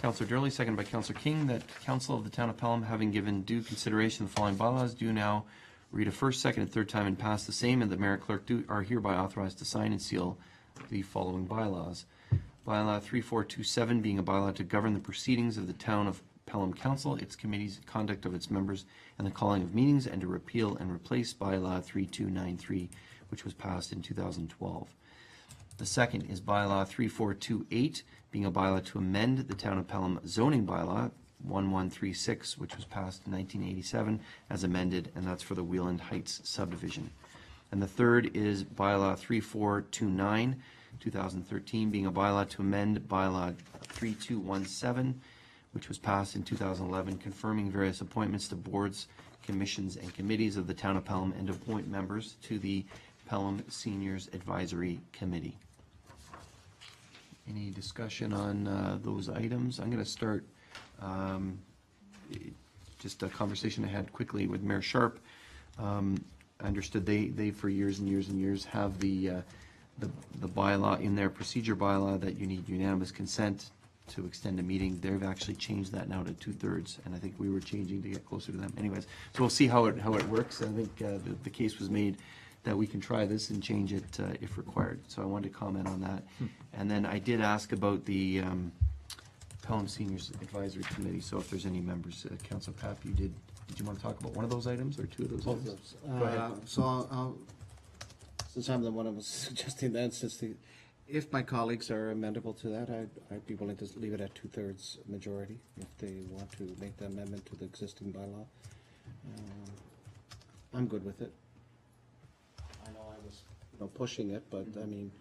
Councillor Durley, seconded by Councillor King, that Council of the Town of Pelham, having given due consideration to the following bylaws, do now read a first, second, and third time and pass the same, and that Mayor Clerk are hereby authorized to sign and seal the following bylaws. Bylaw 3427 being a bylaw to govern the proceedings of the Town of Pelham Council, its committees, conduct of its members, and the calling of meetings, and to repeal and replace Bylaw 3293, which was passed in 2012. The second is Bylaw 3428, being a bylaw to amend the Town of Pelham zoning bylaw 1136, which was passed in 1987, as amended, and that's for the Wheeland Heights subdivision. And the third is Bylaw 3429, 2013, being a bylaw to amend Bylaw 3217, which was passed in 2011, confirming various appointments to boards, commissions, and committees of the Town of Pelham, and to appoint members to the Pelham Seniors Advisory Committee. Any discussion on those items? I'm going to start just a conversation I had quickly with Mayor Sharp. I understood they for years and years and years have the bylaw in their procedure bylaw that you need unanimous consent to extend a meeting. They've actually changed that now to 2/3, and I think we were changing to get closer to them. Anyways, so we'll see how it works. I think the case was made that we can try this and change it if required. So I wanted to comment on that. And then I did ask about the Pelham Seniors Advisory Committee. So if there's any members, Councilor Papp, did you want to talk about one of those items or two of those items? Both of those. So I'll, since I'm the one who was suggesting that, if my colleagues are amenable to that, I'd be willing to leave it at 2/3 majority if they want to make the amendment to the existing bylaw. I'm good with it. I know I was pushing it, but I mean,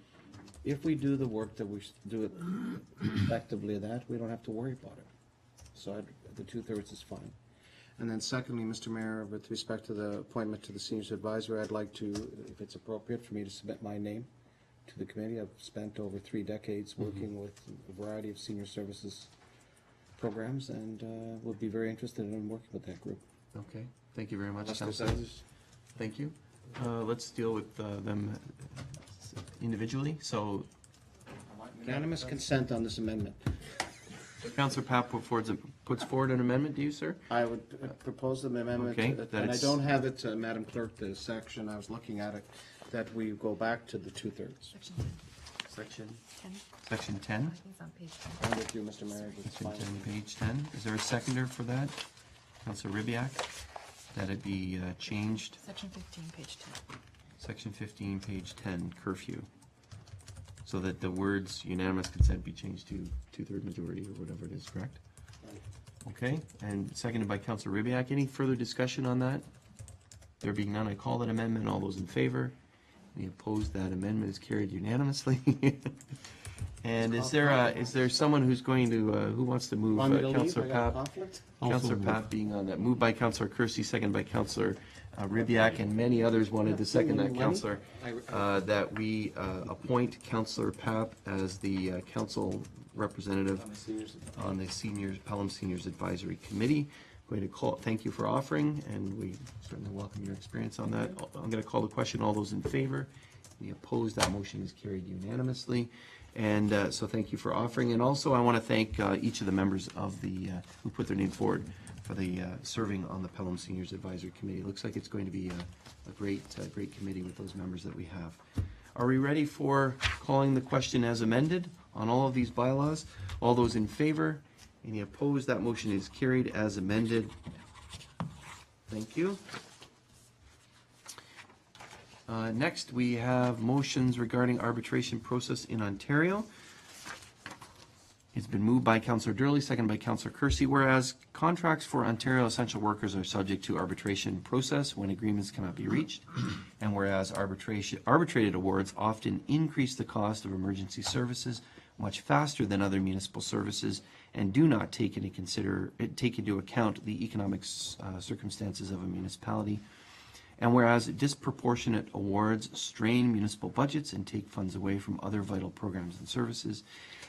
if we do the work that we do it effectively, that we don't have to worry about it. So the 2/3 is fine. And then secondly, Mr. Mayor, with respect to the appointment to the Seniors Advisory, I'd like to, if it's appropriate, for me to submit my name to the committee. I've spent over 3 decades working with a variety of senior services programs, and would be very interested in working with that group. Okay, thank you very much, Unless there's Councillor. others. Thank you. Let's deal with them individually. So Unanimous consent on this amendment. Councillor Papp puts forward an amendment, do you, sir? I would propose the amendment, Okay, that and I it's- don't have it, Madam Clerk, the section, I was looking at it, that we go back to the 2/3. Section 10. Section 10. Section I 10. think it's on page 10. I'm with you, Mr. Mayor. It's Section fine. 10, page 10. Is there a seconder for that? Councillor Ribbiak? That it be changed. Section 15, page 10. Section 15, page 10, curfew. So that the words unanimous consent be changed to 2/3 majority or whatever it is, correct? Okay, and seconded by Councillor Ribbiak. Any further discussion on that? There being none, I call that amendment. All those in favor? Any opposed? That amendment is carried unanimously. And is there someone who's going to, who wants to move? Want me to leave? Councillor I got a Papp? conflict? Councillor Papp being on that. Moved by Councillor Kersey, second by Councillor Ribbiak, and many others wanted to second that, Councillor, that we appoint Councillor Papp as the council representative on the seniors, Pelham Seniors Advisory Committee. Going to call, thank you for offering, and we certainly welcome your experience on that. I'm going to call the question. All those in favor? Any opposed? That motion is carried unanimously. And so thank you for offering. And also I want to thank each of the members of the, who put their name forward for the serving on the Pelham Seniors Advisory Committee. It looks like it's going to be a great committee with those members that we have. Are we ready for calling the question as amended on all of these bylaws? All those in favor? Any opposed? That motion is carried as amended. Thank you. Next, we have motions regarding arbitration process in Ontario. It's been moved by Councillor Durley, seconded by Councillor Kersey, whereas contracts for Ontario essential workers are subject to arbitration process when agreements cannot be reached, and whereas arbitrated awards often increase the cost of emergency services much faster than other municipal services and do not take into account the economic circumstances of a municipality. And whereas disproportionate awards strain municipal budgets and take funds away from other vital programs and services,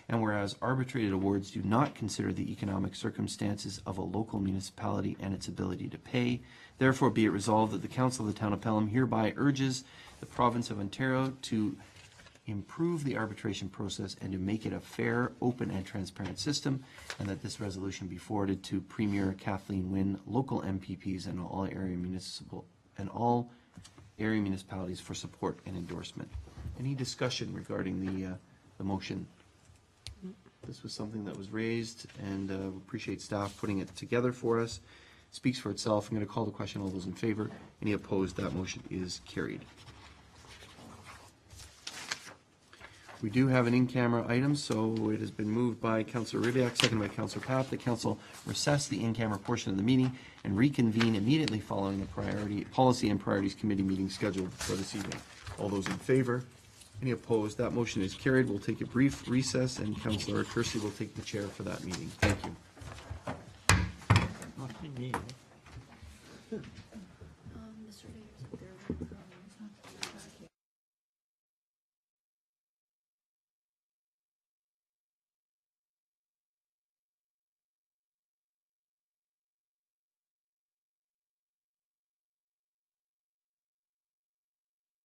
and whereas arbitrated awards do not consider the economic circumstances of a local municipality and its ability to pay, therefore be it resolved that the Council of the Town of Pelham hereby urges the Province of Ontario to improve the arbitration process and to make it a fair, open, and transparent system, and that this resolution be forwarded to Premier Kathleen Wynne, local MPPs, and all area municipalities for support and endorsement. Any discussion regarding the motion? This was something that was raised, and we appreciate staff putting it together for us. Speaks for itself. I'm going to call the question. All those in favor? Any opposed? That motion is carried. We do have an in-camera item, so it has been moved by Councillor Ribbiak, seconded by Councillor Papp, that Council recess the in-camera portion of the meeting and reconvene immediately following the Policy and Priorities Committee meeting scheduled for this evening. All those in favor? Any opposed? That motion is carried. We'll take a brief recess, and Councillor Kersey will take the chair for that meeting. Thank you. Mr. Davis,